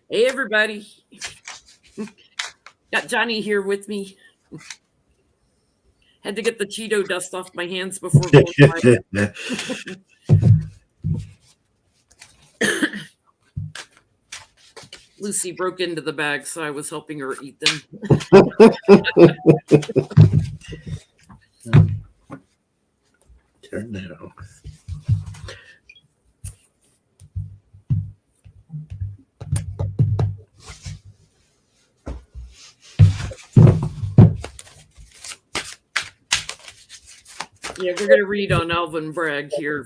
Hey, everybody. Got Johnny here with me. Had to get the Cheeto dust off my hands before going live. Lucy broke into the bag, so I was helping her eat them. Turn that off. Yeah, we're going to read on Alvin Bragg here.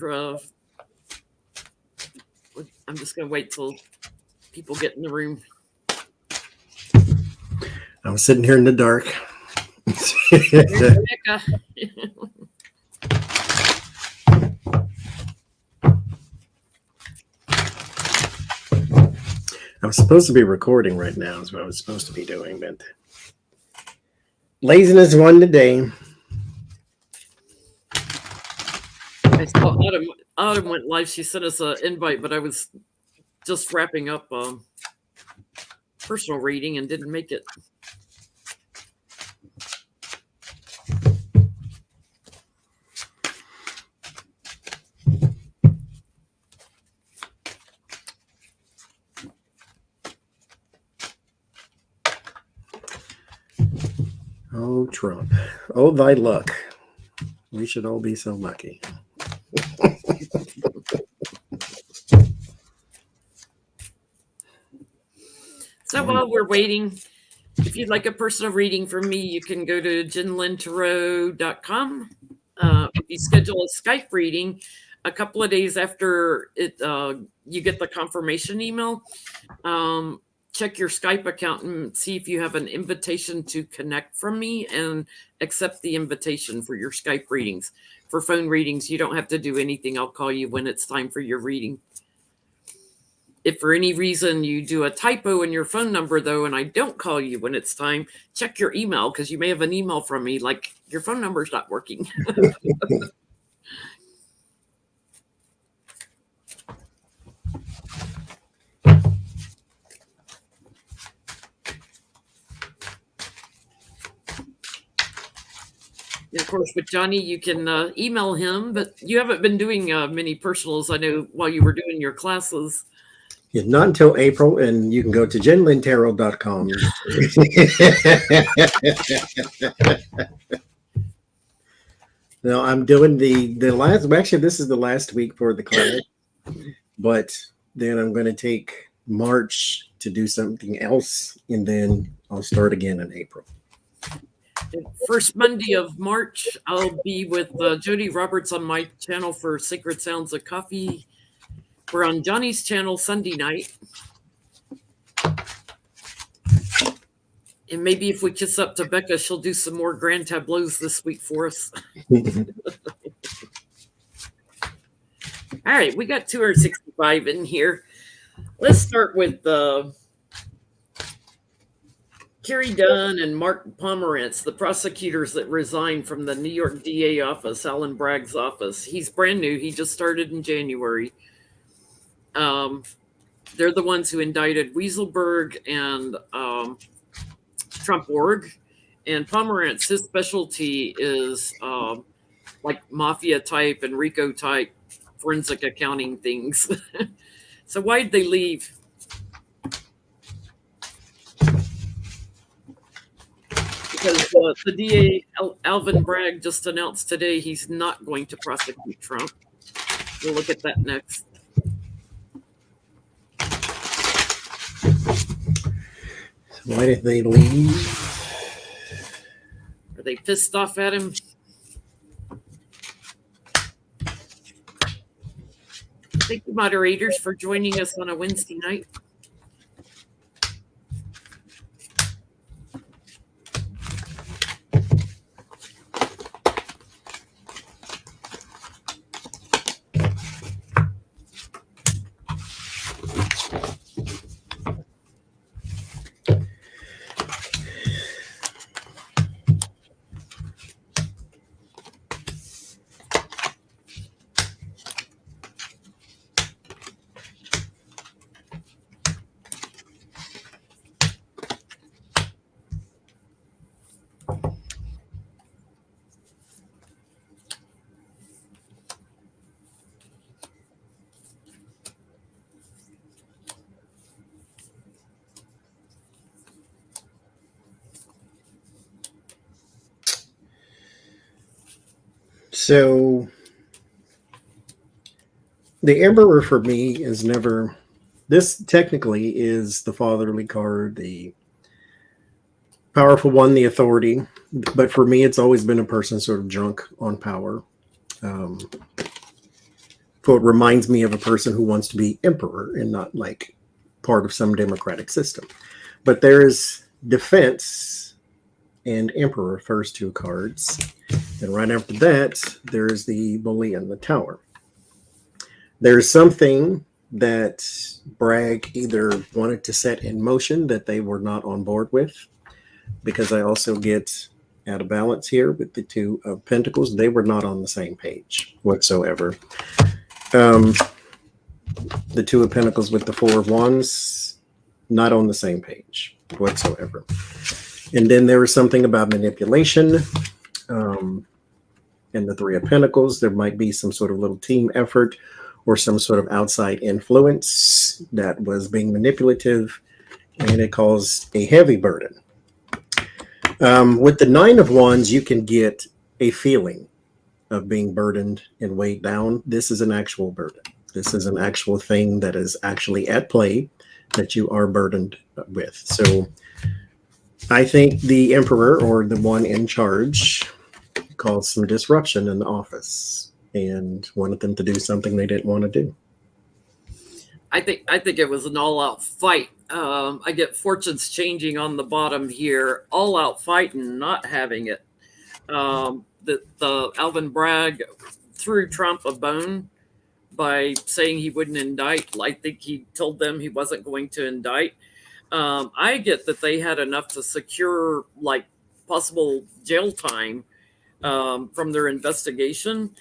I'm just going to wait till people get in the room. I was sitting here in the dark. I was supposed to be recording right now is what I was supposed to be doing, but laziness won the day. I saw Autumn went live. She sent us an invite, but I was just wrapping up personal reading and didn't make it. Oh, Trump. Oh, thy luck. We should all be so lucky. So while we're waiting, if you'd like a personal reading from me, you can go to jinlintarot.com. If you schedule a Skype reading a couple of days after you get the confirmation email, check your Skype account and see if you have an invitation to connect from me and accept the invitation for your Skype readings. For phone readings, you don't have to do anything. I'll call you when it's time for your reading. If for any reason you do a typo in your phone number, though, and I don't call you when it's time, check your email because you may have an email from me like your phone number's not working. And of course, with Johnny, you can email him, but you haven't been doing many personals, I know, while you were doing your classes. Yeah, not until April, and you can go to jinlintarot.com. No, I'm doing the last. Actually, this is the last week for the class, but then I'm going to take March to do something else, and then I'll start again in April. First Monday of March, I'll be with Jody Roberts on my channel for Sacred Sounds of Coffee. We're on Johnny's channel Sunday night. And maybe if we kiss up to Becca, she'll do some more grand tableaus this week for us. All right, we got 265 in here. Let's start with Kerry Dunn and Mark Pomerantz, the prosecutors that resigned from the New York DA office, Alan Bragg's office. He's brand new. He just started in January. They're the ones who indicted Weisselberg and Trump org. And Pomerantz, his specialty is like mafia type and RICO type forensic accounting things. So why'd they leave? Because the DA, Alvin Bragg, just announced today he's not going to prosecute Trump. We'll look at that next. Why did they leave? Are they pissed off at him? Thank you, moderators, for joining us on a Wednesday night. So the Emperor for me is never. This technically is the fatherly card, the powerful one, the authority. But for me, it's always been a person sort of drunk on power. So it reminds me of a person who wants to be emperor and not like part of some democratic system. But there's defense and emperor, first two cards. And right after that, there's the bully and the tower. There's something that Bragg either wanted to set in motion that they were not on board with, because I also get out of balance here with the two of pentacles. They were not on the same page whatsoever. The two of pentacles with the four of wands, not on the same page whatsoever. And then there was something about manipulation. And the three of pentacles, there might be some sort of little team effort or some sort of outside influence that was being manipulative, and it caused a heavy burden. With the nine of wands, you can get a feeling of being burdened and weighed down. This is an actual burden. This is an actual thing that is actually at play that you are burdened with. So I think the emperor, or the one in charge, caused some disruption in the office and wanted them to do something they didn't want to do. I think it was an all-out fight. I get fortunes changing on the bottom here. All-out fight and not having it. The Alvin Bragg threw Trump a bone by saying he wouldn't indict. I think he told them he wasn't going to indict. I get that they had enough to secure like possible jail time from their investigation.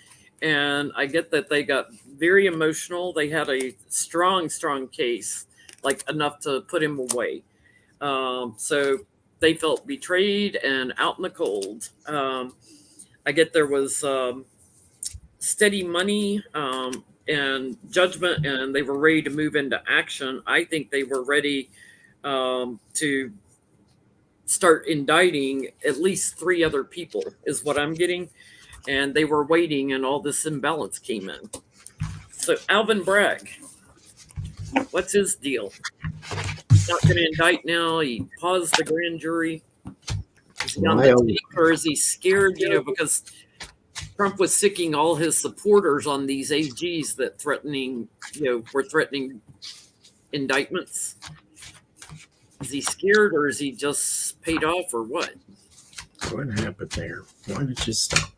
And I get that they got very emotional. They had a strong case, like enough to put him away. So they felt betrayed and out in the cold. I get there was steady money and judgment, and they were ready to move into action. I think they were ready to start indicting at least 3 other people, is what I'm getting. And they were waiting, and all this imbalance came in. So Alvin Bragg, what's his deal? He's not going to indict now. He paused the grand jury. Is he on the take, or is he scared? Because Trump was sicking all his supporters on these AGs that were threatening indictments. Is he scared, or is he just paid off, or what? What happened there? Why did you stop?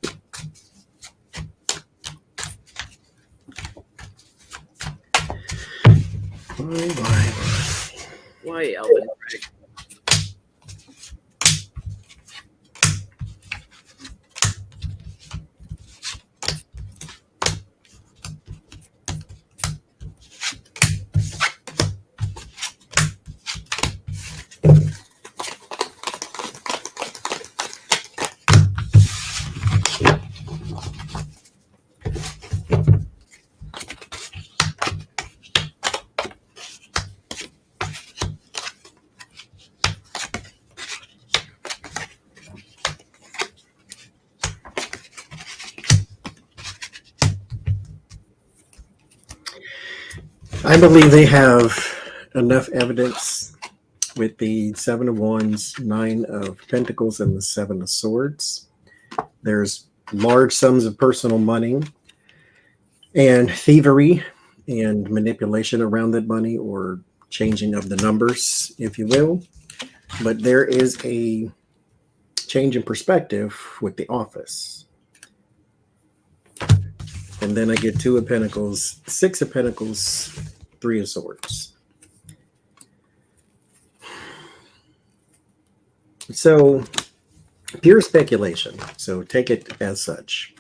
Why, Alvin Bragg? I believe they have enough evidence with the 7 of wands, 9 of pentacles, and the 7 of swords. There's large sums of personal money and thievery and manipulation around that money, or changing of the numbers, if you will. But there is a change in perspective with the office. And then I get 2 of pentacles, 6 of pentacles, 3 of swords. So pure speculation, so take it as such.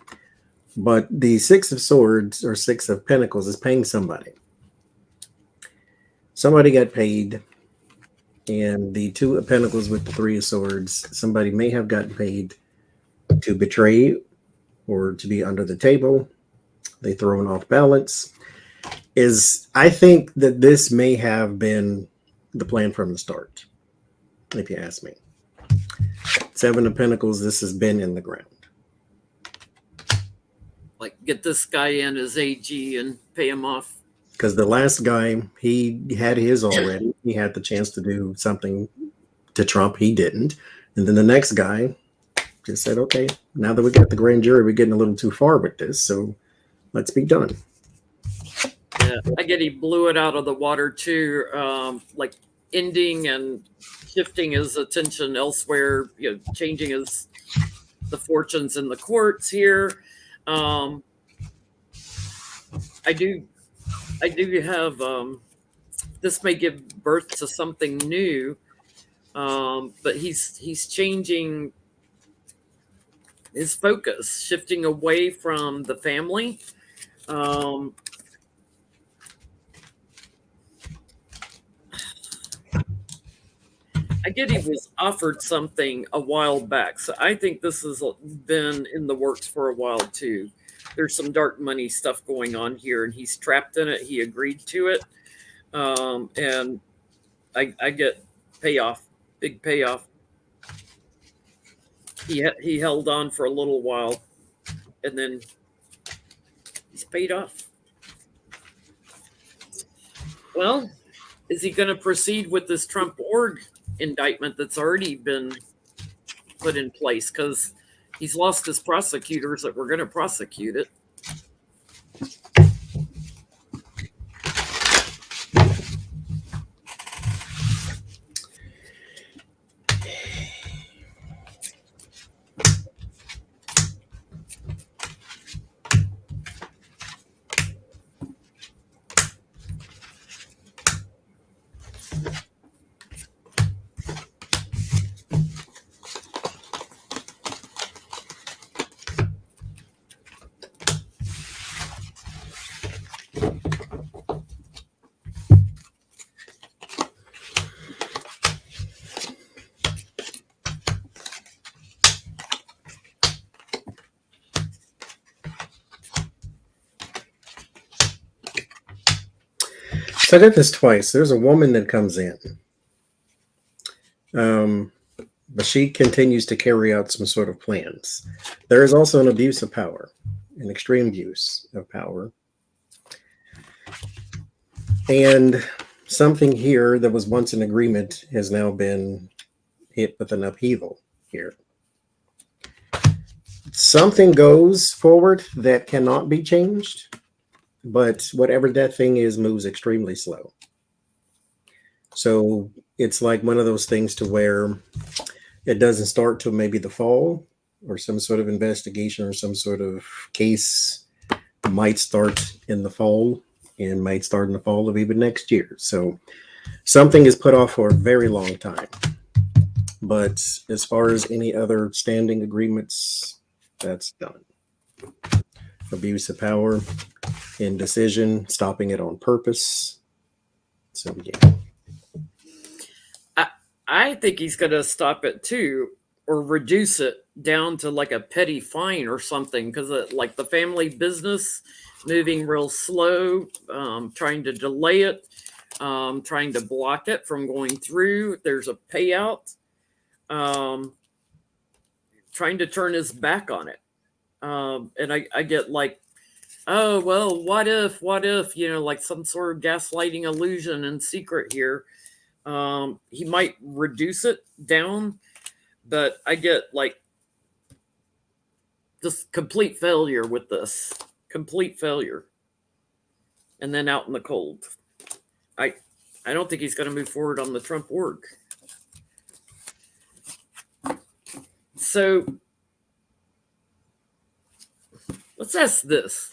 But the 6 of swords, or 6 of pentacles, is paying somebody. Somebody got paid. And the 2 of pentacles with the 3 of swords, somebody may have gotten paid to betray or to be under the table. They thrown off balance. I think that this may have been the plan from the start, if you ask me. 7 of pentacles, this has been in the ground. like get this guy in as AG and pay him off. Because the last guy, he had his already. He had the chance to do something to Trump. He didn't. And then the next guy just said, okay, now that we got the grand jury, we're getting a little too far with this. So let's be done. Yeah, I get he blew it out of the water too, like ending and shifting his attention elsewhere, changing the fortunes in the courts here. I do have this may give birth to something new, but he's changing his focus, shifting away from the family. I get he was offered something a while back, so I think this has been in the works for a while too. There's some dark money stuff going on here, and he's trapped in it. He agreed to it, and I get payoff, big payoff. He held on for a little while, and then he's paid off. Well, is he going to proceed with this Trump org indictment that's already been put in place? Because he's lost his prosecutors that were going to prosecute it. So I did this twice. There's a woman that comes in, but she continues to carry out some sort of plans. There is also an abuse of power, an extreme abuse of power. And something here that was once an agreement has now been hit with an upheaval here. Something goes forward that cannot be changed, but whatever that thing is moves extremely slow. So it's like one of those things to where it doesn't start till maybe the fall, or some sort of investigation or some sort of case might start in the fall and might start in the fall of even next year. So something is put off for a very long time. But as far as any other standing agreements, that's done. Abuse of power, indecision, stopping it on purpose. So yeah. I think he's going to stop it too, or reduce it down to like a petty fine or something, because like the family business moving real slow, trying to delay it, trying to block it from going through. There's a payout, trying to turn his back on it. And I get like, oh, well, what if, like some sort of gaslighting illusion and secret here. He might reduce it down, but I get like just complete failure with this. Complete failure. And then out in the cold. I don't think he's going to move forward on the Trump org. So let's ask this.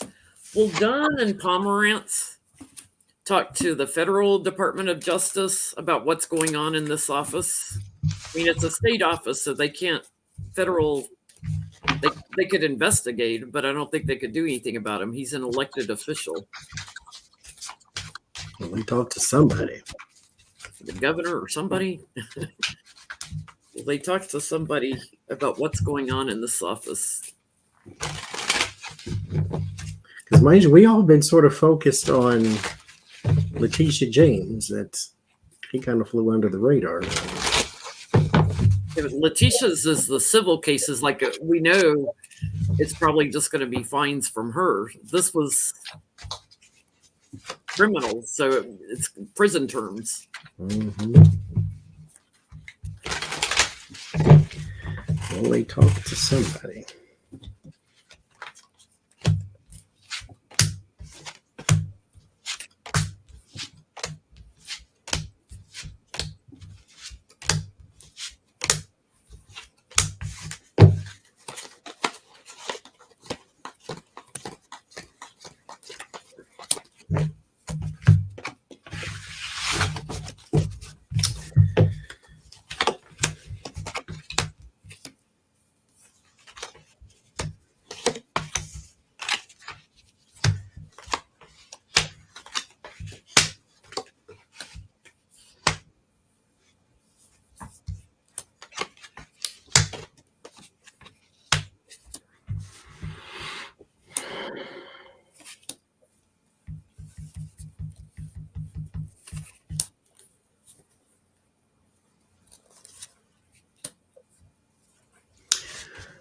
Will Dunn and Pomerantz talk to the Federal Department of Justice about what's going on in this office? I mean, it's a state office, so they can't they could investigate, but I don't think they could do anything about him. He's an elected official. Well, we talk to somebody. The governor or somebody. They talk to somebody about what's going on in this office. Because mind you, we all been sort of focused on Letitia James. That he kind of flew under the radar. Letitia's is the civil cases. Like we know, it's probably just going to be fines from her. This was criminal, so it's prison terms. Well, they talked to somebody.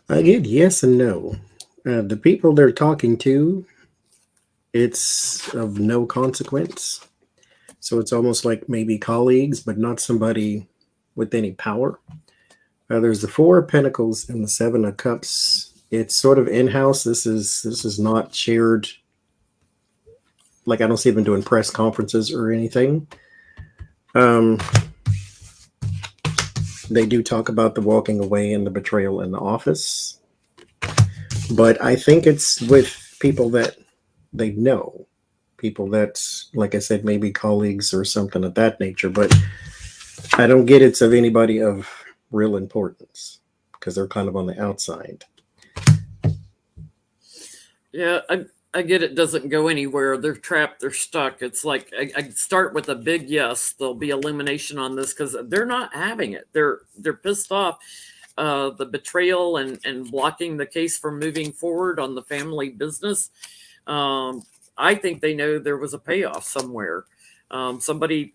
Again, yes and no. The people they're talking to, it's of no consequence. So it's almost like maybe colleagues, but not somebody with any power. There's the Four of Pentacles and the Seven of Cups. It's sort of in-house. This is not shared. Like, I don't see them doing press conferences or anything. They do talk about the walking away and the betrayal in the office. But I think it's with people that they know. People that, like I said, maybe colleagues or something of that nature. But I don't get it's of anybody of real importance because they're kind of on the outside. Yeah, I get it doesn't go anywhere. They're trapped. They're stuck. It's like I start with a big yes. There'll be elimination on this because they're not having it. They're pissed off. The betrayal and blocking the case from moving forward on the family business. I think they know there was a payoff somewhere. Somebody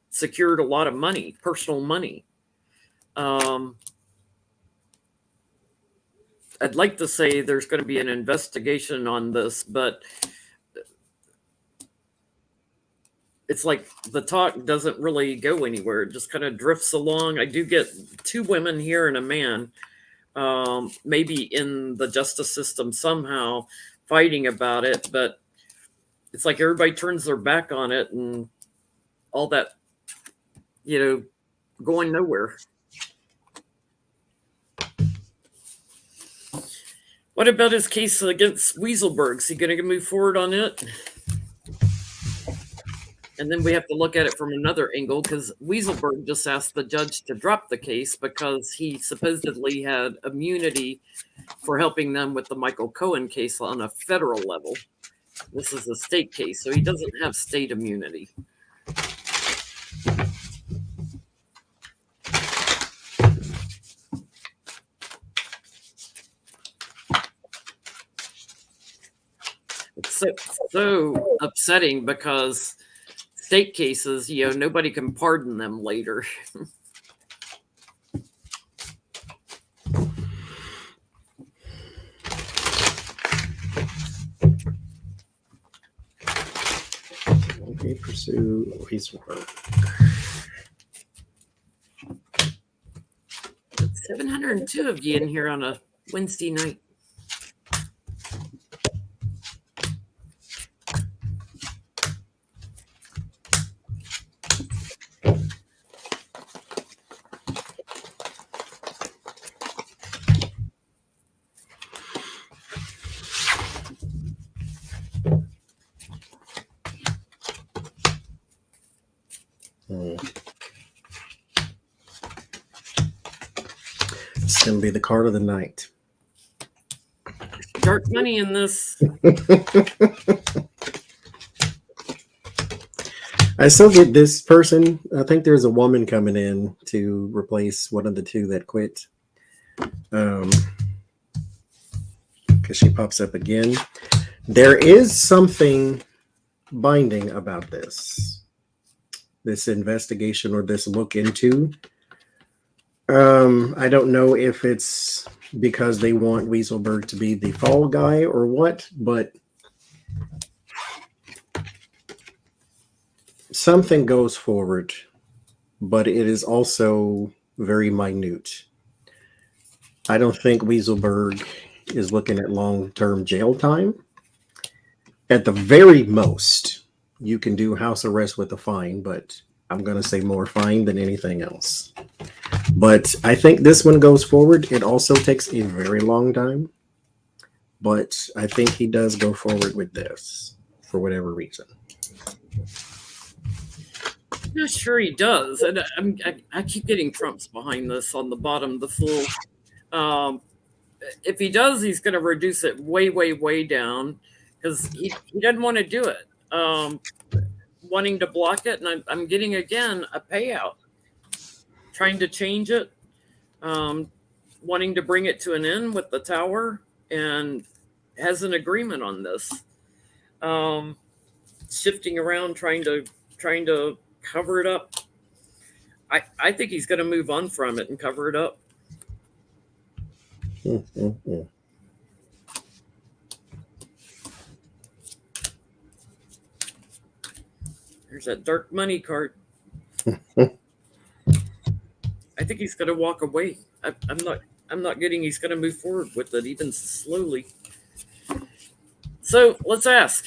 secured a lot of money, personal money. I'd like to say there's going to be an investigation on this, but it's like the talk doesn't really go anywhere. It just kind of drifts along. I do get two women here and a man, maybe in the justice system somehow fighting about it, but it's like everybody turns their back on it and all that, going nowhere. What about his case against Weisselberg? Is he going to move forward on it? And then we have to look at it from another angle because Weisselberg just asked the judge to drop the case because he supposedly had immunity for helping them with the Michael Cohen case on a federal level. This is a state case, so he doesn't have state immunity. It's so upsetting because state cases, nobody can pardon them later. Okay, pursue Weisselberg. 702 of you in here on a Wednesday night. It's going to be the card of the night. Dark money in this. I still get this person. I think there's a woman coming in to replace one of the two that quit. Because she pops up again. There is something binding about this investigation or this look into. I don't know if it's because they want Weisselberg to be the fall guy or what, but something goes forward, but it is also very minute. I don't think Weisselberg is looking at long-term jail time. At the very most, you can do house arrest with a fine, but I'm going to say more fine than anything else. But I think this one goes forward. It also takes a very long time, but I think he does go forward with this for whatever reason. I'm not sure he does. And I keep getting Trump's behind this on the bottom, the full. If he does, he's going to reduce it way, way, way down because he doesn't want to do it. Wanting to block it, and I'm getting again a payout. Trying to change it, wanting to bring it to an end with the tower, and has an agreement on this. Shifting around, trying to cover it up. I think he's going to move on from it and cover it up. There's that dark money card. I think he's going to walk away. I'm not getting he's going to move forward with it even slowly. So let's ask: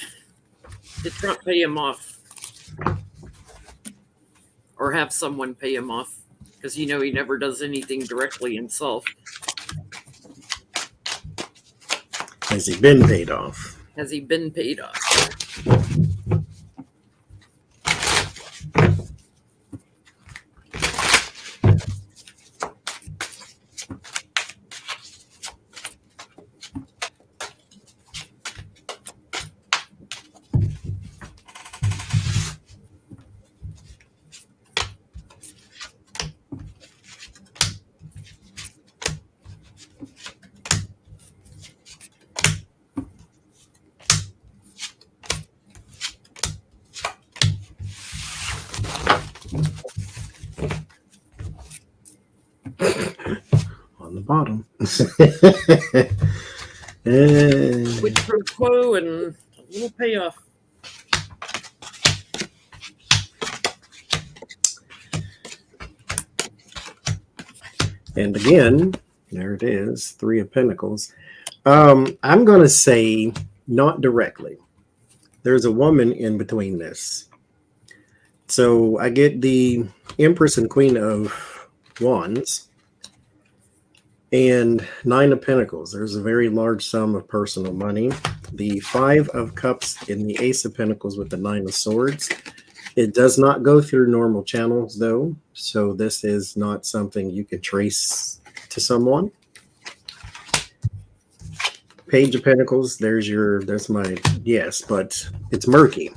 did Trump pay him off, or have someone pay him off? Because he never does anything directly himself. Has he been paid off? Has he been paid off? On the bottom. Quid pro quo and a little payoff. And again, there it is, 3 of Pentacles. I'm going to say not directly. There's a woman in between this. So I get the Empress and Queen of Wands and 9 of Pentacles. There's a very large sum of personal money. The 5 of Cups and the Ace of Pentacles with the 9 of Swords. It does not go through normal channels, though. So this is not something you could trace to someone. Page of Pentacles, that's my yes, but it's murky.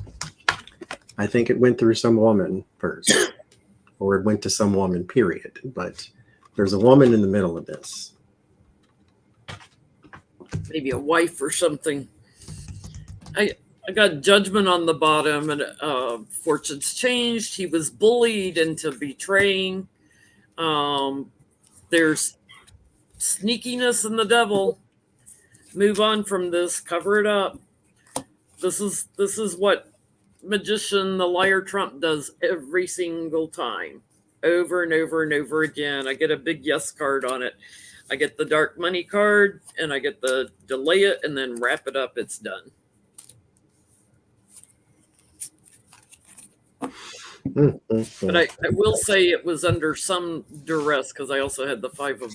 I think it went through some woman first, or it went to some woman, period. But there's a woman in the middle of this. Maybe a wife or something. I got Judgment on the bottom, and fortunes changed. He was bullied into betraying. There's sneakiness in the devil. Move on from this. Cover it up. This is what Magician, the liar Trump does every single time, over and over and over again. I get a big yes card on it. I get the dark money card, and I get the delay it and then wrap it up. It's done. But I will say it was under some duress, because I also had the 5 of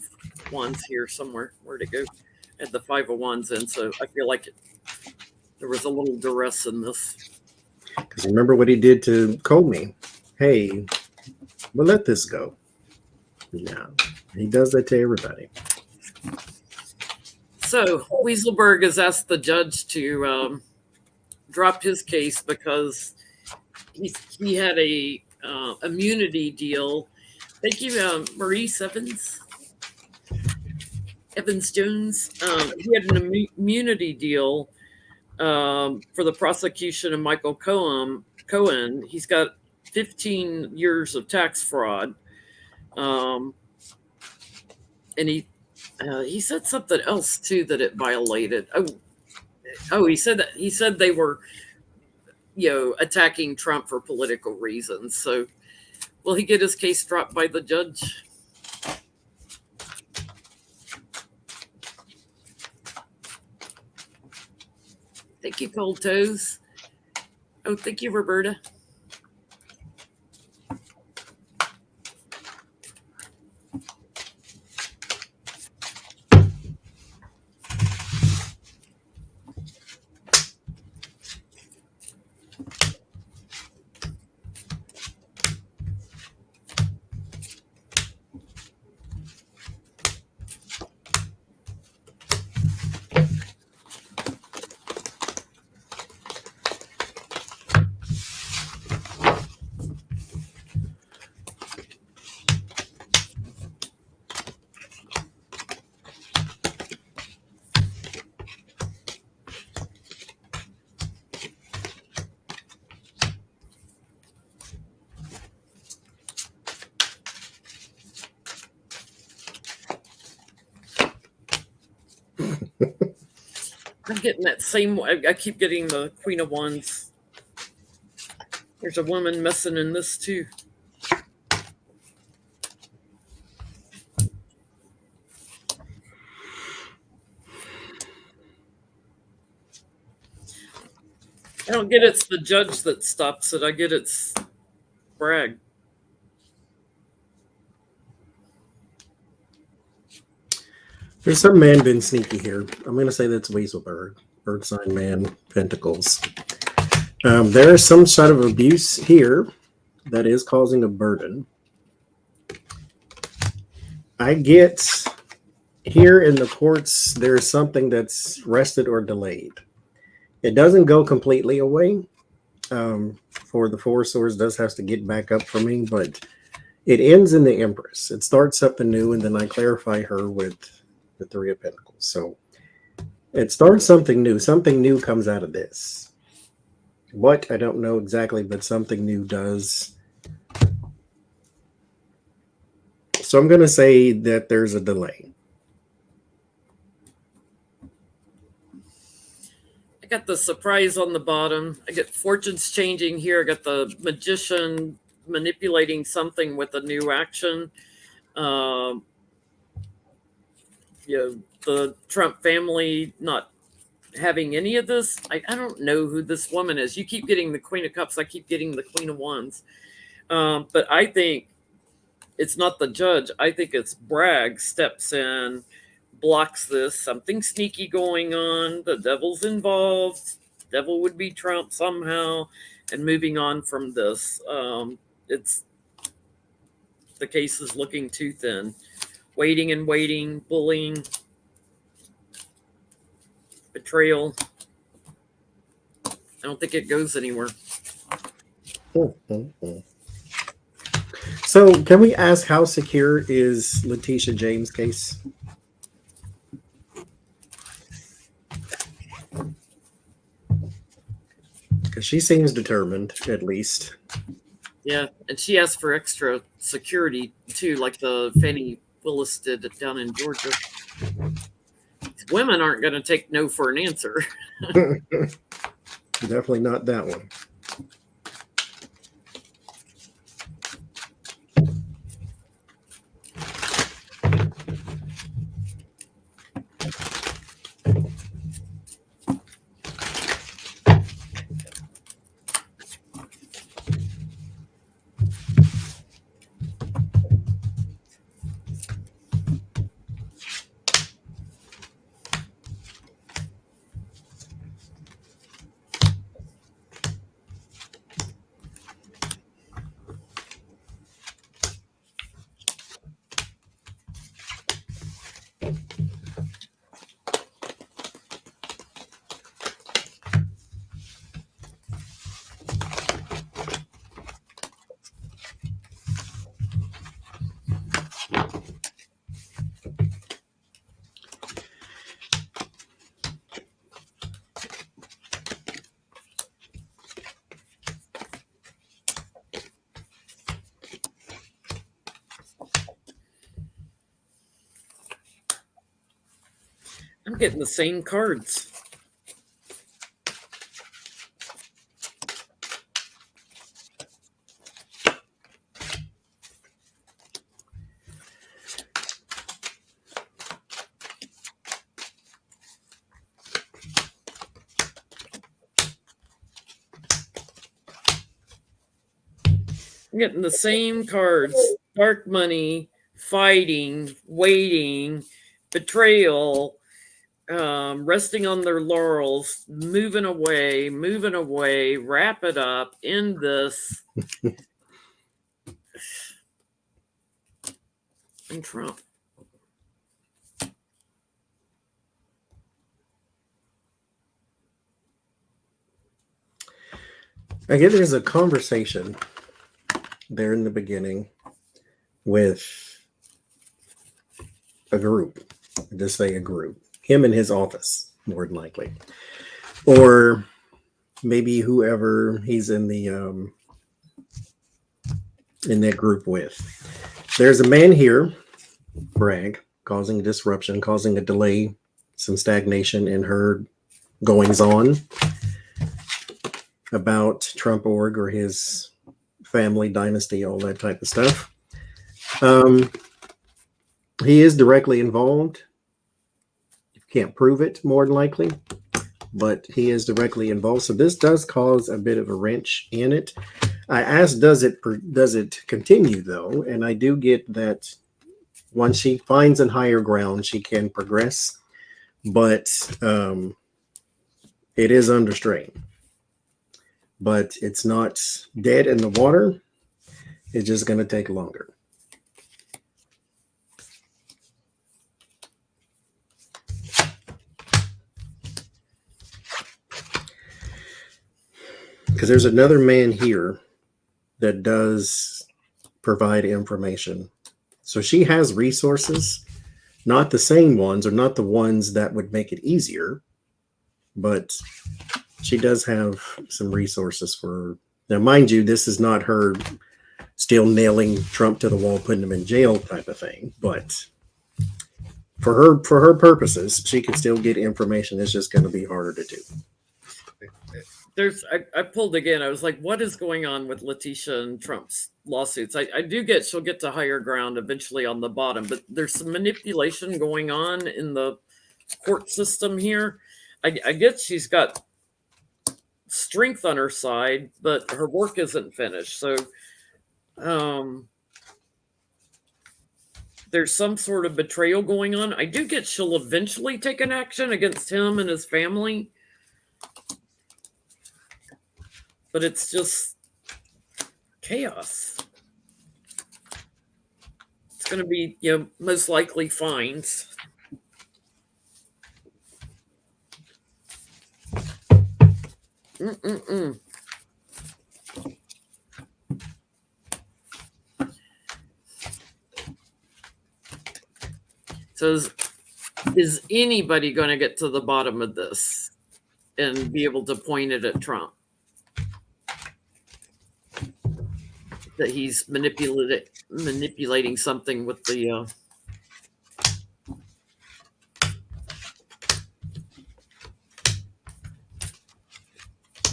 Wands here somewhere. Where'd it go? I had the 5 of Wands in, so I feel like there was a little duress in this. Because remember what he did to Comey. Hey, we'll let this go. Yeah, he does that to everybody. So Weisselberg has asked the judge to drop his case because he had a immunity deal. Thank you, Maurice Evans Jones. He had an immunity deal for the prosecution of Michael Cohen. He's got 15 years of tax fraud. and he said something else too that it violated. Oh, he said they were attacking Trump for political reasons. So will he get his case dropped by the judge? Thank you, Cold Toes. Oh, thank you, Roberta. I'm getting that same. I keep getting the Queen of Wands. There's a woman messing in this too. I don't get it's the judge that stops it. I get it's Bragg. There's some man been sneaky here. I'm going to say that's Weisselberg, bird sign man, pentacles. There is some sort of abuse here that is causing a burden. I get here in the courts, there's something that's rested or delayed. It doesn't go completely away. For the Four Swords does have to get back up for me, but it ends in the Empress. It starts something new, and then I clarify her with the Three of Pentacles. So it starts something new. Something new comes out of this. What? I don't know exactly, but something new does. So I'm going to say that there's a delay. I got the Surprise on the bottom. I get Fortunes changing here. I got the Magician manipulating something with a new action. The Trump family not having any of this. I don't know who this woman is. You keep getting the Queen of Cups. I keep getting the Queen of Wands. But I think it's not the judge. I think it's Bragg steps in, blocks this. Something sneaky going on. The devil's involved. Devil would be Trump somehow. And moving on from this. It's the case is looking too thin. Waiting and waiting, bullying, betrayal. I don't think it goes anywhere. So can we ask how secure is Letitia James' case? Because she seems determined, at least. Yeah, and she asked for extra security too, like the Fannie Willis did down in Georgia. Women aren't going to take no for an answer. Definitely not that one. I'm getting the same cards. I'm getting the same cards. Dark money, fighting, waiting, betrayal, resting on their laurels, moving away, wrap it up, end this. And Trump. I guess there's a conversation there in the beginning with a group. Just say a group. Him in his office, more than likely. Or maybe whoever he's in the in that group with. There's a man here, Bragg, causing disruption, causing a delay, some stagnation in her goings on about Trump org or his family dynasty, all that type of stuff. He is directly involved. You can't prove it, more than likely, but he is directly involved. So this does cause a bit of a wrench in it. I asked, does it continue though? And I do get that once she finds a higher ground, she can progress, but it is under strain. But it's not dead in the water. It's just going to take longer. Because there's another man here that does provide information. So she has resources, not the same ones or not the ones that would make it easier, but she does have some resources for. Now, mind you, this is not her still nailing Trump to the wall, putting him in jail type of thing. But for her purposes, she can still get information. It's just going to be harder to do. I pulled again. I was like, what is going on with Letitia and Trump's lawsuits? I do get she'll get to higher ground eventually on the bottom, but there's some manipulation going on in the court system here. I get she's got strength on her side, but her work isn't finished. So there's some sort of betrayal going on. I do get she'll eventually take an action against him and his family, but it's just chaos. It's going to be, most likely fines. So is anybody going to get to the bottom of this and be able to point it at Trump? That he's manipulating something with the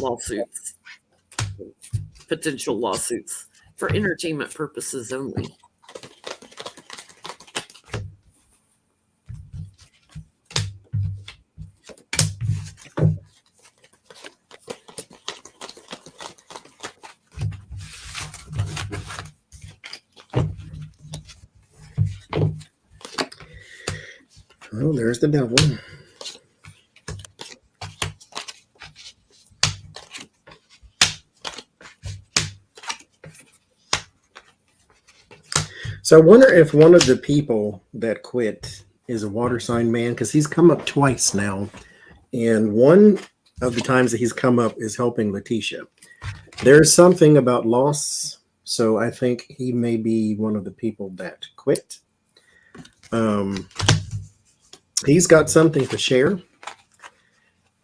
lawsuits, potential lawsuits for entertainment purposes only. Well, there's the devil. So I wonder if one of the people that quit is a water sign man, because he's come up twice now. And one of the times that he's come up is helping Letitia. There's something about loss. So I think he may be one of the people that quit. He's got something to share.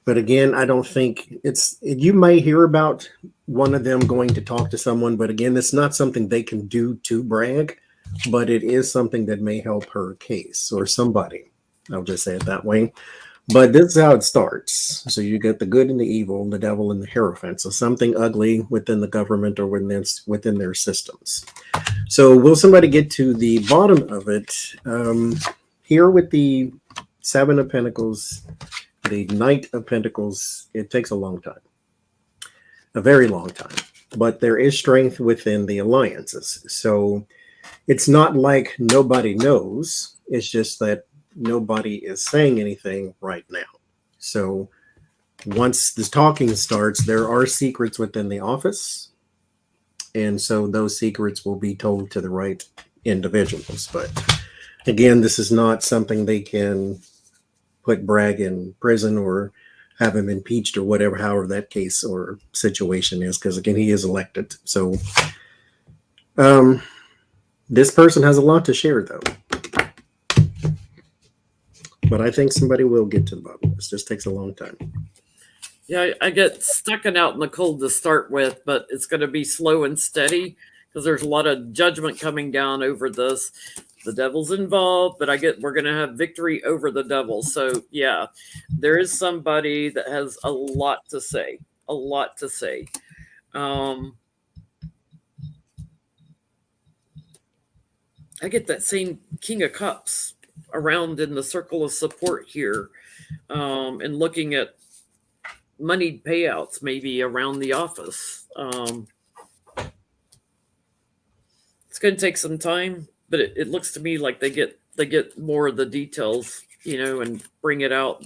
But again, I don't think you may hear about one of them going to talk to someone, but again, it's not something they can do to Bragg, but it is something that may help her case or somebody. I'll just say it that way. But this is how it starts. So you get the good and the evil, the devil and the hierophant. So something ugly within the government or within their systems. So will somebody get to the bottom of it? Here with the Seven of Pentacles, the Knight of Pentacles, it takes a long time. A very long time. But there is strength within the alliances. So it's not like nobody knows. It's just that nobody is saying anything right now. So once this talking starts, there are secrets within the office. And so those secrets will be told to the right individuals. But again, this is not something they can put Bragg in prison or have him impeached or whatever, however that case or situation is, because again, he is elected. So this person has a lot to share, though. But I think somebody will get to the bottom. This just takes a long time. Yeah, I get stuck out in the cold to start with, but it's going to be slow and steady because there's a lot of judgment coming down over this. The devil's involved, but we're going to have victory over the devil. So yeah, there is somebody that has a lot to say, a lot to say. I get that same King of Cups around in the circle of support here, and looking at moneyed payouts maybe around the office. It's going to take some time, but it looks to me like they get more of the details, and bring it out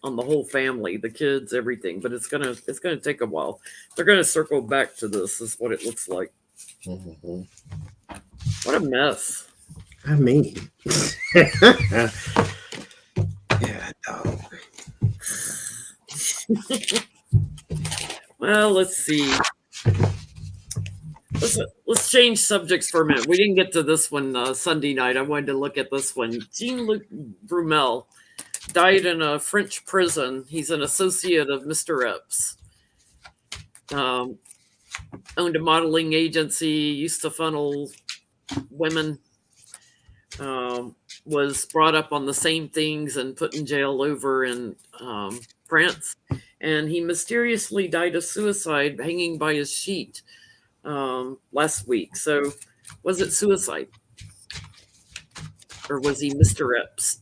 on the whole family, the kids, everything. But it's gonna take a while. They're gonna circle back to this. Is what it looks like. Mm-hmm. What a mess. I mean, yeah, dog. Well, let's see. Let's change subjects for a minute. We didn't get to this one Sunday night. I wanted to look at this one. Jean-Luc Brumel died in a French prison. He's an associate of Mr. Epps. Owned a modeling agency, used to funnel women. Was brought up on the same things and put in jail over in France. And he mysteriously died of suicide hanging by his sheet last week. So was it suicide? Or was he Mr. Epps?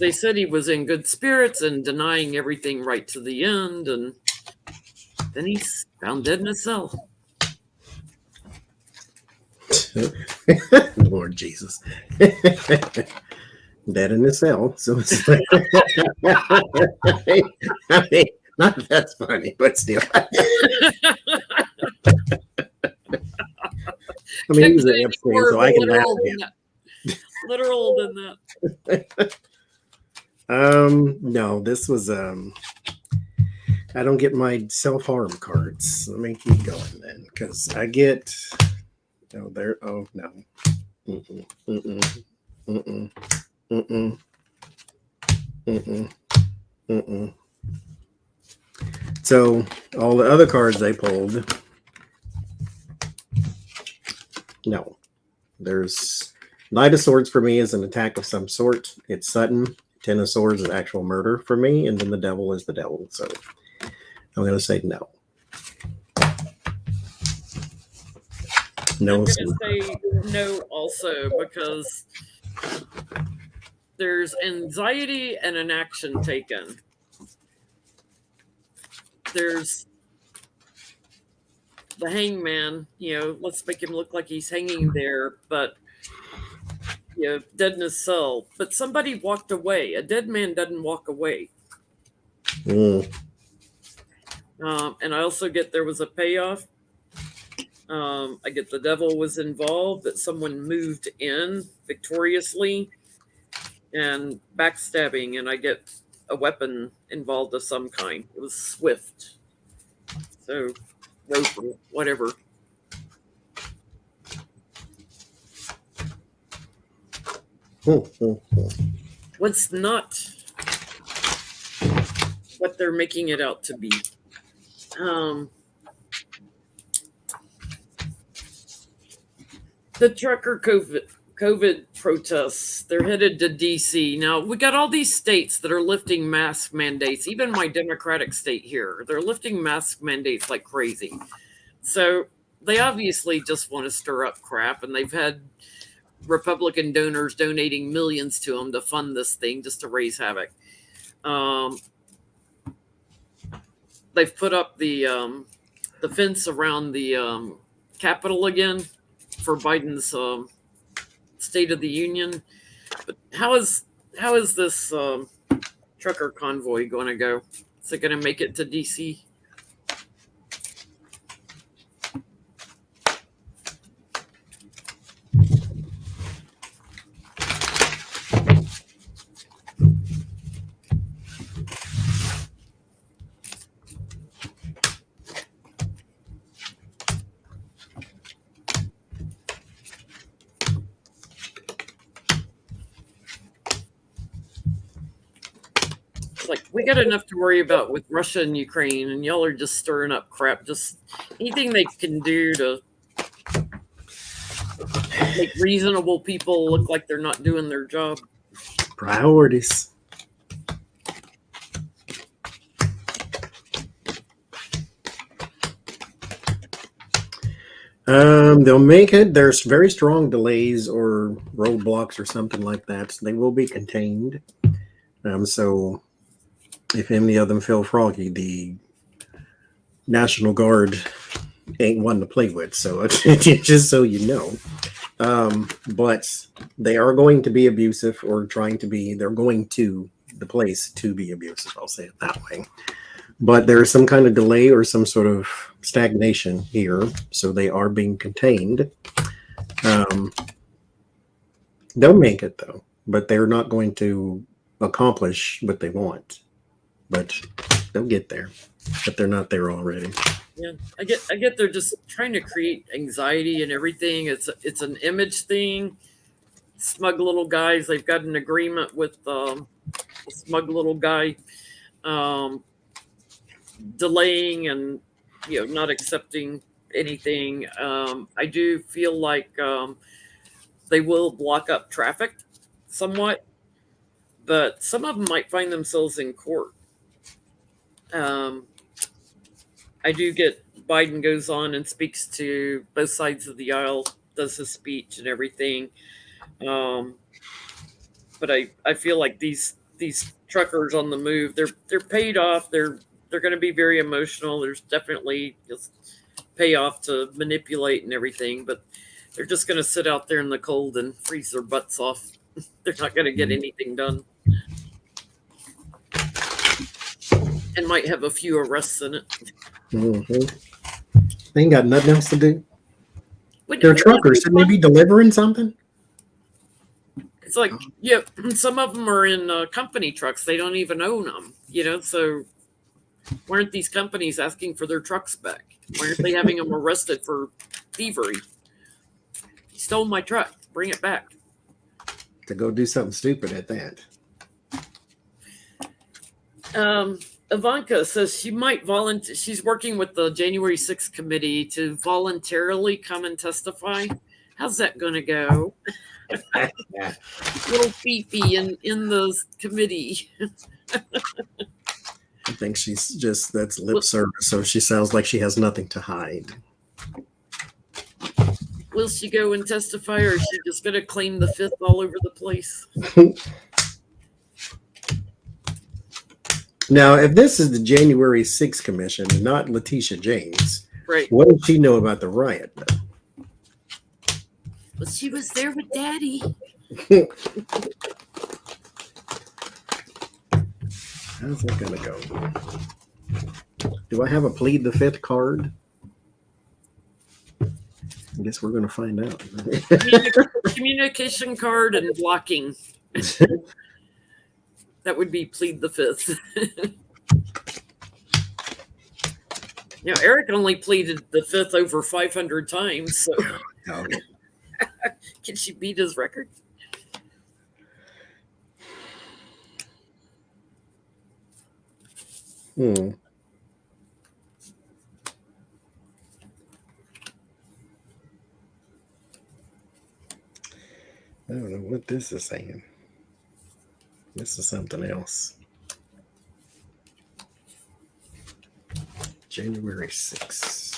They said he was in good spirits and denying everything right to the end, and then he's found dead in a cell. Lord Jesus. Dead in a cell. So it's like, I mean, not that that's funny, but still. I mean, he's an Epstein, so I can laugh at him. Literal than that. No, this was I don't get my self-harm cards. Let me keep going then, because I get no. Mm-mm, mm-mm, mm-mm, mm-mm, mm-mm, mm-mm. So all the other cards they pulled, no. There's Knight of Swords for me is an attack of some sort. It's sudden. Ten of Swords is actual murder for me, and then the devil is the devil. So I'm going to say no. No. I'm going to say no also because there's anxiety and an action taken. There's the hangman, let's make him look like he's hanging there, but dead in his cell. But somebody walked away. A dead man doesn't walk away. And I also get there was a payoff. I get the devil was involved, that someone moved in victoriously and backstabbing, and I get a weapon involved of some kind. It was swift. So, rope, whatever. What's not what they're making it out to be. Um, the trucker COVID protests, they're headed to DC. Now, we got all these states that are lifting mask mandates. Even my Democratic state here, they're lifting mask mandates like crazy. So they obviously just want to stir up crap, and they've had Republican donors donating millions to them to fund this thing just to raise havoc. They've put up the fence around the Capitol again for Biden's State of the Union. But how is this trucker convoy going to go? Is it going to make it to DC? Like, we got enough to worry about with Russia and Ukraine, and y'all are just stirring up crap. Just anything they can do to make reasonable people look like they're not doing their job. Priorities. They'll make it. There's very strong delays or roadblocks or something like that. So they will be contained. So if any of them feel froggy, the National Guard ain't one to play with. So just so you know. But they are going to be abusive or trying to be. They're going to the place to be abusive. I'll say it that way. But there is some kind of delay or some sort of stagnation here. So they are being contained. They'll make it though, but they're not going to accomplish what they want. But they'll get there. But they're not there already. Yeah, I get they're just trying to create anxiety and everything. It's an image thing. Smug little guys. They've got an agreement with a smug little guy, delaying and not accepting anything. I do feel like they will block up traffic somewhat, but some of them might find themselves in court. I do get Biden goes on and speaks to both sides of the aisle, does his speech and everything. But I feel like these truckers on the move, they're paid off. They're going to be very emotional. There's definitely just payoff to manipulate and everything, but they're just going to sit out there in the cold and freeze their butts off. They're not going to get anything done. And might have a few arrests in it. Mm-hmm. They ain't got nothing else to do. They're truckers. Should they be delivering something? It's like, some of them are in company trucks. They don't even own them, so why aren't these companies asking for their trucks back? Why aren't they having them arrested for thievery? You stole my truck. Bring it back. To go do something stupid at that. Ivanka says she might volunteer. She's working with the January 6th committee to voluntarily come and testify. How's that going to go? Little Fifi in the committee. I think that's lip service. So she sounds like she has nothing to hide. Will she go and testify, or is she just going to claim the fifth all over the place? Now, if this is the January 6th commission, not Letitia James, right? What did she know about the riot, though? Well, she was there with Daddy. How's that going to go? Do I have a plead the fifth card? I guess we're going to find out. Communication card and blocking. That would be plead the fifth. Eric only pleaded the fifth over 500 times. So can she beat his record? I don't know what this is saying. This is something else. January 6th.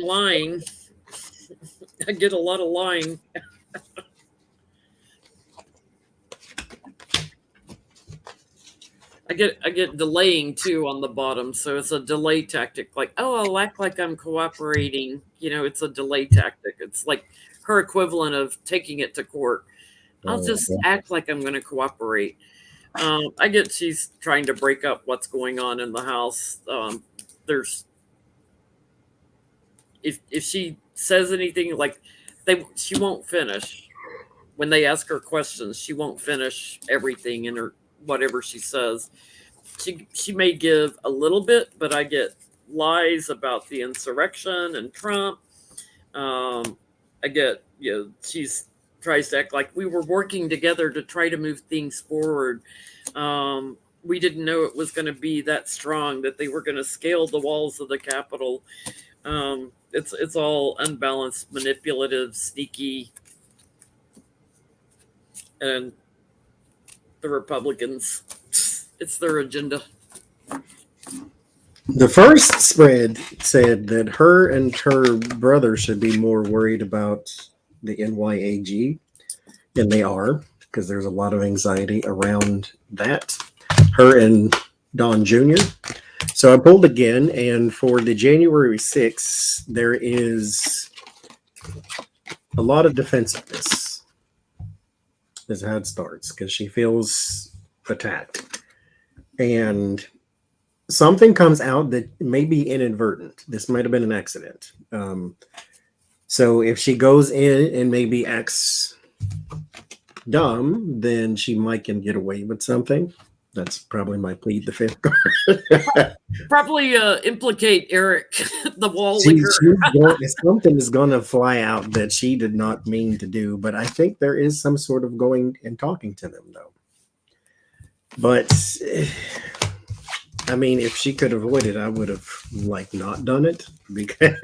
Lying. I get a lot of lying. I get delaying too on the bottom, so it's a delay tactic. Like, oh, I'll act like I'm cooperating. It's a delay tactic. It's like her equivalent of taking it to court. I'll just act like I'm going to cooperate. I get she's trying to break up what's going on in the house. There's if she says anything like she won't finish when they ask her questions. She won't finish everything in her whatever she says. She may give a little bit, but I get lies about the insurrection and Trump. I get she's tries to act like we were working together to try to move things forward. We didn't know it was going to be that strong, that they were going to scale the walls of the Capitol. It's all unbalanced, manipulative, sneaky, and the Republicans, it's their agenda. The first spread said that her and her brother should be more worried about the NYAG, and they are, because there's a lot of anxiety around that. Her and Don Jr. So I pulled again, and for the January 6th, there is a lot of defensiveness. Is how it starts, because she feels attacked. And something comes out that may be inadvertent. This might have been an accident. So if she goes in and maybe acts dumb, then she might can get away with something. That's probably my plead the fifth card. Probably implicate Eric, the wall licker. Something is going to fly out that she did not mean to do, but I think there is some sort of going and talking to them, though. But I mean, if she could avoid it, I would have not done it, because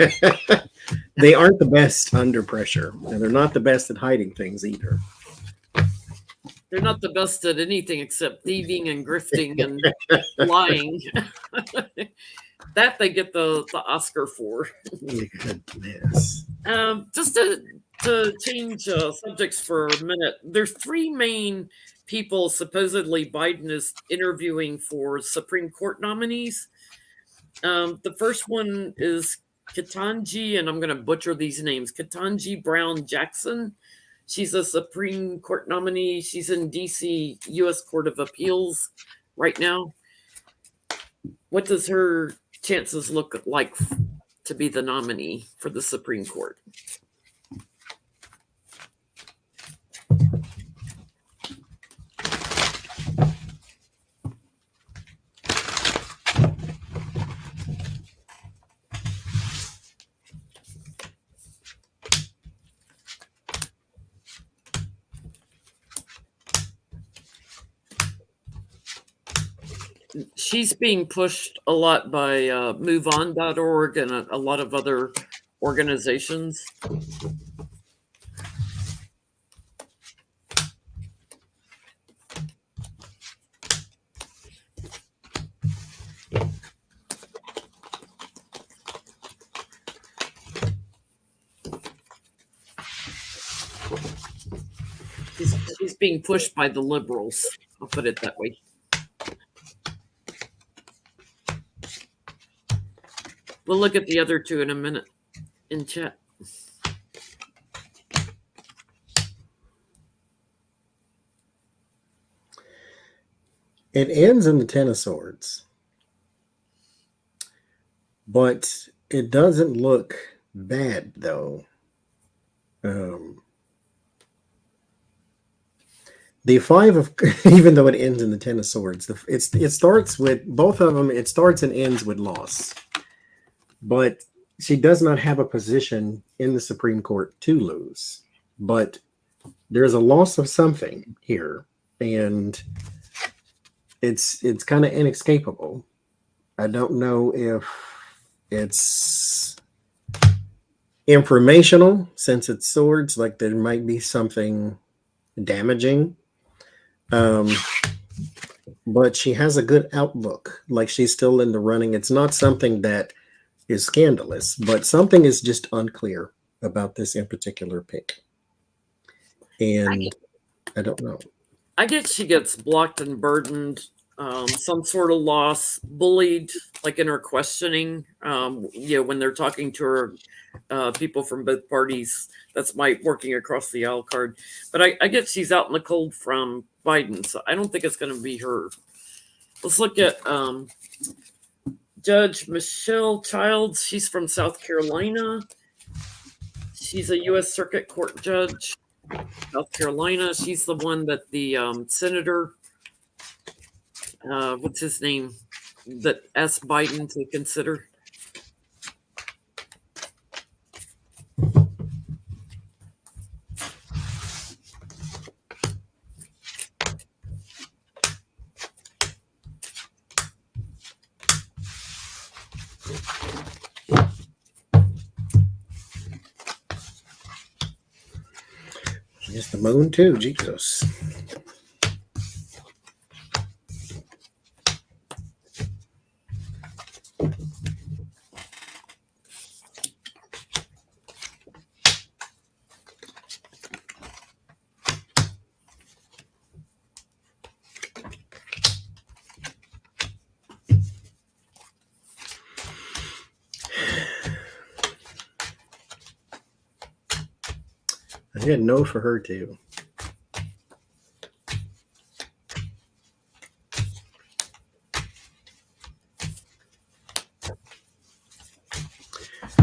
they aren't the best under pressure, and they're not the best at hiding things either. They're not the best at anything except thieving and grifting and lying. That they get the Oscar for. Goodness. Just to change subjects for a minute, there's three main people supposedly Biden is interviewing for Supreme Court nominees. The first one is Ketanji, and I'm going to butcher these names, Ketanji Brown Jackson. She's a Supreme Court nominee. She's in D.C. U.S. Court of Appeals right now. What does her chances look like to be the nominee for the Supreme Court? She's being pushed a lot by MoveOn.org and a lot of other organizations. She's being pushed by the liberals. I'll put it that way. We'll look at the other two in a minute in chat. It ends in the Ten of Swords, but it doesn't look bad though. The five of, even though it ends in the 10 of swords, it starts with both of them. It starts and ends with loss, but she does not have a position in the Supreme Court to lose. But there's a loss of something here, and it's kind of inescapable. I don't know if it's informational, since it's swords, like there might be something damaging. But she has a good outlook, like she's still in the running. It's not something that is scandalous, but something is just unclear about this in particular pick. And I don't know. I guess she gets blocked and burdened, some sort of loss, bullied, like in her questioning. When they're talking to her, people from both parties. That's my working across the aisle card. But I guess she's out in the cold from Biden, so I don't think it's going to be her. Let's look at Judge Michelle Childs. She's from South Carolina. She's a U.S. Circuit Court judge. South Carolina. She's the one that the senator, what's his name, that asked Biden to consider. It's the moon too, Jesus. I had no for her too.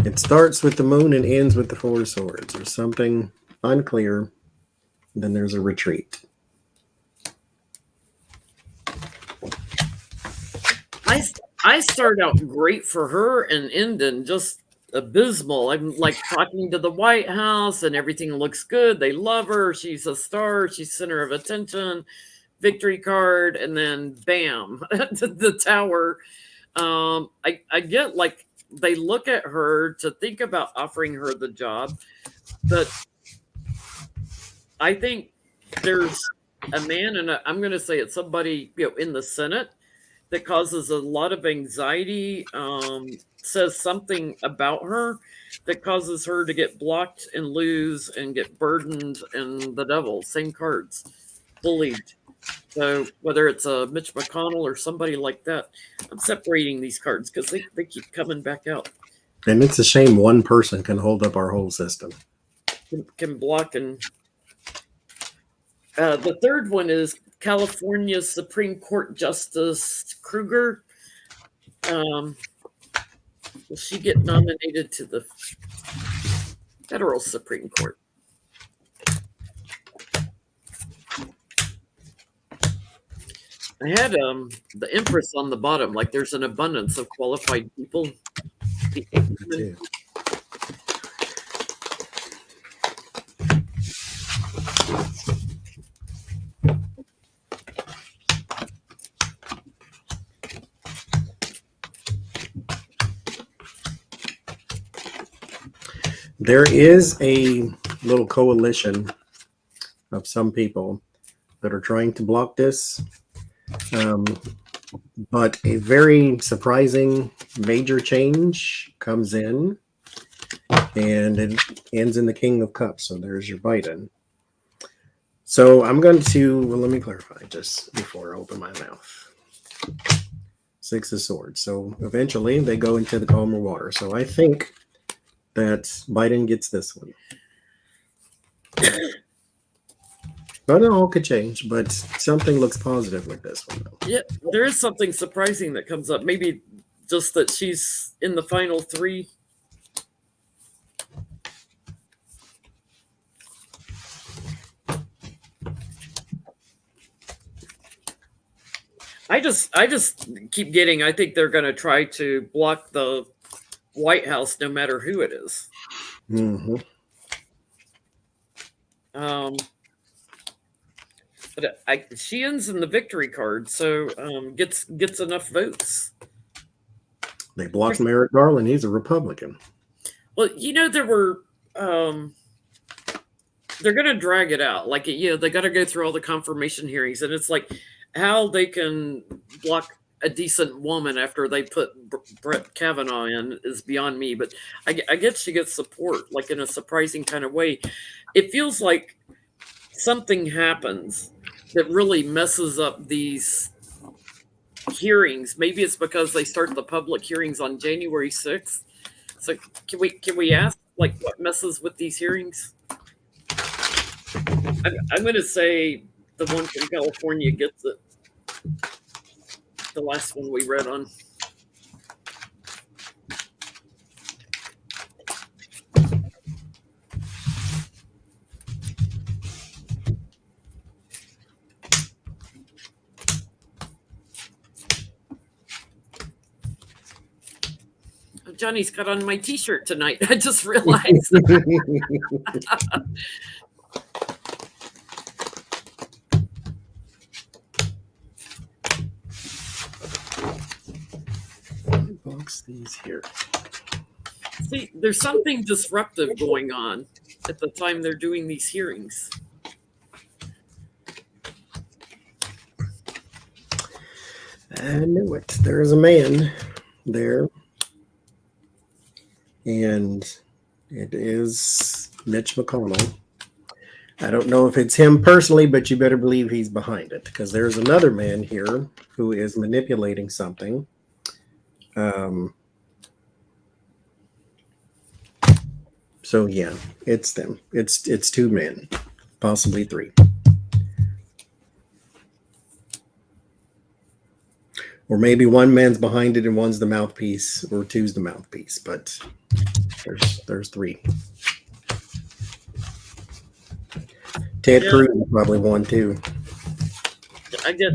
It starts with the moon and ends with the four of swords. There's something unclear. Then there's a retreat. I start out great for her and end in just abysmal. I'm like talking to the White House and everything looks good. They love her. She's a star. She's center of attention. Victory card, and then bam, the tower. I get like they look at her to think about offering her the job, but I think there's a man, and I'm going to say it's somebody in the Senate that causes a lot of anxiety, says something about her that causes her to get blocked and lose and get burdened, and the devil, same cards, bullied. So whether it's a Mitch McConnell or somebody like that, I'm separating these cards because they keep coming back out. And it's a shame one person can hold up our whole system. Can block. And the third one is California Supreme Court Justice Kruger. Will she get nominated to the federal Supreme Court? I had the Empress on the bottom, like there's an abundance of qualified people. There is a little coalition of some people that are trying to block this. But a very surprising major change comes in, and it ends in the King of Cups. So there's your Biden. So I'm going to, let me clarify just before I open my mouth. Six of Swords. So eventually they go into the calmer water. So I think that Biden gets this one. But it all could change, but something looks positive with this one, though. Yeah, there is something surprising that comes up. Maybe just that she's in the final three. I just keep getting. I think they're going to try to block the White House, no matter who it is. Mm-hmm. But she ends in the victory card, so gets enough votes. They blocked Merrick Garland. He's a Republican. Well, there were. They're going to drag it out. Like, they got to go through all the confirmation hearings, and it's like how they can block a decent woman after they put Brett Kavanaugh in is beyond me. But I guess she gets support, like in a surprising kind of way. It feels like something happens that really messes up these hearings. Maybe it's because they start the public hearings on January 6th. So can we ask, like, what messes with these hearings? I'm going to say the one from California gets it. The last one we read on. Johnny's got on my t-shirt tonight. I just realized. Box these here. See, there's something disruptive going on at the time they're doing these hearings. I knew it. There's a man there. And it is Mitch McConnell. I don't know if it's him personally, but you better believe he's behind it, because there's another man here who is manipulating something. So yeah, it's them. It's two men, possibly three. Or maybe one man's behind it and one's the mouthpiece, or two's the mouthpiece, but there's three. Ted Cruz is probably one too. I get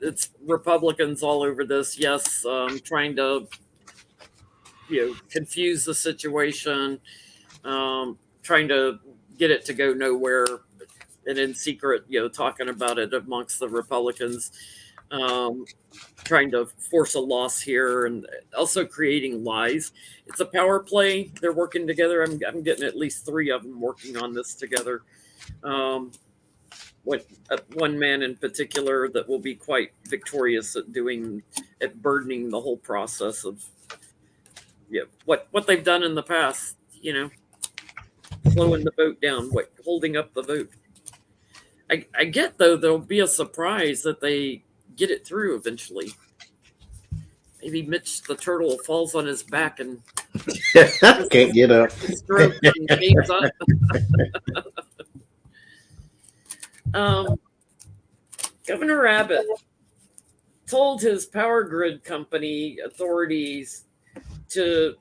it's Republicans all over this. Yes, trying to confuse the situation, trying to get it to go nowhere, and in secret, talking about it amongst the Republicans, trying to force a loss here, and also creating lies. It's a power play. They're working together. I'm getting at least three of them working on this together. One man in particular that will be quite victorious at burdening the whole process of what they've done in the past, slowing the vote down, holding up the vote. I get, though, there'll be a surprise that they get it through eventually. Maybe Mitch the turtle falls on his back and can't get up. Stroke and games up. Governor Abbott told his power grid company authorities to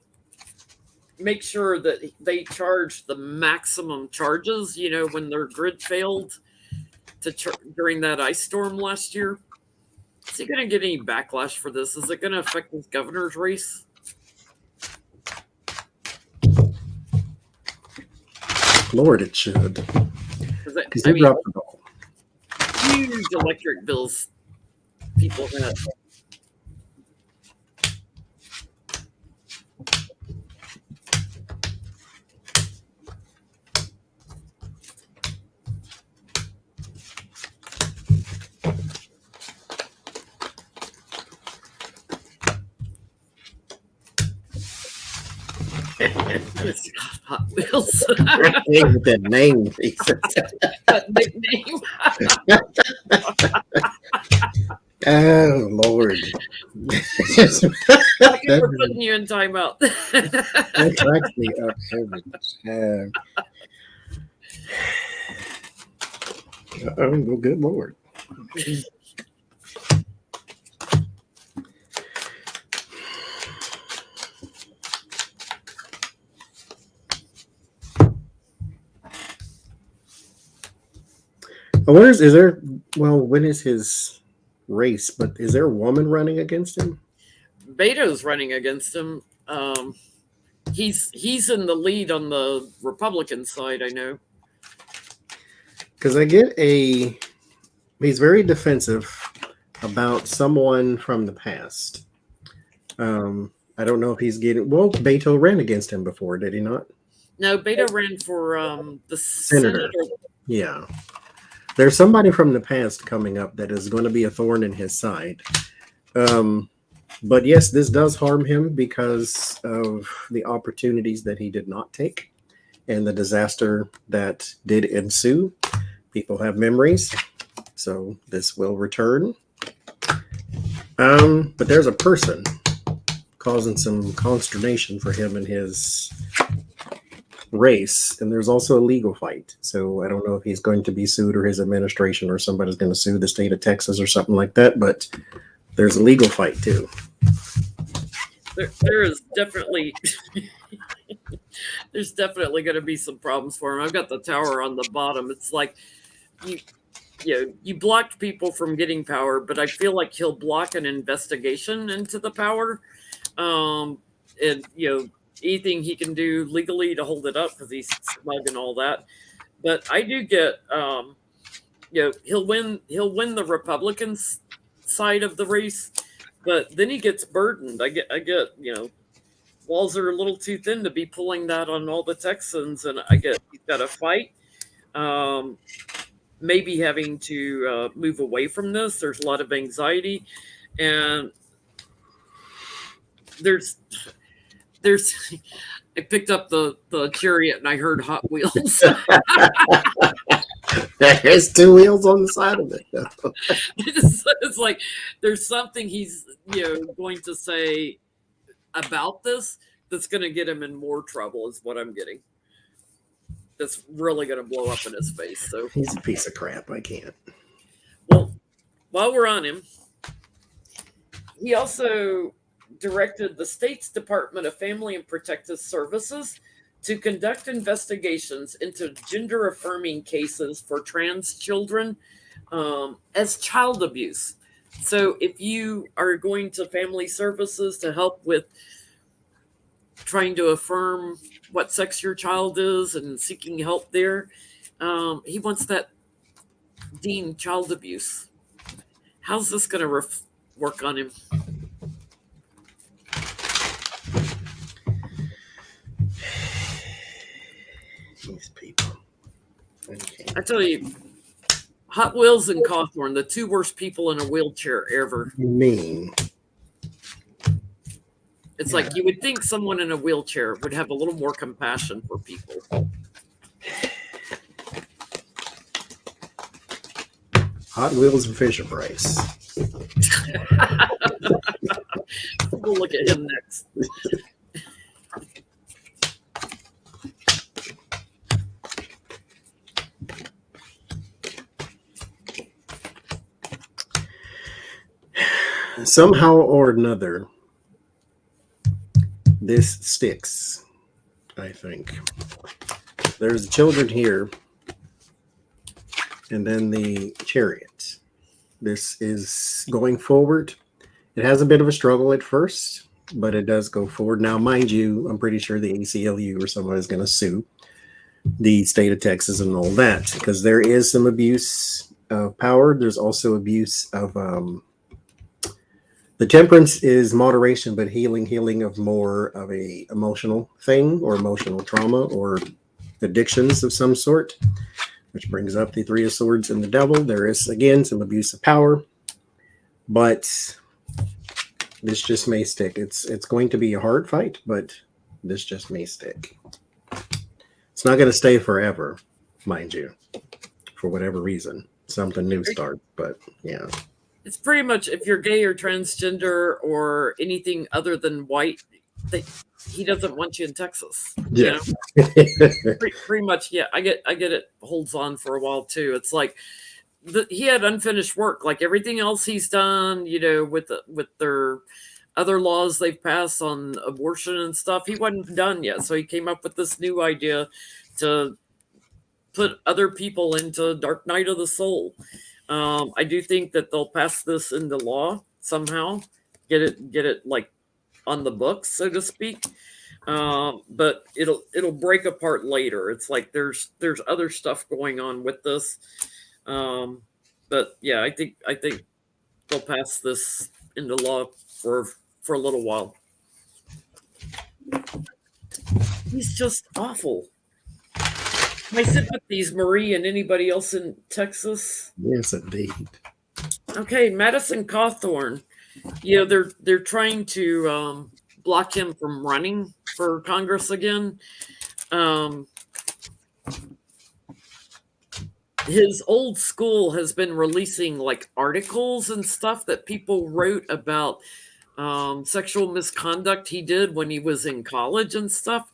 make sure that they charge the maximum charges, when their grid failed during that ice storm last year. Is he going to get any backlash for this? Is it going to affect his governor's race? Lord, it should. Because he dropped the ball. Huge electric bills people had. Hot Wheels. That name. That nickname. Oh, Lord. Thank you for putting you in timeout. That cracks me up. Oh, well, good Lord. When is his race, but is there a woman running against him? Beto's running against him. He's in the lead on the Republican side, I know. Because he's very defensive about someone from the past. I don't know if he's Beto ran against him before, did he not? No, Beto ran for the Senator. senator. Yeah. There's somebody from the past coming up that is going to be a thorn in his side. But yes, this does harm him because of the opportunities that he did not take and the disaster that did ensue. People have memories, so this will return. But there's a person causing some consternation for him in his race, and there's also a legal fight. So I don't know if he's going to be sued or his administration or somebody's going to sue the state of Texas or something like that, but there's a legal fight too. There is definitely there's definitely going to be some problems for him. I've got the tower on the bottom. It's like you blocked people from getting power, but I feel like he'll block an investigation into the power. And anything he can do legally to hold it up because he's smug and all that. But I do get he'll win the Republicans side of the race, but then he gets burdened. I get walls are a little too thin to be pulling that on all the Texans, and I get he's got to fight. Maybe having to move away from this. There's a lot of anxiety, and there's I picked up the chariot and I heard Hot Wheels. There's two wheels on the side of it. It's like there's something he's going to say about this that's going to get him in more trouble is what I'm getting. That's really going to blow up in his face. So he's a piece of crap. I can't. Well, while we're on him, he also directed the state's Department of Family and Protective Services to conduct investigations into gender-affirming cases for trans children as child abuse. So if you are going to family services to help with trying to affirm what sex your child is and seeking help there, he wants that deemed child abuse. How's this going to work on him? These people. Okay. I tell you, Hot Wheels and Cawthorn, the two worst people in a wheelchair ever. Mean. It's like you would think someone in a wheelchair would have a little more compassion for people. Hot Wheels and Fisher Price. We'll look at him next. Somehow or another, this sticks, I think. There's children here, and then the chariot. This is going forward. It has a bit of a struggle at first, but it does go forward. Now, mind you, I'm pretty sure the ACLU or someone is going to sue the state of Texas and all that, because there is some abuse of power. There's also abuse of the temperance is moderation, but healing of more of a emotional thing or emotional trauma or addictions of some sort, which brings up the Three of Swords and the Devil. There is, again, some abuse of power, but this just may stick. It's going to be a hard fight, but this just may stick. It's not going to stay forever, mind you, for whatever reason. Something new starts, but yeah. It's pretty much if you're gay or transgender or anything other than white, he doesn't want you in Texas. Yeah. Pretty much. Yeah, I get it. Holds on for a while too. It's like he had unfinished work, like everything else he's done. With their other laws they've passed on abortion and stuff. He wasn't done yet, so he came up with this new idea to put other people into dark night of the soul. I do think that they'll pass this into law somehow, get it like on the books, so to speak. But it'll break apart later. It's like there's other stuff going on with this. But yeah, I think they'll pass this into law for a little while. He's just awful. My sympathies, Marie, and anybody else in Texas. Yes, indeed. Okay, Madison Cawthorn. You know, they're trying to block him from running for Congress again. Um, his old school has been releasing like articles and stuff that people wrote about sexual misconduct he did when he was in college and stuff.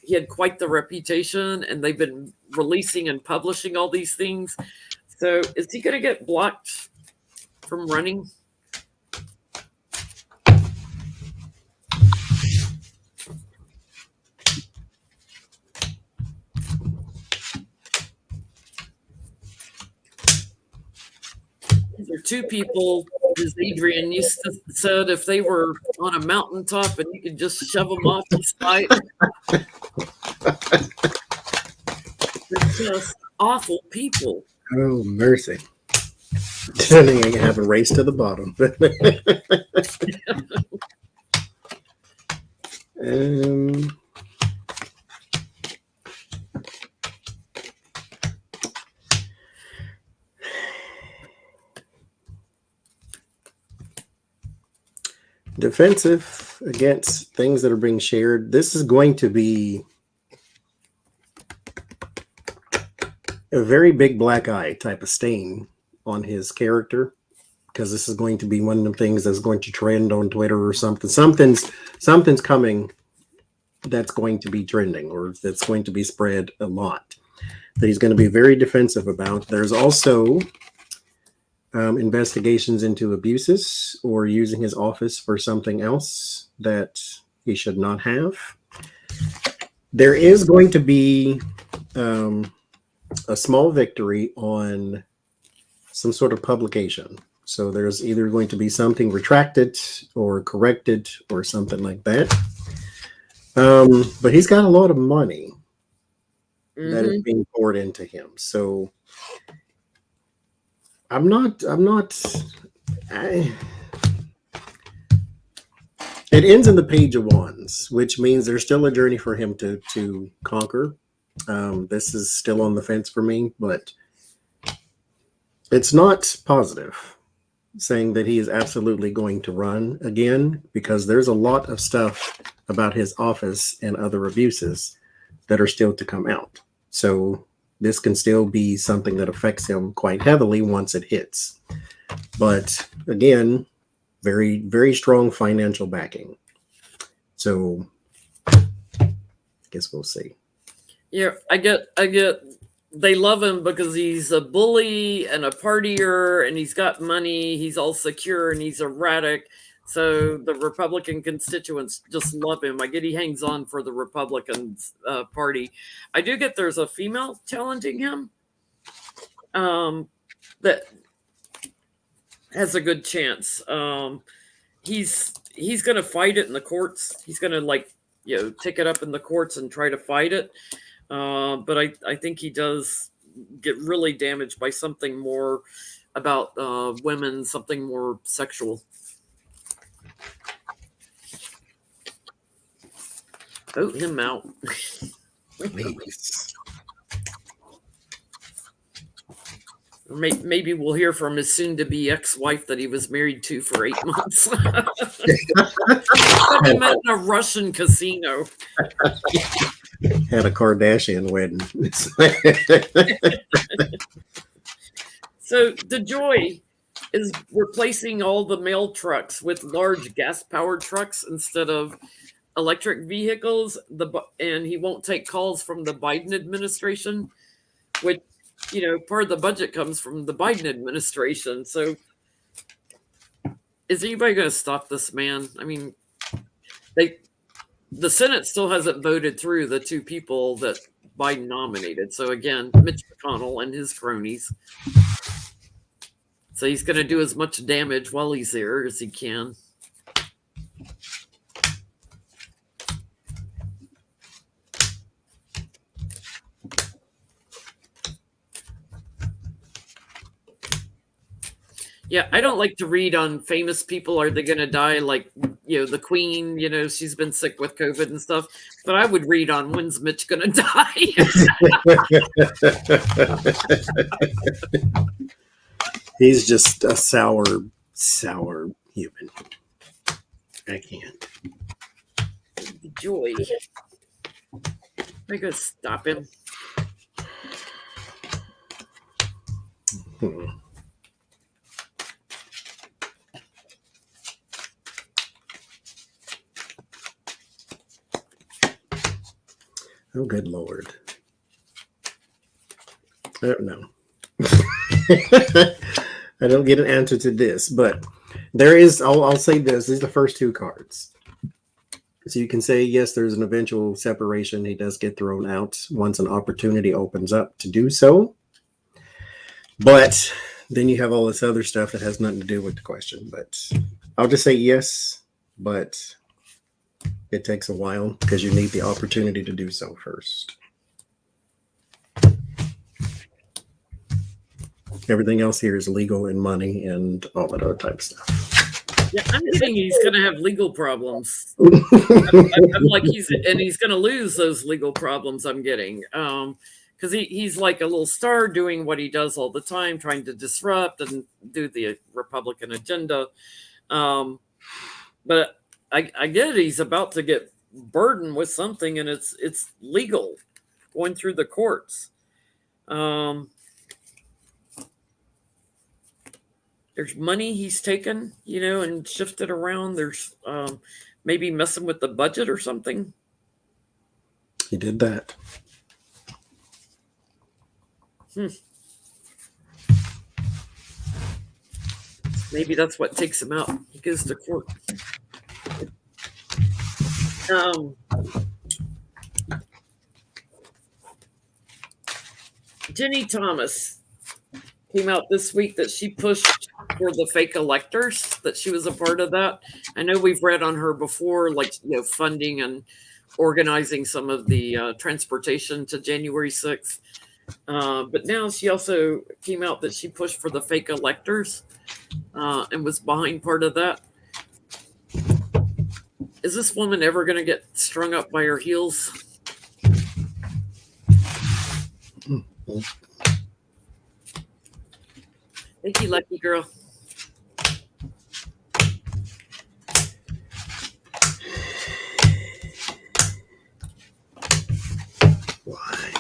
He had quite the reputation, and they've been releasing and publishing all these things. So, is he going to get blocked from running? There are two people, as Adrian used to said, if they were on a mountaintop and you could just shove them off the side. They're just awful people. Oh, mercy. Then you have a race to the bottom. Defensive against things that are being shared. This is going to be a very big black eye type of stain on his character, because this is going to be one of the things that's going to trend on Twitter or something. Something's coming that's going to be trending, or that's going to be spread a lot, that he's going to be very defensive about. There's also investigations into abuses or using his office for something else that he should not have. There is going to be a small victory on some sort of publication. So there's either going to be something retracted or corrected or something like that. But he's got a lot of money that is being poured into him. So it ends in the page of wands, which means there's still a journey for him to conquer. This is still on the fence for me, but it's not positive saying that he is absolutely going to run again, because there's a lot of stuff about his office and other abuses that are still to come out. So this can still be something that affects him quite heavily once it hits. But again, very, very strong financial backing. So I guess we'll see. Yeah, I get they love him because he's a bully and a partier and he's got money, he's all secure and he's erratic. So the Republican constituents just love him. I get he hangs on for the Republican Party. I do get there's a female challenging him that has a good chance. He's going to fight it in the courts. He's going to take it up in the courts and try to fight it. But I think he does get really damaged by something more about women, something more sexual. Vote him out. Please. Maybe we'll hear from his soon-to-be ex-wife that he was married to for 8 months. He met in a Russian casino. Had a Kardashian wedding. So DeJoy is replacing all the mail trucks with large gas-powered trucks instead of electric vehicles. And he won't take calls from the Biden administration, which, part of the budget comes from the Biden administration. So is anybody going to stop this man? I mean, the Senate still hasn't voted through the two people that Biden nominated. So again, Mitch McConnell and his cronies. So he's going to do as much damage while he's there as he can. Yeah, I don't like to read on famous people. Are they going to die? Like, the Queen, she's been sick with COVID and stuff. But I would read on when's Mitch going to die? He's just a sour human. I can't. Joy. I gotta stop him. Oh, good Lord. I don't know. I don't get an answer to this, but there is, I'll say this. These are the first two cards. So you can say, yes, there's an eventual separation. He does get thrown out once an opportunity opens up to do so. But then you have all this other stuff that has nothing to do with the question. But I'll just say yes, but it takes a while because you need the opportunity to do so first. Everything else here is legal and money and all that other type of stuff. Yeah, I'm getting he's going to have legal problems. I'm like he's going to lose those legal problems. I'm getting because he's like a little star doing what he does all the time, trying to disrupt and do the Republican agenda. But I get it. He's about to get burdened with something, and it's legal, going through the courts. There's money he's taken, and shifted around. There's maybe messing with the budget or something. He did that. Maybe that's what takes him out. He goes to court. Ginny Thomas came out this week that she pushed for the fake electors, that she was a part of that. I know we've read on her before, like, funding and organizing some of the transportation to January 6th. But now she also came out that she pushed for the fake electors and was behind part of that. Is this woman ever going to get strung up by her heels? Thank you, lucky girl. Why?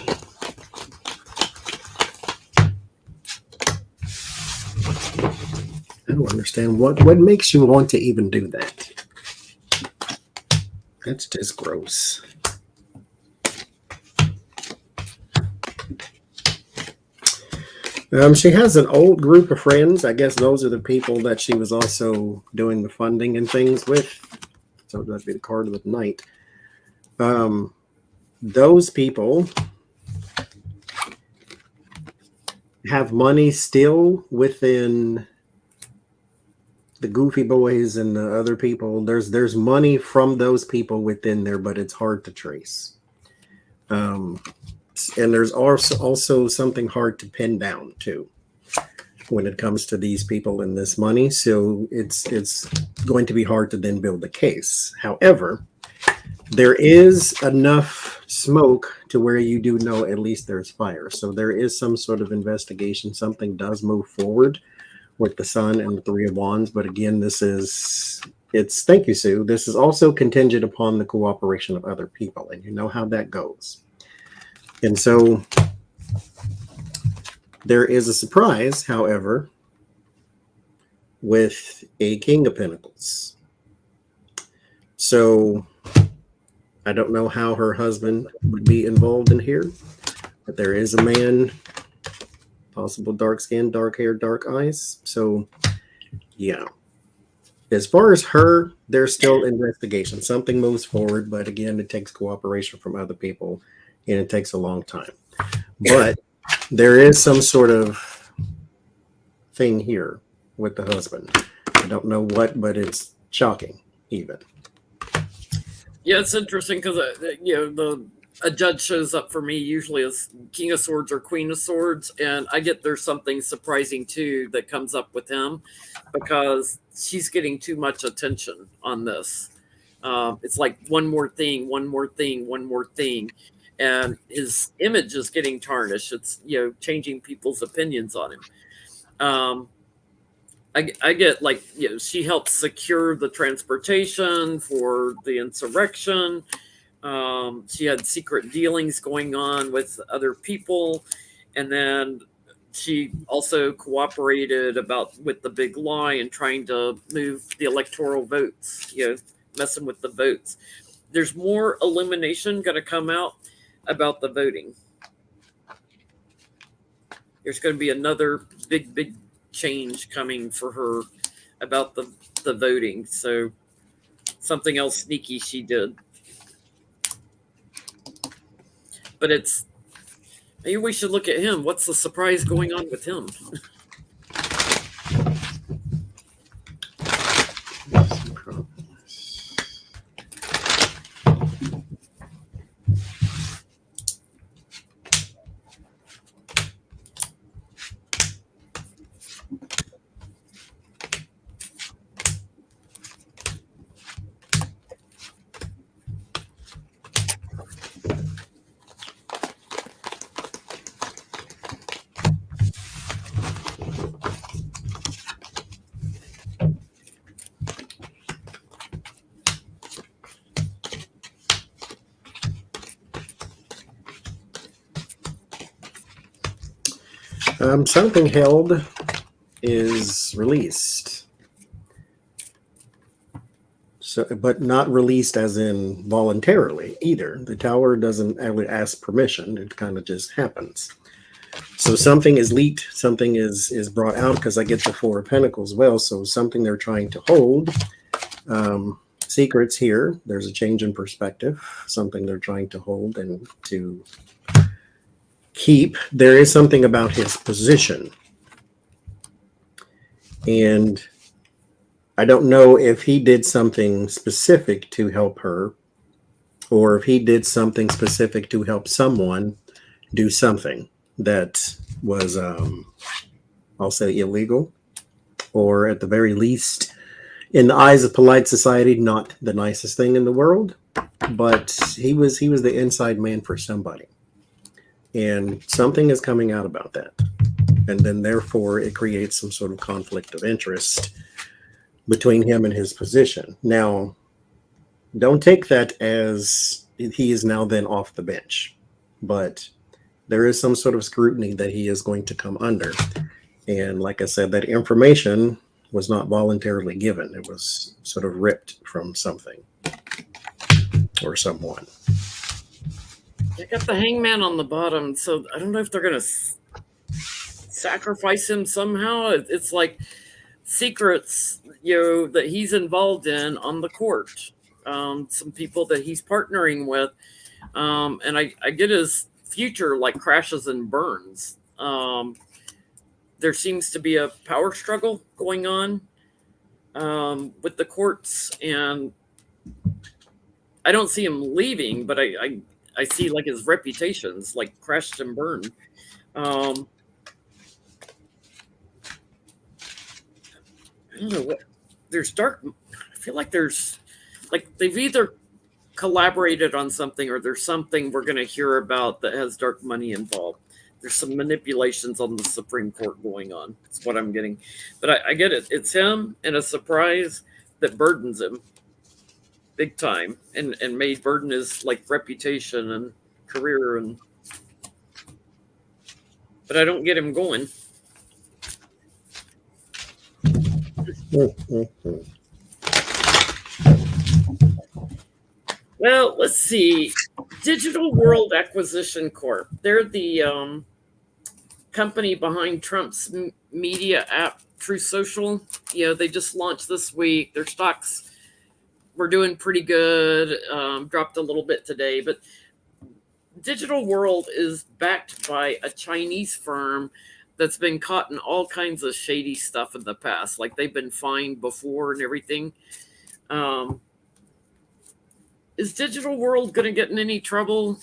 I don't understand what makes you want to even do that. That's just gross. She has an old group of friends. I guess those are the people that she was also doing the funding and things with. So that'd be the card of the night. Those people have money still within the Goofy Boys and the other people. There's money from those people within there, but it's hard to trace. And there's also something hard to pin down too when it comes to these people and this money. So it's going to be hard to then build a case. However, there is enough smoke to where you do know at least there's fire. So there is some sort of investigation. Something does move forward with the Sun and the Three of Wands. But again, thank you, Sue. This is also contingent upon the cooperation of other people. And you know how that goes. And so there is a surprise, however, with a King of Pentacles. So I don't know how her husband would be involved in here, but there is a man, possible dark skin, dark hair, dark eyes. So, yeah. As far as her, there's still investigation. Something moves forward, but again, it takes cooperation from other people. And it takes a long time. But there is some sort of thing here with the husband. I don't know what, but it's shocking even. Yeah, it's interesting because a judge shows up for me usually as King of Swords or Queen of Swords, and I get there's something surprising too that comes up with him because she's getting too much attention on this. It's like one more thing, one more thing, one more thing, and his image is getting tarnished. It's changing people's opinions on him. Um, I get like she helped secure the transportation for the insurrection. She had secret dealings going on with other people, and then she also cooperated with the big lie and trying to move the electoral votes. Messing with the votes. There's more illumination going to come out about the voting. There's going to be another big change coming for her about the voting. So something else sneaky she did. But maybe we should look at him. What's the surprise going on with him? Something held is released. So, but not released as in voluntarily either. The tower doesn't actually ask permission. It kind of just happens. So something is leaked, something is brought out because I get the Four of Pentacles well. So something they're trying to hold. Secrets here. There's a change in perspective. Something they're trying to hold and to keep. There is something about his position. And I don't know if he did something specific to help her or if he did something specific to help someone do something that was, I'll say, illegal, or at the very least, in the eyes of polite society, not the nicest thing in the world. But he was the inside man for somebody. And something is coming out about that. And then therefore it creates some sort of conflict of interest between him and his position. Now, don't take that as he is now then off the bench, but there is some sort of scrutiny that he is going to come under. And like I said, that information was not voluntarily given. It was sort of ripped from something or someone. I got the Hangman on the bottom, so I don't know if they're going to sacrifice him somehow. It's like secrets, that he's involved in on the court. Some people that he's partnering with, and I get his future like crashes and burns. There seems to be a power struggle going on with the courts, and I don't see him leaving, but I see like his reputation's like crashed and burned. I don't know what there's dark. I feel like there's like they've either collaborated on something or there's something we're going to hear about that has dark money involved. There's some manipulations on the Supreme Court going on. That's what I'm getting. But I get it. It's him and a surprise that burdens him big time and may burden his like reputation and career but I don't get him going. Well, let's see. Digital World Acquisition Corp. They're the company behind Trump's media app, True Social. They just launched this week. Their stocks were doing pretty good. Dropped a little bit today, but Digital World is backed by a Chinese firm that's been caught in all kinds of shady stuff in the past. Like they've been fined before and everything. Um, is Digital World going to get in any trouble?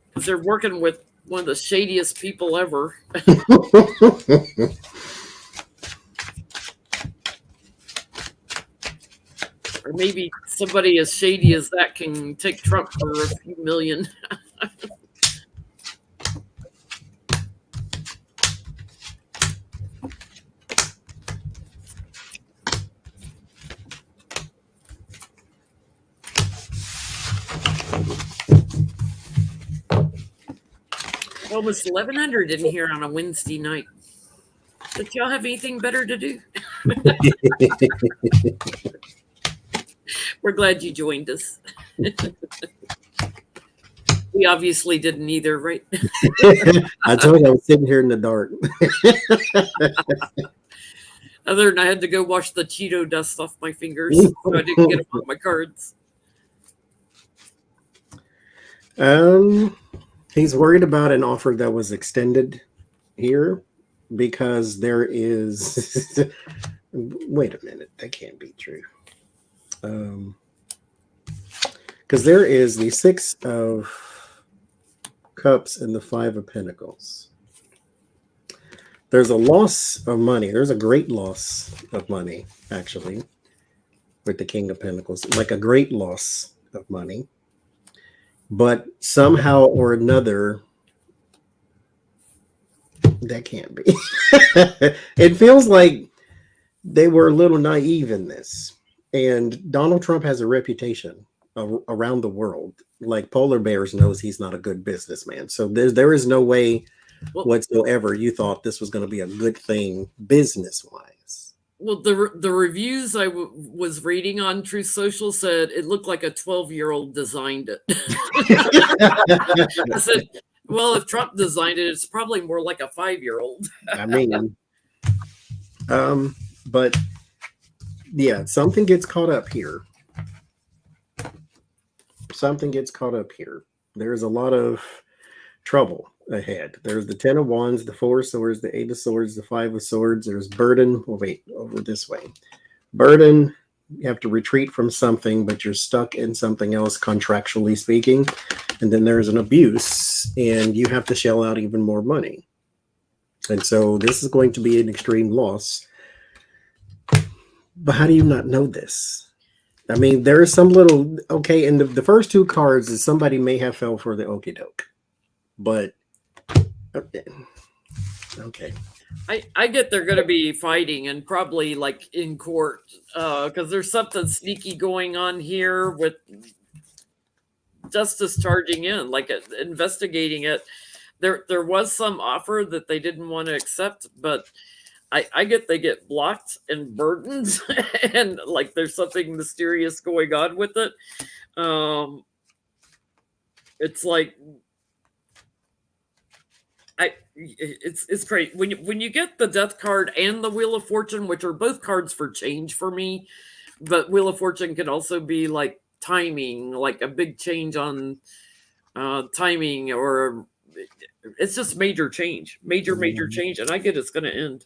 Because they're working with one of the shadiest people ever. Or maybe somebody as shady as that can take Trump for a few million. Almost 1100 in here on a Wednesday night. But y'all have anything better to do? We're glad you joined us. We obviously didn't either, right? I told you I was sitting here in the dark. Other than I had to go wash the Cheeto dust off my fingers, so I didn't get them on my cards. He's worried about an offer that was extended here because there is. Wait a minute, that can't be true. Because there is the 6 of Cups and the 5 of Pentacles. There's a loss of money. There's a great loss of money, actually, with the King of Pentacles, like a great loss of money. But somehow or another, that can't be. It feels like they were a little naive in this. And Donald Trump has a reputation around the world. Like Polar Bears knows he's not a good businessman. So there is no way whatsoever you thought this was going to be a good thing business-wise. Well, the reviews I was reading on Truth Social said it looked like a 12-year-old designed it. I said, well, if Trump designed it, it's probably more like a 5-year-old. I mean, but yeah, something gets caught up here. Something gets caught up here. There's a lot of trouble ahead. There's the 10 of Wands, the 4 of Swords, the 8 of Swords, the 5 of Swords. There's burden. Oh, wait, over this way. Burden, you have to retreat from something, but you're stuck in something else, contractually speaking. And then there's an abuse, and you have to shell out even more money. And so this is going to be an extreme loss. But how do you not know this? I mean, there is some little, okay, and the first 2 cards is somebody may have fell for the okie doke. But, okay. I get they're going to be fighting and probably like in court because there's something sneaky going on here with justice charging in, like investigating it. There was some offer that they didn't want to accept, but I get they get blocked and burdened and like there's something mysterious going on with it. It's like it's great when you get the Death card and the Wheel of Fortune, which are both cards for change for me, but Wheel of Fortune can also be like timing, like a big change on timing, or it's just major change, major change, and I get it's going to end.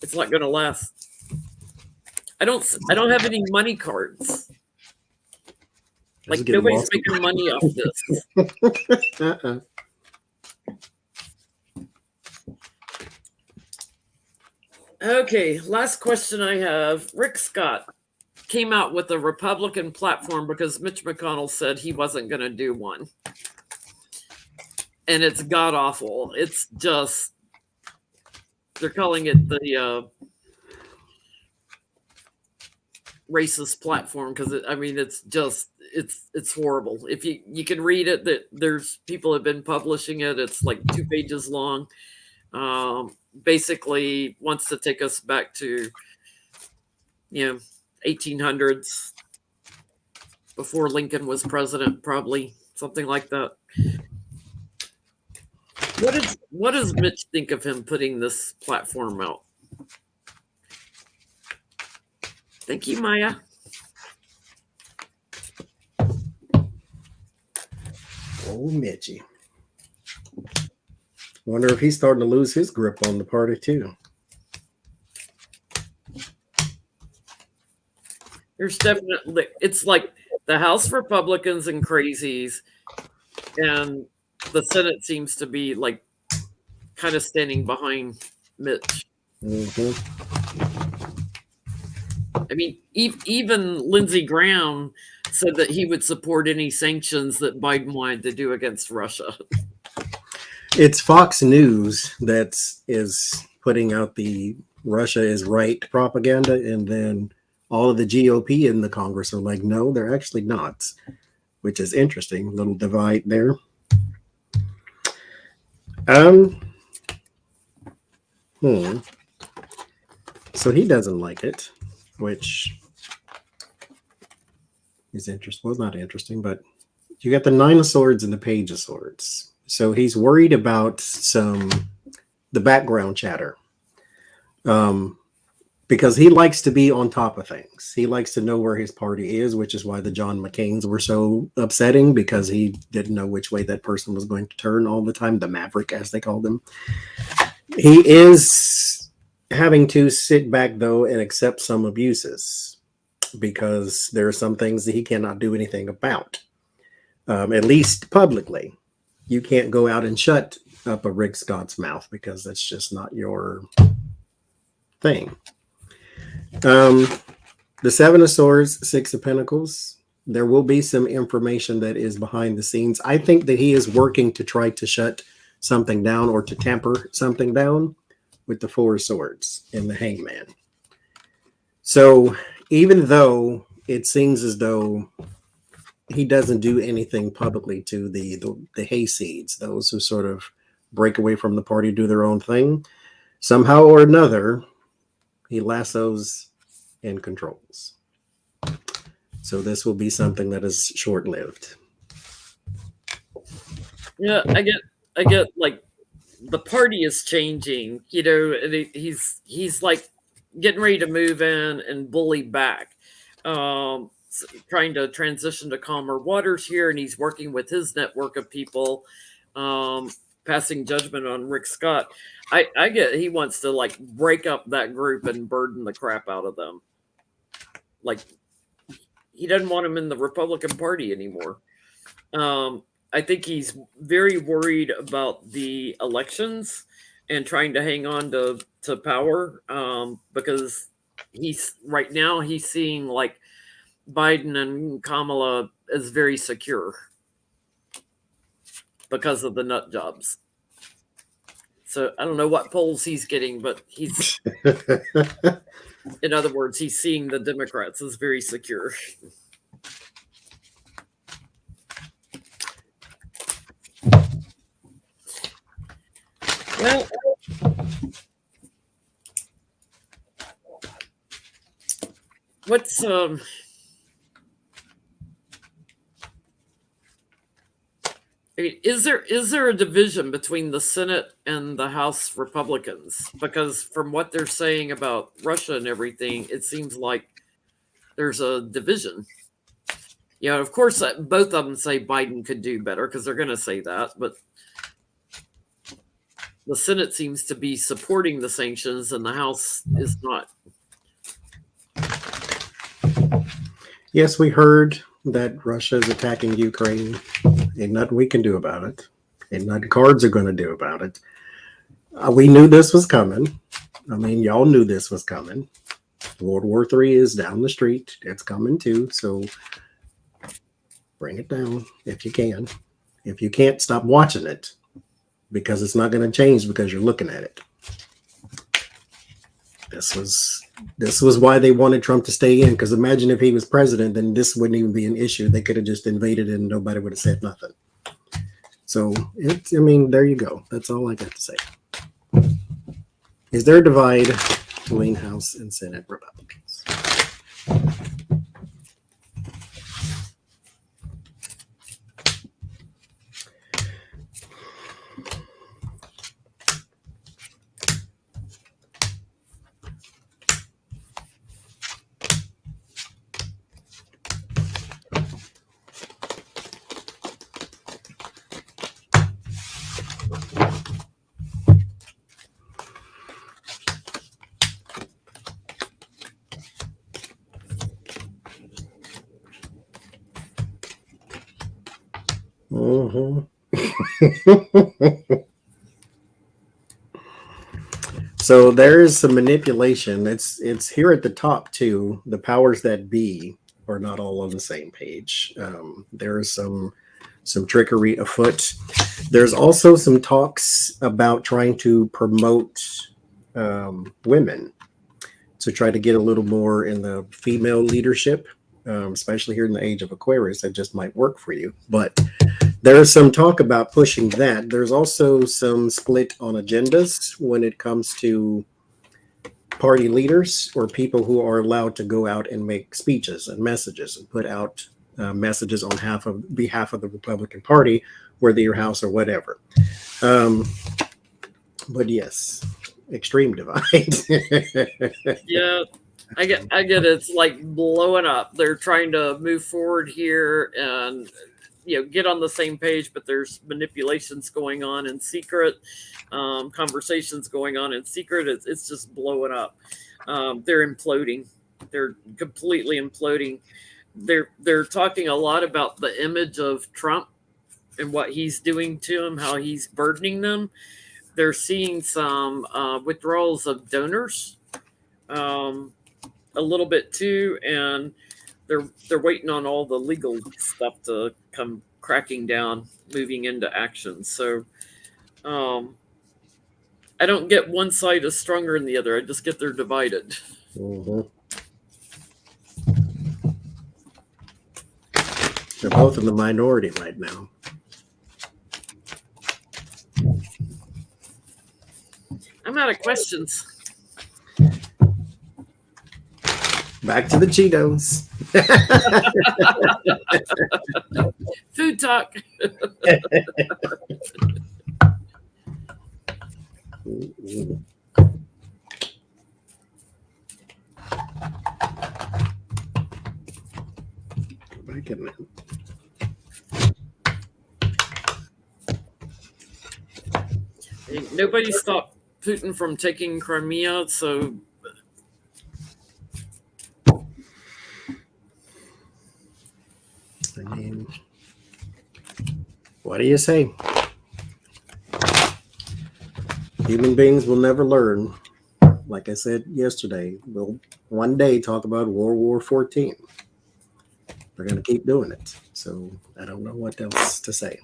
It's not going to last. I don't have any money cards. Like nobody's making money off this. Okay, last question I have. Rick Scott came out with a Republican platform because Mitch McConnell said he wasn't going to do one. And it's god awful. It's just, they're calling it the racist platform because it's just, it's horrible. If you can read it, that there's people have been publishing it. It's like 2 pages long. Basically wants to take us back to 1800s, before Lincoln was president, probably something like that. What does Mitch think of him putting this platform out? Thank you, Maya. Oh, Mitchie. Wonder if he's starting to lose his grip on the party too. There's definitely, it's like the House Republicans and crazies, and the Senate seems to be like kind of standing behind Mitch. I mean, even Lindsey Graham said that he would support any sanctions that Biden wanted to do against Russia. It's Fox News that is putting out the Russia is right propaganda, and then all of the GOP in the Congress are like, no, they're actually not, which is interesting. Little divide there. So he doesn't like it, which is interesting. Well, not interesting, but you got the Nine of Swords and the Page of Swords. So he's worried about the background chatter. Because he likes to be on top of things. He likes to know where his party is, which is why the John McCains were so upsetting, because he didn't know which way that person was going to turn all the time. The Maverick, as they called him. He is having to sit back, though, and accept some abuses, because there are some things that he cannot do anything about, at least publicly. You can't go out and shut up a Rick Scott's mouth, because that's just not your thing. The Seven of Swords, Six of Pentacles. There will be some information that is behind the scenes. I think that he is working to try to shut something down or to tamper something down with the Four of Swords and the Hangman. So even though it seems as though he doesn't do anything publicly to the hayseeds, those who sort of break away from the party, do their own thing, somehow or another, he lassos and controls. So this will be something that is short-lived. Yeah, I get like the party is changing, you know, and he's like getting ready to move in and bully back, trying to transition to calmer waters here, and he's working with his network of people, passing judgment on Rick Scott. I get he wants to like break up that group and burden the crap out of them. Like he doesn't want them in the Republican Party anymore. I think he's very worried about the elections and trying to hang on to power, because he's right now he's seeing like Biden and Kamala as very secure because of the nut jobs. So I don't know what polls he's getting, but he's, in other words, he's seeing the Democrats as very secure. Well, what's I mean, is there a division between the Senate and the House Republicans? Because from what they're saying about Russia and everything, it seems like there's a division. You know, of course, both of them say Biden could do better because they're going to say that, but the Senate seems to be supporting the sanctions and the House is not. Yes, we heard that Russia is attacking Ukraine. Ain't nothing we can do about it. Ain't nothing cards are going to do about it. We knew this was coming. I mean, y'all knew this was coming. World War III is down the street. It's coming too. So bring it down if you can. If you can't, stop watching it, because it's not going to change because you're looking at it. This was why they wanted Trump to stay in, because imagine if he was president, then this wouldn't even be an issue. They could have just invaded and nobody would have said nothing. So, I mean, there you go. That's all I got to say. Is there a divide between House and Senate Republicans? So there is some manipulation. It's here at the top too. The powers that be are not all on the same page. There is some trickery afoot. There's also some talks about trying to promote women to try to get a little more in the female leadership, especially here in the age of Aquarius. That just might work for you. But there's some talk about pushing that. There's also some split on agendas when it comes to party leaders or people who are allowed to go out and make speeches and messages and put out messages on behalf of the Republican Party, whether your house or whatever. But yes, extreme divide. Yeah, I get it. It's like blowing up. They're trying to move forward here and get on the same page, but there's manipulations going on in secret, conversations going on in secret. It's just blowing up. They're imploding. They're completely imploding. They're talking a lot about the image of Trump and what he's doing to them, how he's burdening them. They're seeing some withdrawals of donors, a little bit too, and they're waiting on all the legal stuff to come cracking down, moving into action. So I don't get one side is stronger than the other. I just get they're divided. Mm-hmm. They're both in the minority right now. I'm out of questions. Back to the Cheetos. Food talk. Back in there. Nobody stopped Putin from taking Crimea, so I mean, what do you say? Human beings will never learn. Like I said yesterday, we'll one day talk about World War 14. They're going to keep doing it. So I don't know what else to say.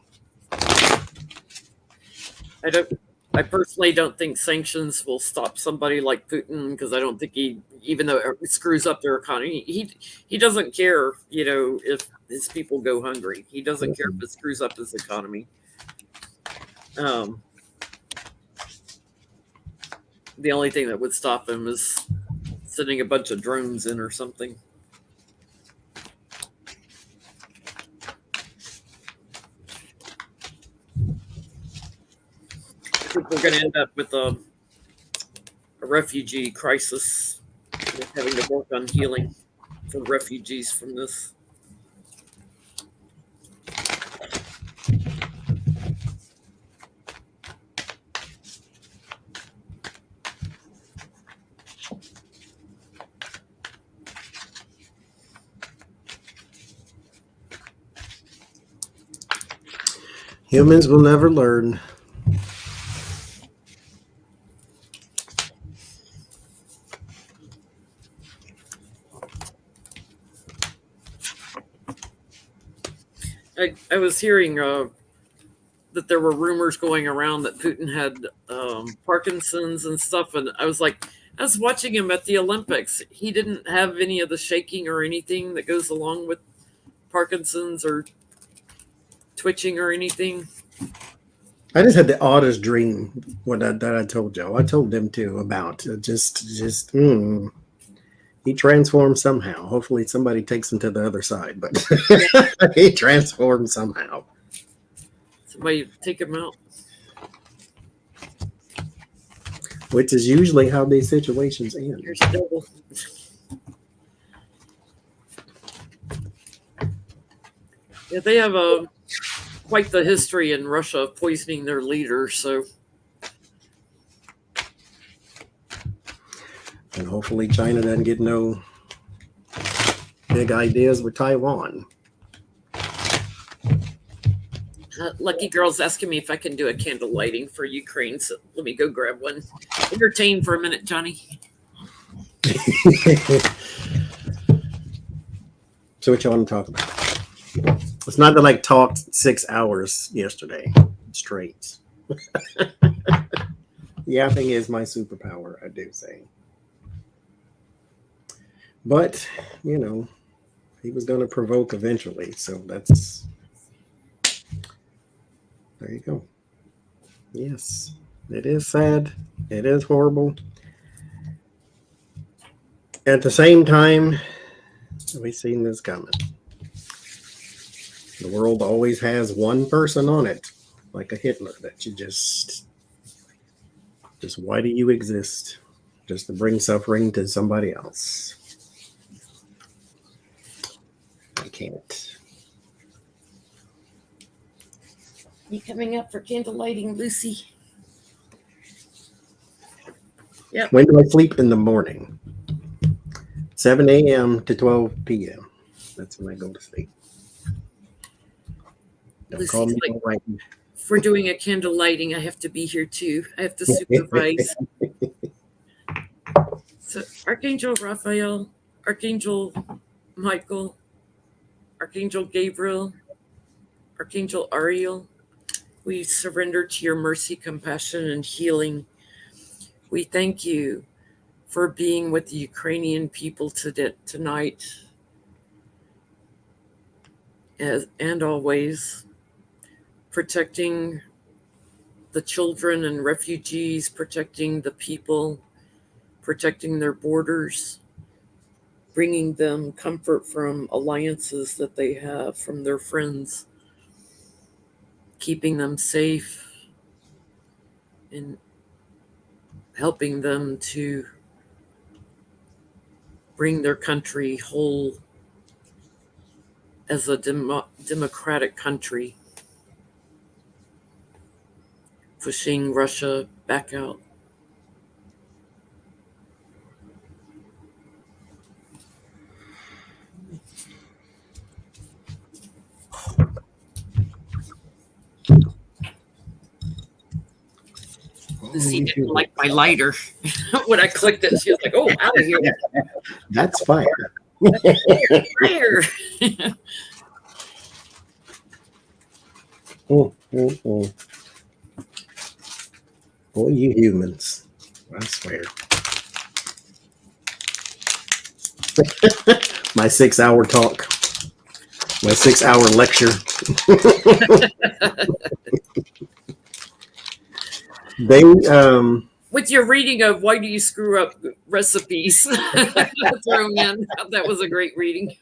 I personally don't think sanctions will stop somebody like Putin, because I don't think he, even though it screws up their economy, he doesn't care, if his people go hungry. He doesn't care if it screws up his economy. The only thing that would stop him is sending a bunch of drones in or something. I think we're going to end up with a refugee crisis, having to work on healing for refugees from this. Humans will never learn. I was hearing that there were rumors going around that Putin had Parkinson's and stuff, and I was watching him at the Olympics. He didn't have any of the shaking or anything that goes along with Parkinson's or twitching or anything. I just had the oddest dream that I told Joe. I told them too about he transformed somehow. Hopefully somebody takes him to the other side, but he transformed somehow. Somebody take him out. Which is usually how these situations end. Here's double. Yeah, they have quite the history in Russia of poisoning their leaders, so. And hopefully China doesn't get no big ideas with Taiwan. Lucky Girl's asking me if I can do a candle lighting for Ukraine. So let me go grab one. Entertain for a minute, Johnny. So what you want to talk about? It's not that like talked 6 hours yesterday straight. Yapping is my superpower, I do say. But, you know, he was going to provoke eventually. So that's, there you go. Yes, it is sad. It is horrible. At the same time, we've seen this coming. The world always has one person on it, like a Hitler, that you just why do you exist? Just to bring suffering to somebody else. I can't. You coming up for candle lighting, Lucy? Yep. When do I sleep in the morning? 7 a.m. to 12 p.m. That's when I go to sleep. Don't Lucy's call me like, right. if we're doing a candle lighting, I have to be here too. I have to supervise. So Archangel Raphael, Archangel Michael, Archangel Gabriel, Archangel Ariel, we surrender to your mercy, compassion, and healing. We thank you for being with the Ukrainian people tonight and always, protecting the children and refugees, protecting the people, protecting their borders, bringing them comfort from alliances that they have from their friends, keeping them safe, and helping them to bring their country whole as a democratic country, pushing Russia back out. Lucy didn't like my lighter. When I clicked it, she was like, "Oh, out of here." That's fire. Fire. Boy, you humans. I swear. My 6-hour talk. My 6-hour lecture. They With your reading of Why Do You Screw Up Recipes thrown in, that was a great reading.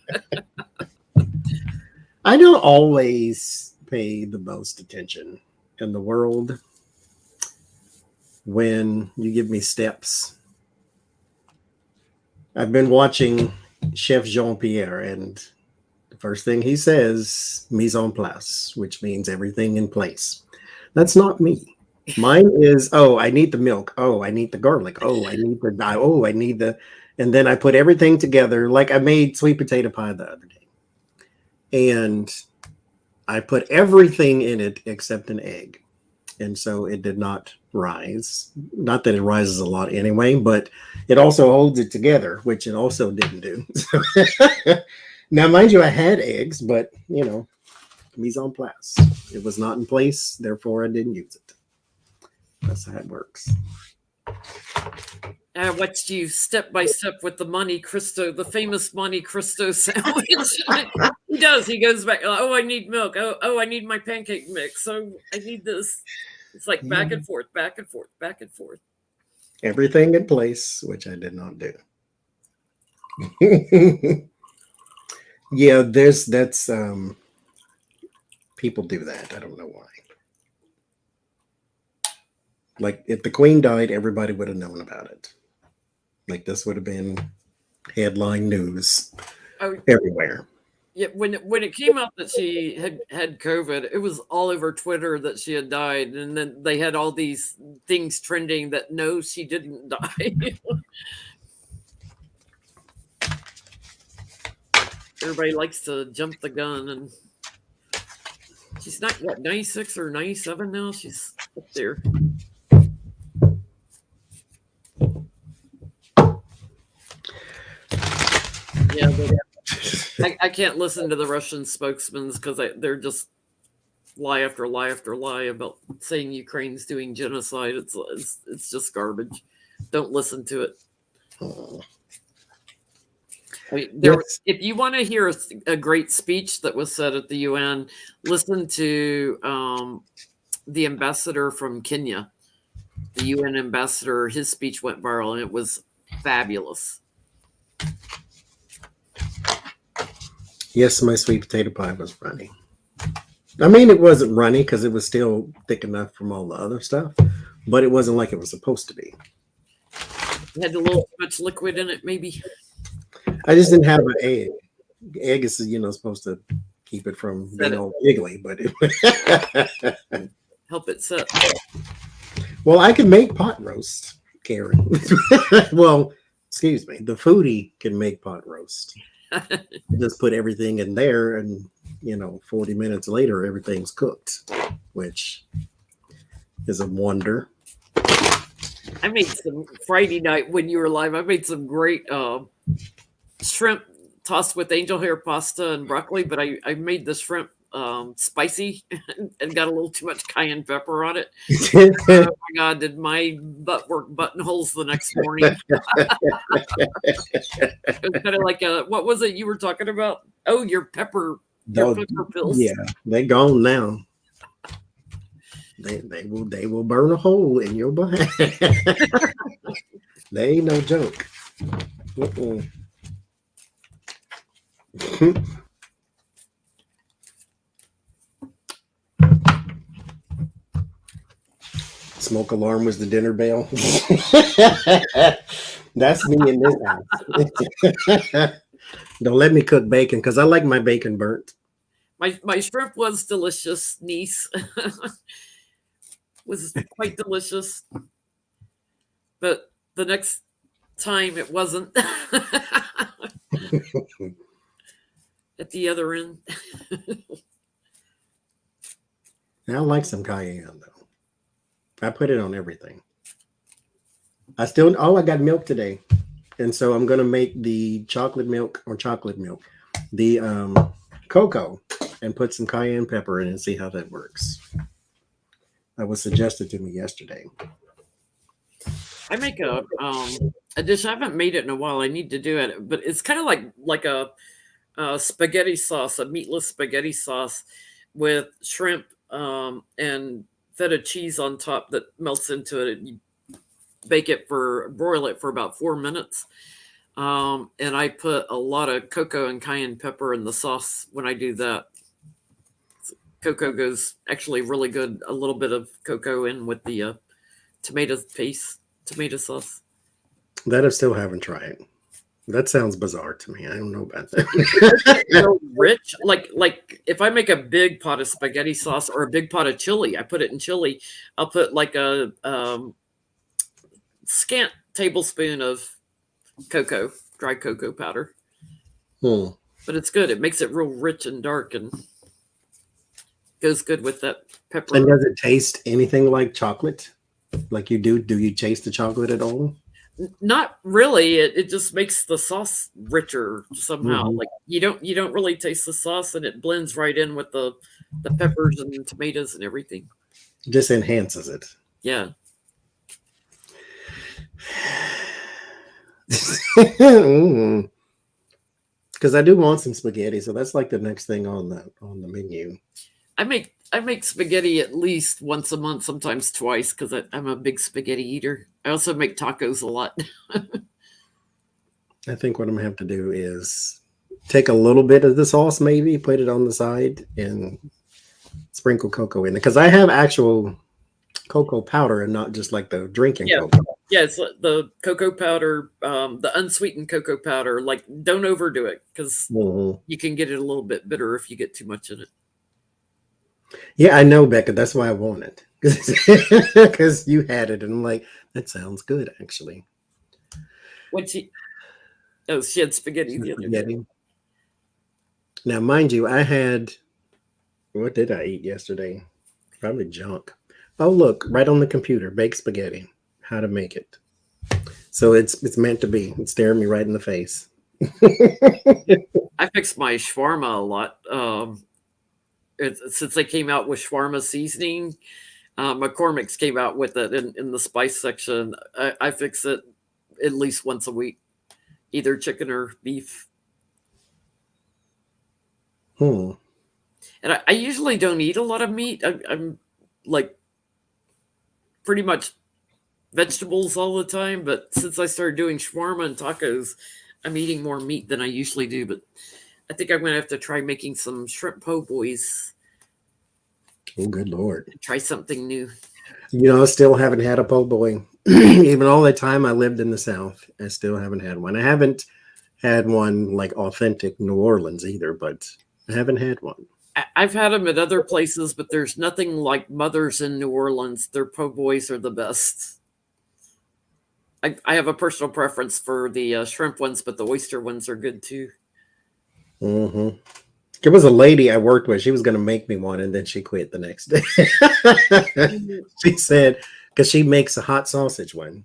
I don't always pay the most attention in the world when you give me steps. I've been watching Chef Jean-Pierre, and the first thing he says, mise en place, which means everything in place. That's not me. Mine is, oh, I need the milk. Oh, I need the garlic. Oh, I need the, oh, I need the, and then I put everything together. Like I made sweet potato pie the other day. And I put everything in it except an egg. And so it did not rise. Not that it rises a lot anyway, but it also holds it together, which it also didn't do. Now, mind you, I had eggs, but, you know, mise en place. It was not in place, therefore I didn't use it. That's how it works. I watched you step by step with the Monte Cristo, the famous Monte Cristo sandwich. He does. He goes back. Oh, I need milk. Oh, I need my pancake mix. Oh, I need this. It's like back and forth, back and forth, back and forth. Everything in place, which I did not do. Yeah, that's people do that. I don't know why. Like if the Queen died, everybody would have known about it. Like this would have been headline news everywhere. Yeah, when it came out that she had COVID, it was all over Twitter that she had died, and then they had all these things trending that no, she didn't die. Everybody likes to jump the gun, and She's not, what, 96 or 97 now? She's up there. Yeah, I can't listen to the Russian spokesmen because they're just lie after lie after lie about saying Ukraine's doing genocide. It's just garbage. Don't listen to it. Oh. I mean, Yes. if you want to hear a great speech that was said at the UN, listen to the ambassador from Kenya, the UN ambassador. His speech went viral, and it was fabulous. Yes, my sweet potato pie was runny. I mean, it wasn't runny because it was still thick enough from all the other stuff, but it wasn't like it was supposed to be. It had a little too much liquid in it, maybe. I just didn't have an egg. Egg is, supposed to keep it from being all wiggly, but help it set. Well, I can make pot roast, Karen. Well, excuse me, the foodie can make pot roast. Just put everything in there, and 40 minutes later, everything's cooked, which is a wonder. I made some Friday night when you were live. I made some great shrimp tossed with angel hair pasta and broccoli, but I made the shrimp spicy and got a little too much cayenne pepper on it. Oh my God, did my butt work buttonholes the next morning? It was kind of like what was it you were talking about? Oh, your pepper pills. Yeah, they're gone now. They will burn a hole in your butt. They ain't no joke. Smoke alarm was the dinner bell. That's me in this house. Don't let me cook bacon because I like my bacon burnt. My shrimp was delicious, niece. Was quite delicious. But the next time it wasn't. At the other end. I like some cayenne though. I put it on everything. I got milk today. And so I'm going to make the the cocoa, and put some cayenne pepper in and see how that works. That was suggested to me yesterday. I make a dish. I haven't made it in a while. I need to do it, but it's kind of like a spaghetti sauce, a meatless spaghetti sauce with shrimp and feta cheese on top that melts into it. You broil it for about 4 minutes. And I put a lot of cocoa and cayenne pepper in the sauce when I do that. Cocoa goes actually really good. A little bit of cocoa in with the tomato sauce. That I still haven't tried. That sounds bizarre to me. I don't know about that. So rich, like if I make a big pot of spaghetti sauce or a big pot of chili, I put it in chili. I'll put like a scant tablespoon of dry cocoa powder. But it's good. It makes it real rich and dark and goes good with that pepper. And does it taste anything like chocolate? Like you do? Do you taste the chocolate at all? Not really. It just makes the sauce richer somehow. Mm-hmm. Like you don't really taste the sauce, and it blends right in with the peppers and tomatoes and everything. Just enhances it. Yeah. Because I do want some spaghetti, so that's like the next thing on the menu. I make spaghetti at least once a month, sometimes twice, because I'm a big spaghetti eater. I also make tacos a lot. I think what I'm gonna have to do is take a little bit of the sauce, maybe put it on the side, and sprinkle cocoa in it, because I have actual cocoa powder and not just like the drinking cocoa. Yeah, it's the cocoa powder, the unsweetened cocoa powder. Like, don't overdo it, because you can get it a little bit bitter if you get too much in it. Yeah, I know, Becca. That's why I want it, because you had it, and I'm like, that sounds good, actually. She had spaghetti the other day. Now, mind you, I had What did I eat yesterday? Probably junk. Oh, look, right on the computer, baked spaghetti. How to make it. So it's meant to be. It's staring me right in the face. I fix my shawarma a lot. Since they came out with shawarma seasoning, McCormick's came out with it in the spice section. I fix it at least once a week, either chicken or beef. Hmm. And I usually don't eat a lot of meat. I'm like pretty much vegetables all the time. But since I started doing shawarma and tacos, I'm eating more meat than I usually do. But I think I'm going to have to try making some shrimp po' boys. Oh, good Lord. Try something new. I still haven't had a po' boy. Even all the time I lived in the South, I still haven't had one. I haven't had one like authentic New Orleans either, but I haven't had one. I've had them at other places, but there's nothing like Mother's in New Orleans. Their po' boys are the best. I have a personal preference for the shrimp ones, but the oyster ones are good too. Mm-hmm. There was a lady I worked with. She was going to make me one, and then she quit the next day. She said, because she makes a hot sausage one,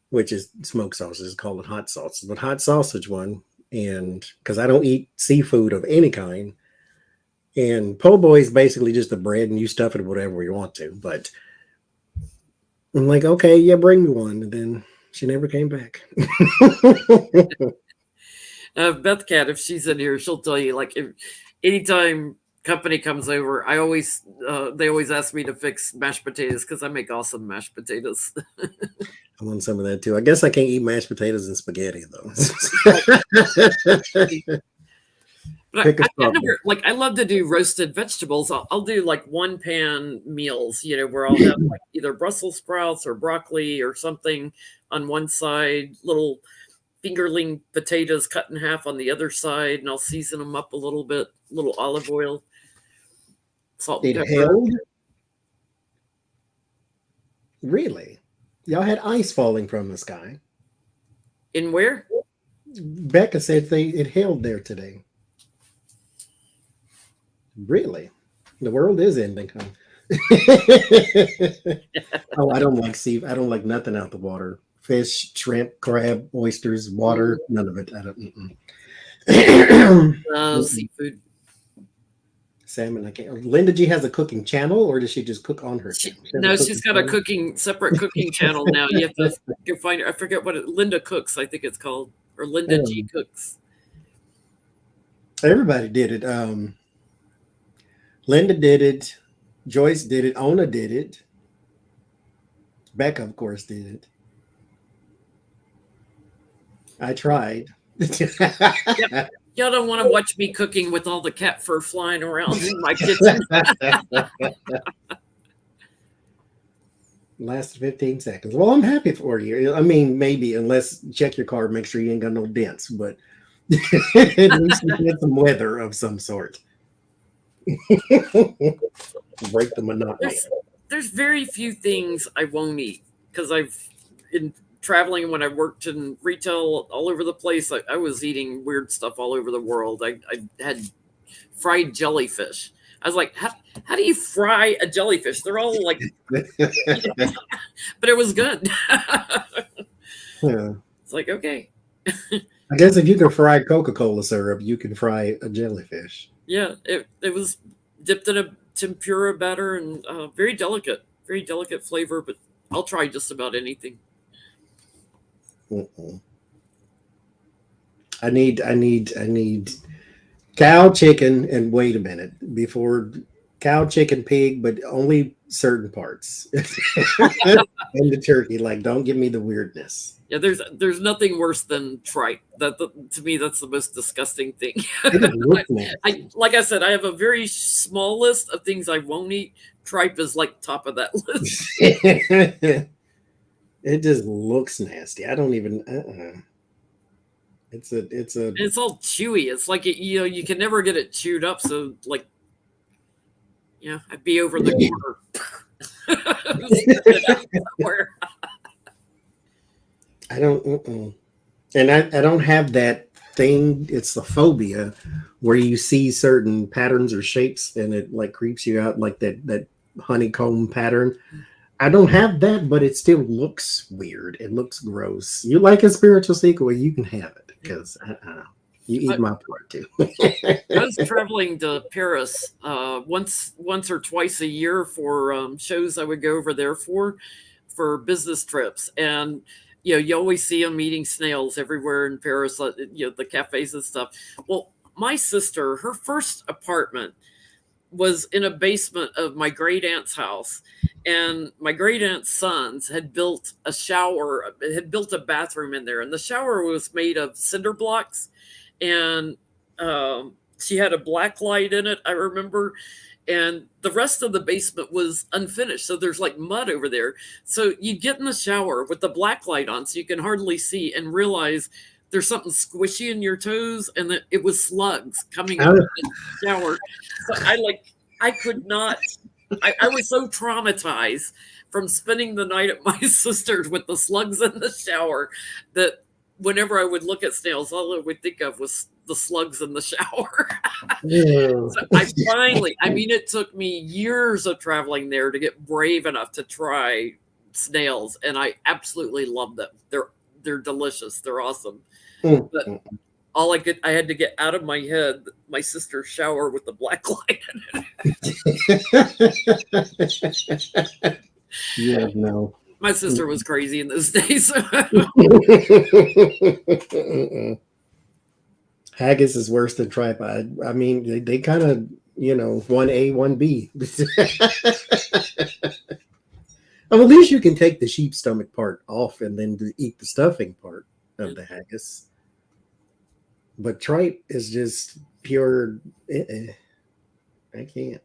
which is smoked sausage. Call it hot sausage, but hot sausage one. And because I don't eat seafood of any kind, and po' boy is basically just the bread, and you stuff it whatever you want to. But I'm like, okay, yeah, bring me one. And then she never came back. Beth Cat, if she's in here, she'll tell you like if anytime company comes over, they always ask me to fix mashed potatoes because I make awesome mashed potatoes. I want some of that too. I guess I can't eat mashed potatoes and spaghetti though. But I never like. I love to do roasted vegetables. I'll do like one pan meals, where I'll have like either Brussels sprouts or broccoli or something on one side, little fingerling potatoes cut in half on the other side, and I'll season them up a little bit, little olive oil, salt and It pepper. held? Really? Y'all had ice falling from the sky. In where? Becca said it held there today. Really? The world is ending, huh? Oh, I don't like I don't like nothing out the water. Fish, shrimp, crab, oysters, water, none of it. I don't. Seafood. Salmon, I can't. Linda G has a cooking channel, or does she just cook on her channel? She's got a separate cooking channel now. You have to go find her. I forget what Linda Cooks, I think it's called, or Linda G Cooks. Everybody did it. Linda did it. Joyce did it. Ona did it. Becca, of course, did it. I tried. Yep. Y'all don't want to watch me cooking with all the cat fur flying around in my kitchen. Lasted 15 seconds. Well, I'm happy for you. I mean, maybe unless check your car, make sure you ain't got no dents, but at least you get some weather of some sort. Break the monotony. There's very few things I won't eat because in traveling when I worked in retail all over the place, I was eating weird stuff all over the world. I had fried jellyfish. I was like, how do you fry a jellyfish? They're all like, but it was good. Yeah. It's like, okay. I guess if you can fry Coca-Cola syrup, you can fry a jellyfish. Yeah, it was dipped in a tempura batter and very delicate flavor, but I'll try just about anything. I need cow, chicken, and wait a minute before cow, chicken, pig, but only certain parts. And the turkey, like, don't give me the weirdness. Yeah, there's nothing worse than tripe. To me, that's the most disgusting thing. Like I said, I have a very small list of things I won't eat. Tripe is like top of that list. It just looks nasty. I don't even. It's all chewy. It's like you can never get it chewed up. So like, yeah, I'd be over the corner. I don't, and I don't have that thing. It's the phobia where you see certain patterns or shapes and it like creeps you out, like that honeycomb pattern. I don't have that, but it still looks weird. It looks gross. You like a spiritual sequel, you can have it because you eat my part too. I was traveling to Paris once or twice a year for shows I would go over there for business trips, and you always see them eating snails everywhere in Paris, the cafes and stuff. Well, my sister, her first apartment was in a basement of my great aunt's house, and my great aunt's sons had built a bathroom in there, and the shower was made of cinder blocks, and she had a black light in it, I remember, and the rest of the basement was unfinished, so there's like mud over there. So you get in the shower with the black light on so you can hardly see and realize there's something squishy in your toes, and that it was slugs coming out of the shower. So I could not. I was so traumatized from spending the night at my sister's with the slugs in the shower that whenever I would look at snails, all I would think of was the slugs in the shower. So it took me years of traveling there to get brave enough to try snails, and I absolutely love them. They're delicious. They're awesome. But I had to get out of my head my sister's shower with the black light in it. Yeah, no. My sister was crazy in those days. Haggis is worse than tripod. I mean, they kind of, 1A, 1B. Well, at least you can take the sheep stomach part off and then eat the stuffing part of the haggis. But tripe is just pure. I can't.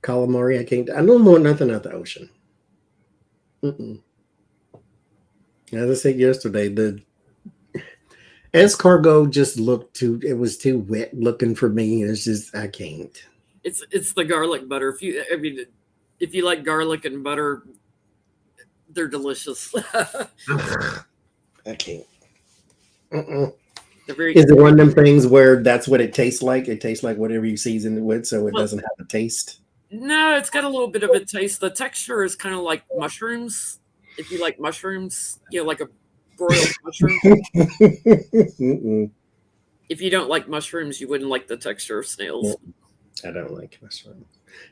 Calamari, I can't. I don't want nothing out the ocean. As I said yesterday, the escargot just it was too wet looking for me. It's just, I can't. It's the garlic butter. If you like garlic and butter, they're delicious. I can't. Is it one of them things where that's what it tastes like? It tastes like whatever you season it with, so it doesn't have a taste? No, it's got a little bit of a taste. The texture is kind of like mushrooms. If you like mushrooms, like a broiled mushroom. If you don't like mushrooms, you wouldn't like the texture of snails. I don't like mushrooms.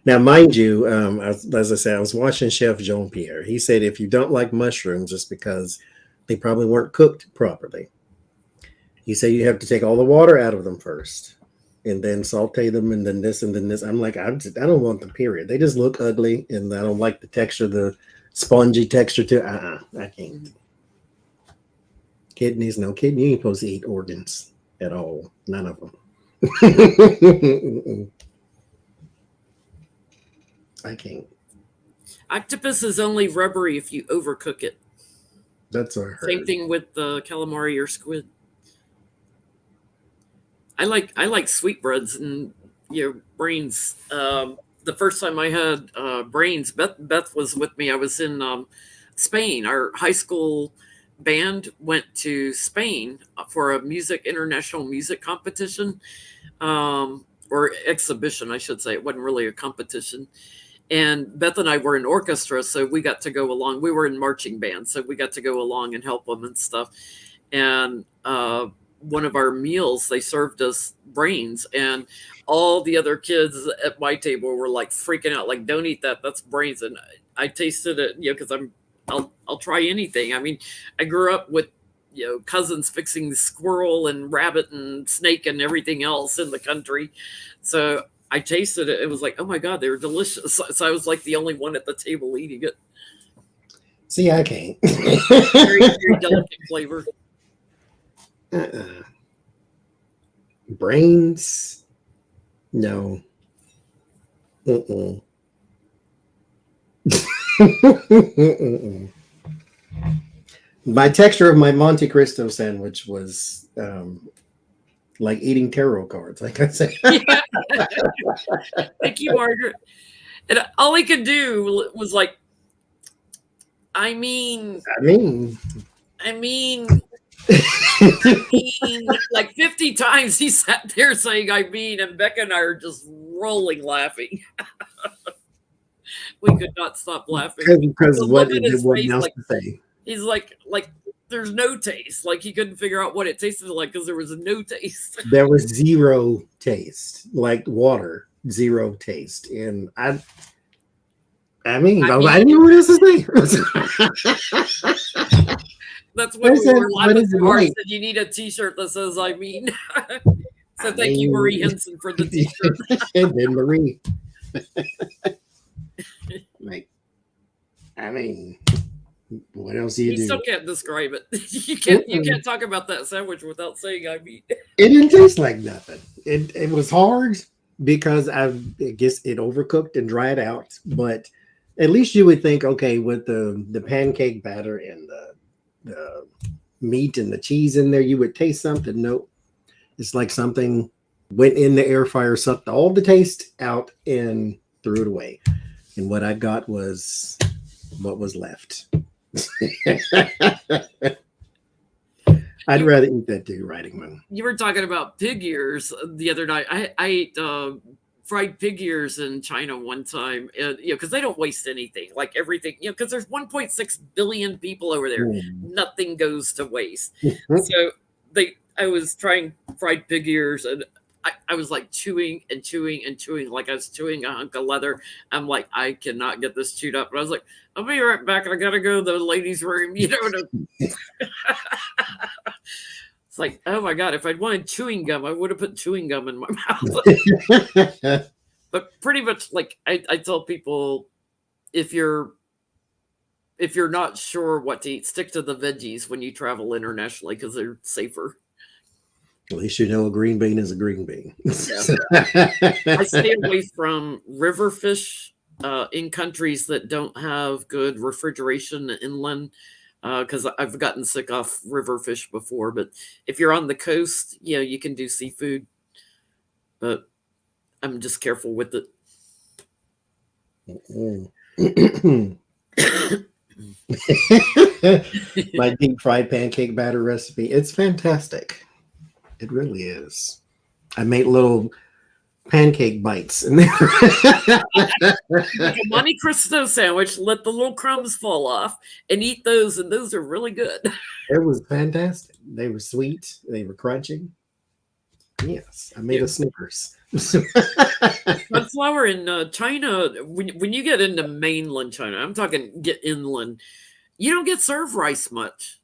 Now, mind you, as I said, I was watching Chef Jean-Pierre. He said if you don't like mushrooms, it's because they probably weren't cooked properly. He said you have to take all the water out of them first and then saute them and then this and then this. I'm like, I don't want them, period. They just look ugly and I don't like the texture, the spongy texture too. I can't. Kidneys, no kidney. You ain't supposed to eat organs at all. None of them. I can't. Octopus is only rubbery if you overcook it. That's what I heard. Same thing with the calamari or squid. I like sweetbreads and brains. The first time I had brains, Beth was with me. I was in Spain. Our high school band went to Spain for a international music competition, or exhibition, I should say. It wasn't really a competition. And Beth and I were in orchestra, so we got to go along. We were in marching band, so we got to go along and help them and stuff. And one of our meals, they served us brains, and all the other kids at my table were like freaking out, like, "Don't eat that! That's brains!" And I tasted it, because I'll try anything. I mean, I grew up with cousins fixing squirrel and rabbit and snake and everything else in the country, so I tasted it. It was like, oh my God, they were delicious. So I was like the only one at the table eating it. See, I can't. Very, very delicate flavor. Brains? No. My texture of my Monte Cristo sandwich was like eating tarot cards, like I said. Yeah. Thank you, Margaret. And all he could do was like, I mean, mean, like 50 times he sat there saying, I mean, and Becca and I are just rolling laughing. We could not stop laughing. Because The what look is on it? his What face, else like, to say? he's like, there's no taste. Like, he couldn't figure out what it tasted like because there was no taste. There was zero taste, like water, zero taste, and I mean, I I mean, didn't know what else to say. that's when I we said, were "What laughing is it so hard. I like?" said, you need a t-shirt that says, I mean. So I thank you, Marie mean, Henson, for the t-shirt. and then Marie, like, I mean, what else do you You still do? can't describe it. You Mm-mm. can't talk about that sandwich without saying I mean. It didn't taste like nothing. It was hard because I guess it overcooked and dried out. But at least you would think, okay, with the pancake batter and the meat and the cheese in there, you would taste something. Nope. It's like something went in the air fryer, sucked all the taste out, and threw it away. And what I got was what was left. I'd rather eat that too, writing one. You were talking about pig ears the other night. I ate fried pig ears in China one time, and because they don't waste anything, like everything, because there's 1.6 billion people over there, Mm. nothing goes to waste. So I was trying fried pig ears, and I was like chewing and chewing and chewing, like I was chewing a hunk of leather. I'm like, I cannot get this chewed up. But I was like, I'll be right back. I gotta go to the ladies' room, to It's like, oh my God, if I'd wanted chewing gum, I would have put chewing gum in my mouth. But pretty much like I tell people, if you're not sure what to eat, stick to the veggies when you travel internationally because they're safer. At least you know a green bean is a green bean. Yeah. I stay away from river fish in countries that don't have good refrigeration inland because I've gotten sick off river fish before. But if you're on the coast, you can do seafood, but I'm just careful with it. My deep fried pancake batter recipe. It's fantastic. It really is. I made little pancake bites in there. Make a Monte Cristo sandwich, let the little crumbs fall off, and eat those, and those are really good. It was fantastic. They were sweet. They were crunchy. Yes, I made Yeah. a Snickers. Sunflower in China, when you get into mainland China, I'm talking get inland, you don't get served rice much.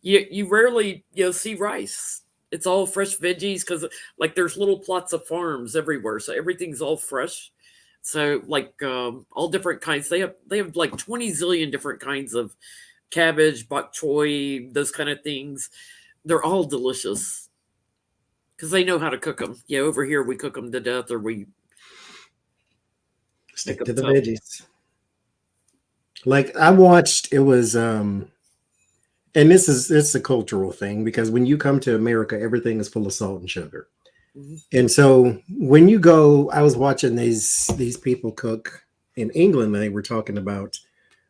You rarely see rice. It's all fresh veggies because like there's little plots of farms everywhere, so everything's all fresh. So like all different kinds. They have like 20 zillion different kinds of cabbage, bok choy, those kind of things. They're all delicious because they know how to cook them. Yeah, over here we cook them to death, or we make Stick them to the tough. veggies. Like I watched, it was and it's a cultural thing because when you come to America, everything is full of salt and sugar. Mhm. And so when you go, I was watching these people cook in England, and they were talking about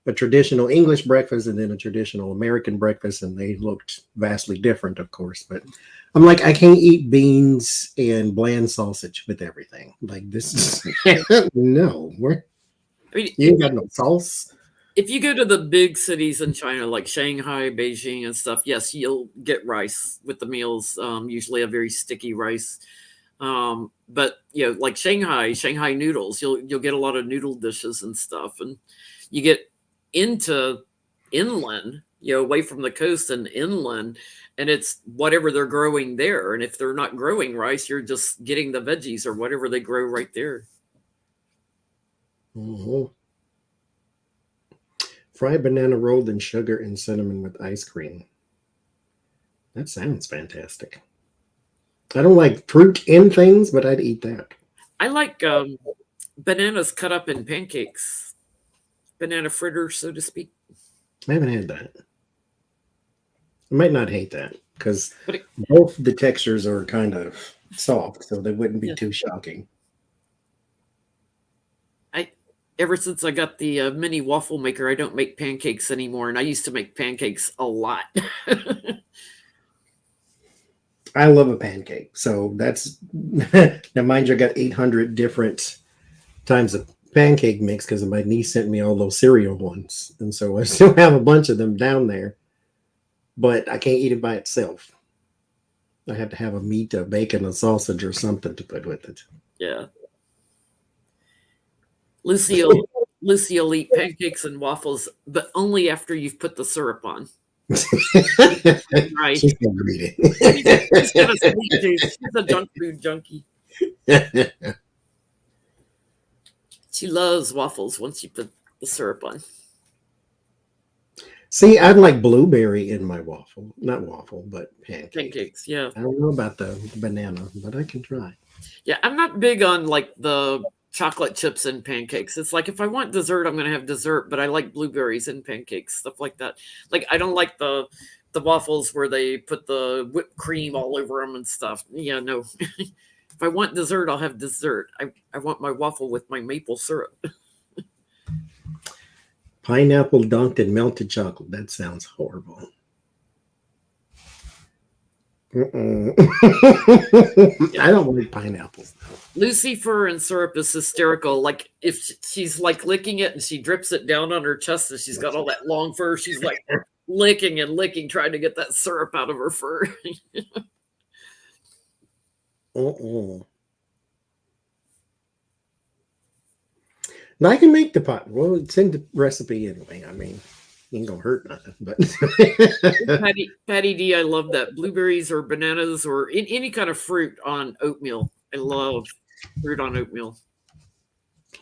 a traditional English breakfast and then a traditional American breakfast, and they looked vastly different, of course. But I'm like, I can't eat beans and bland sausage with everything. Like this is no, I mean, you ain't got no sauce. if you go to the big cities in China, like Shanghai, Beijing, and stuff, yes, you'll get rice with the meals. Usually a very sticky rice. But like Shanghai noodles, you'll get a lot of noodle dishes and stuff, and you get into inland, away from the coast and inland, and it's whatever they're growing there. And if they're not growing rice, you're just getting the veggies or whatever they grow right there. Mhm. Fried banana rolled in sugar and cinnamon with ice cream. That sounds fantastic. I don't like fruit in things, but I'd eat that. I like bananas cut up in pancakes, banana fritters, so to speak. I haven't had that. I might not hate that because But both the textures are kind of soft, so they wouldn't be yeah, too shocking. I ever since I got the mini waffle maker, I don't make pancakes anymore, and I used to make pancakes a lot. I love a pancake. So that's now mind you, I got 800 different times of pancake mix because my niece sent me all those cereal ones. And so I still have a bunch of them down there, but I can't eat it by itself. I have to have a meat, a bacon, a sausage, or something to put with it. Yeah. Lucy will eat pancakes and waffles, but only after you've put the syrup on. Right. She's so greedy. She's got a sweet tooth. She's a junk food junkie. She loves waffles once you put the syrup on. See, I'd like blueberry in my waffle. Not waffle, but pancake. Pancakes, yeah. I don't know about the banana, but I can try. Yeah, I'm not big on like the chocolate chips and pancakes. It's like if I want dessert, I'm going to have dessert, but I like blueberries and pancakes, stuff like that. Like I don't like the waffles where they put the whipped cream all over them and stuff. Yeah, no. If I want dessert, I'll have dessert. I want my waffle with my maple syrup. Pineapple dunked in melted chocolate. That sounds horrible. I don't like pineapples. Lucy fur and syrup is hysterical. Like if she's like licking it and she drips it down on her chest and she's got all that long fur, she's like licking and licking, trying to get that syrup out of her fur. Now I can make the pot. Well, it's in the recipe anyway. I mean, ain't gonna hurt nothing. But Patty D, I love that. Blueberries or bananas or any kind of fruit on oatmeal. I love fruit on oatmeal.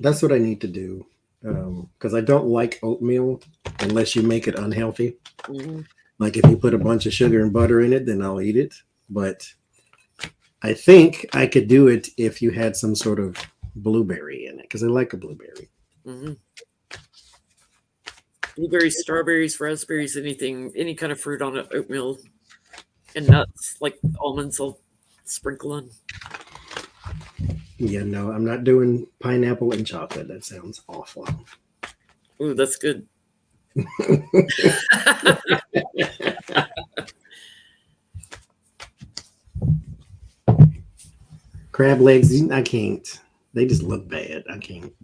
That's what I need to do because I don't like oatmeal unless you make it unhealthy. Mm-hmm. Like if you put a bunch of sugar and butter in it, then I'll eat it. But I think I could do it if you had some sort of blueberry in it because I like a blueberry. Mm-hmm. Blueberries, strawberries, raspberries, anything, any kind of fruit on oatmeal, and nuts like almonds. I'll sprinkle on. Yeah, no, I'm not doing pineapple and chocolate. That sounds awful. Ooh, that's good. Crab legs, I can't. They just look bad. I can't.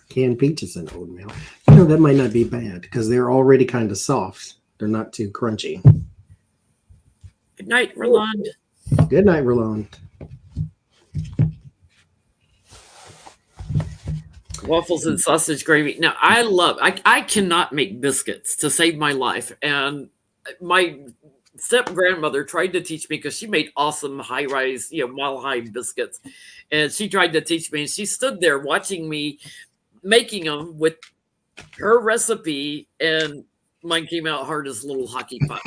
Canned peaches and oatmeal. You know, that might not be bad because they're already kind of soft. They're not too crunchy. Good night, Roland. Good night, Roland. Waffles and sausage gravy. Now, I cannot make biscuits to save my life. And my step grandmother tried to teach me because she made awesome high rise, mile high biscuits. And she tried to teach me. And she stood there watching me making them with her recipe. And mine came out hard as a little hockey puck.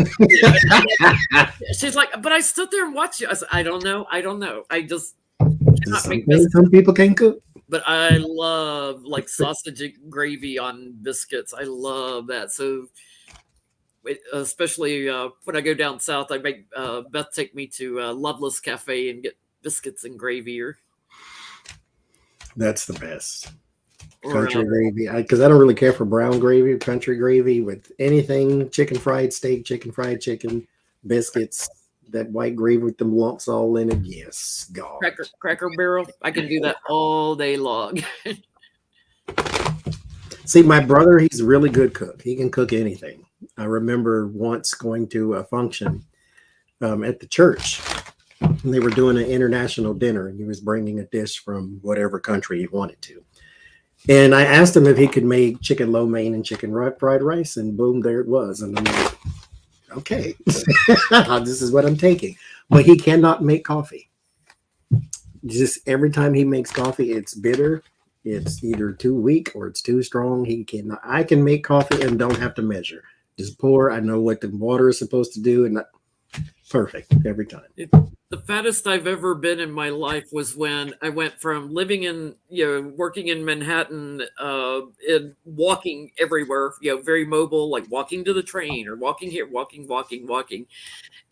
She's like, but I stood there and watched you. I said, I don't know. I just cannot make biscuits. Some people can cook. But I love like sausage and gravy on biscuits. I love that. So, especially when I go down south, I make Beth take me to Loveless Cafe and get biscuits and gravy. That's the best. Country gravy, because I don't really care for brown gravy. Country gravy with anything: chicken fried steak, chicken fried chicken, biscuits. That white gravy with them lumps all in it. Yes, God. Cracker Barrel. I can do that all day long. See, my brother, he's a really good cook. He can cook anything. I remember once going to a function at the church. And they were doing an international dinner, and he was bringing a dish from whatever country he wanted to. And I asked him if he could make chicken lo mein and chicken fried rice, and boom, there it was. And I'm like, okay, this is what I'm taking. But he cannot make coffee. Just every time he makes coffee, it's bitter. It's either too weak or it's too strong. He cannot. I can make coffee and don't have to measure. Just pour. I know what the water is supposed to do, and perfect every time. The fattest I've ever been in my life was when I went from living in, working in Manhattan, and walking everywhere, very mobile, like walking to the train or walking here, walking,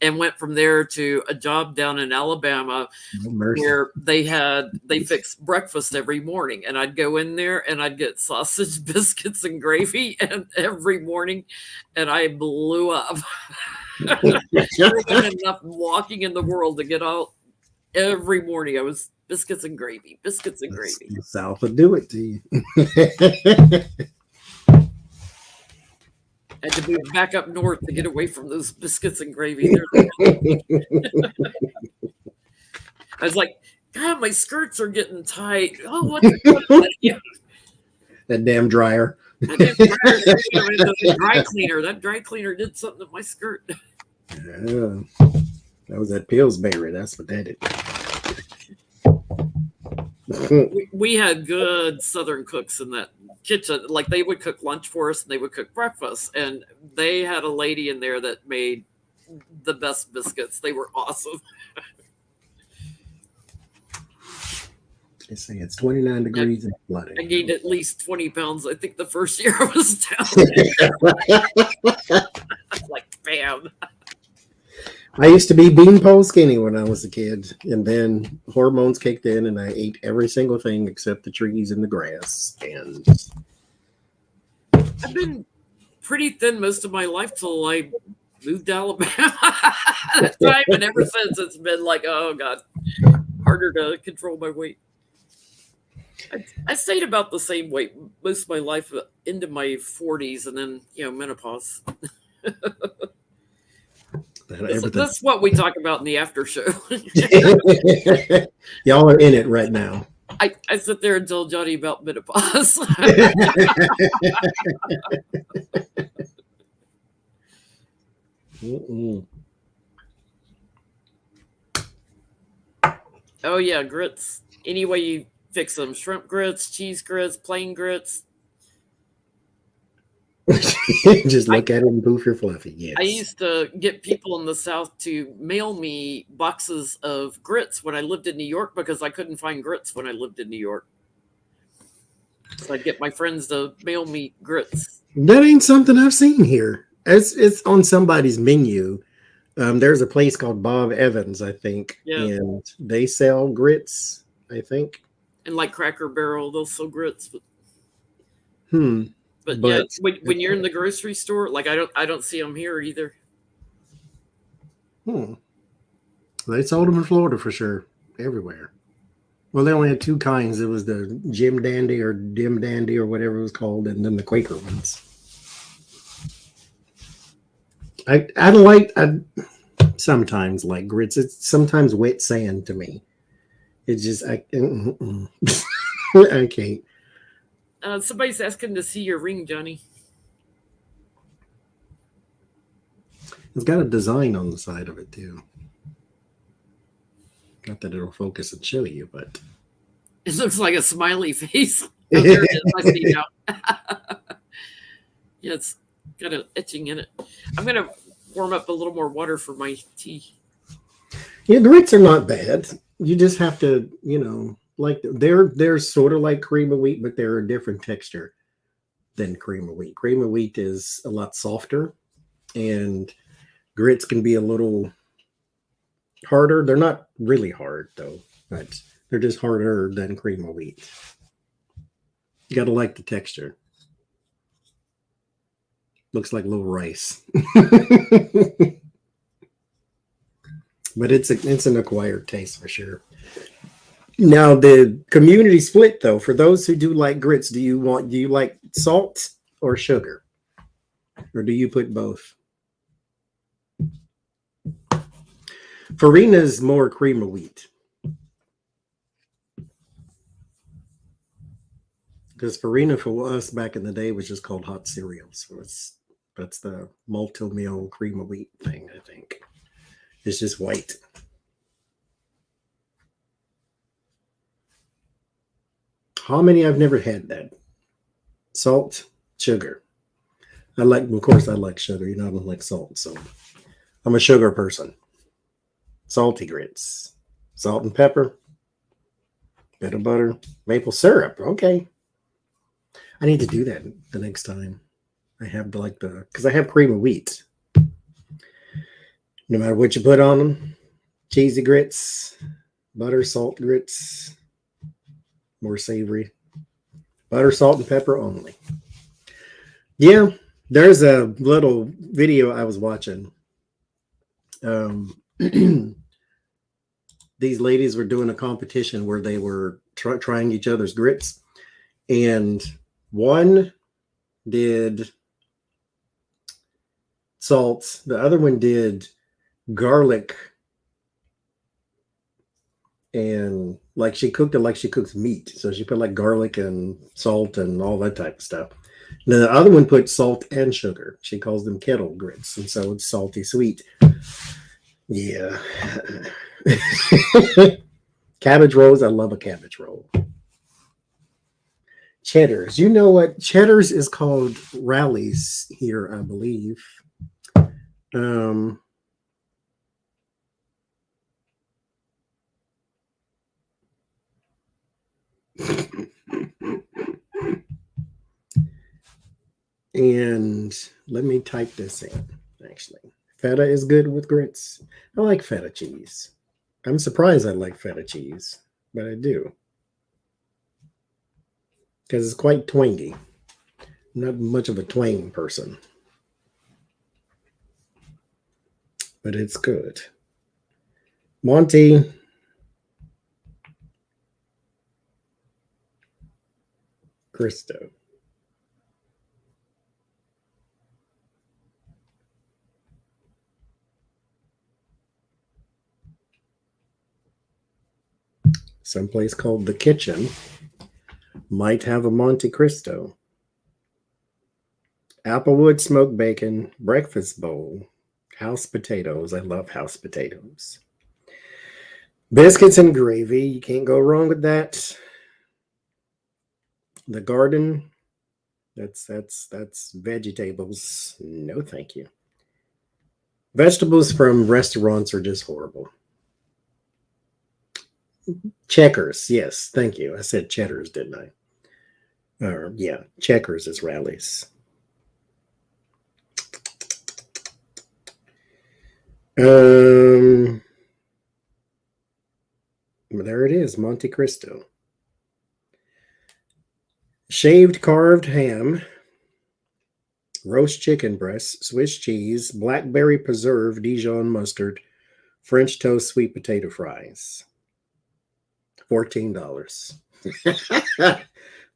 and went from there to a job down in Alabama where they fixed breakfast every morning, and I'd go in there and I'd get sausage, biscuits, and gravy and every morning, and I blew up. More than enough walking in the world to get out every morning. I was biscuits and gravy, biscuits and gravy. The South will do it to you. Had to move back up north to get away from those biscuits and gravy. I was like, God, my skirts are getting tight. Oh, what's that? That damn dryer. That dry cleaner. That dry cleaner did something to my skirt. Yeah. That was at Pillsbury. That's what that did. We had good Southern cooks in that kitchen. Like they would cook lunch for us and they would cook breakfast. And they had a lady in there that made the best biscuits. They were awesome. They say it's 29 degrees and flooding. I gained at least 20 pounds. I think the first year I was down. Like, bam. I used to be beanpole skinny when I was a kid, and then hormones kicked in, and I ate every single thing except the trees and the grass. And I've been pretty thin most of my life till I moved to Alabama. That time, and ever since it's been like, oh God, harder to control my weight. I stayed about the same weight most of my life into my 40s, and then menopause. That's what we talk about in the after show. Y'all are in it right now. I sit there and tell Johnny about menopause. Oh yeah, grits. Any way you fix them: shrimp grits, cheese grits, plain grits. Just look at it and poof, you're fluffy. Yes. I used to get people in the South to mail me boxes of grits when I lived in New York because I couldn't find grits when I lived in New York. So I'd get my friends to mail me grits. That ain't something I've seen here. It's on somebody's menu. There's a place called Bob Evans, I think, and they sell grits, I think. And like Cracker Barrel, they'll sell grits. But yeah, when you're in the grocery store, like I don't see them here either. They sold them in Florida for sure, everywhere. Well, they only had two kinds. It was the Jim Dandy or Dim Dandy or whatever it was called, and then the Quaker ones. I sometimes like grits. It's sometimes wet sand to me. It's just I can't. Somebody's asking to see your ring, Johnny. It's got a design on the side of it too. Not that it'll focus and show you, but it looks like a smiley face. Oh, there it is. I see now. Yeah, it's got an etching in it. I'm gonna warm up a little more water for my tea. Yeah, grits are not bad. You just have to, like they're sort of like cream of wheat, but they're a different texture than cream of wheat. Cream of wheat is a lot softer, and grits can be a little harder. They're not really hard though, but they're just harder than cream of wheat. You gotta like the texture. Looks like a little rice. But it's an acquired taste for sure. Now the community split though. For those who do like grits, do you like salt or sugar? Or do you put both? Farina's more cream of wheat. Because farina for us back in the day was just called hot cereal. So that's the multi-meal cream of wheat thing, I think. It's just white. Hominy, I've never had that. Salt, sugar. Of course I like sugar. I don't like salt. So I'm a sugar person. Salty grits. Salt and pepper. Bit of butter. Maple syrup. Okay. I need to do that the next time. I have because I have cream of wheat. No matter what you put on them, cheesy grits, butter, salt grits, more savory, butter, salt, and pepper only. Yeah, there's a little video I was watching These ladies were doing a competition where they were trying each other's grits, and one did salt, the other one did garlic, and like she cooked it like she cooks meat. So she put like garlic and salt and all that type of stuff. And then the other one put salt and sugar. She calls them kettle grits, and so it's salty sweet. Yeah. Cabbage rolls. I love a cabbage roll. Cheddars. You know what? Cheddars is called rallies here, I believe. And let me type this in, actually. Feta is good with grits. I like feta cheese. I'm surprised I like feta cheese, but I do. Because it's quite twangy. I'm not much of a twang person. But it's good. Monte Cristo. Someplace called The Kitchen might have a Monte Cristo. Applewood smoked bacon, breakfast bowl, house potatoes. I love house potatoes. Biscuits and gravy. You can't go wrong with that. The garden. That's vegetables. No, thank you. Vegetables from restaurants are just horrible. Checkers. Yes, thank you. I said cheddars, didn't I? Yeah, Checkers is rallies. There it is, Monte Cristo. Shaved carved ham, roast chicken breast, Swiss cheese, blackberry preserve, Dijon mustard, French toast, sweet potato fries. $14.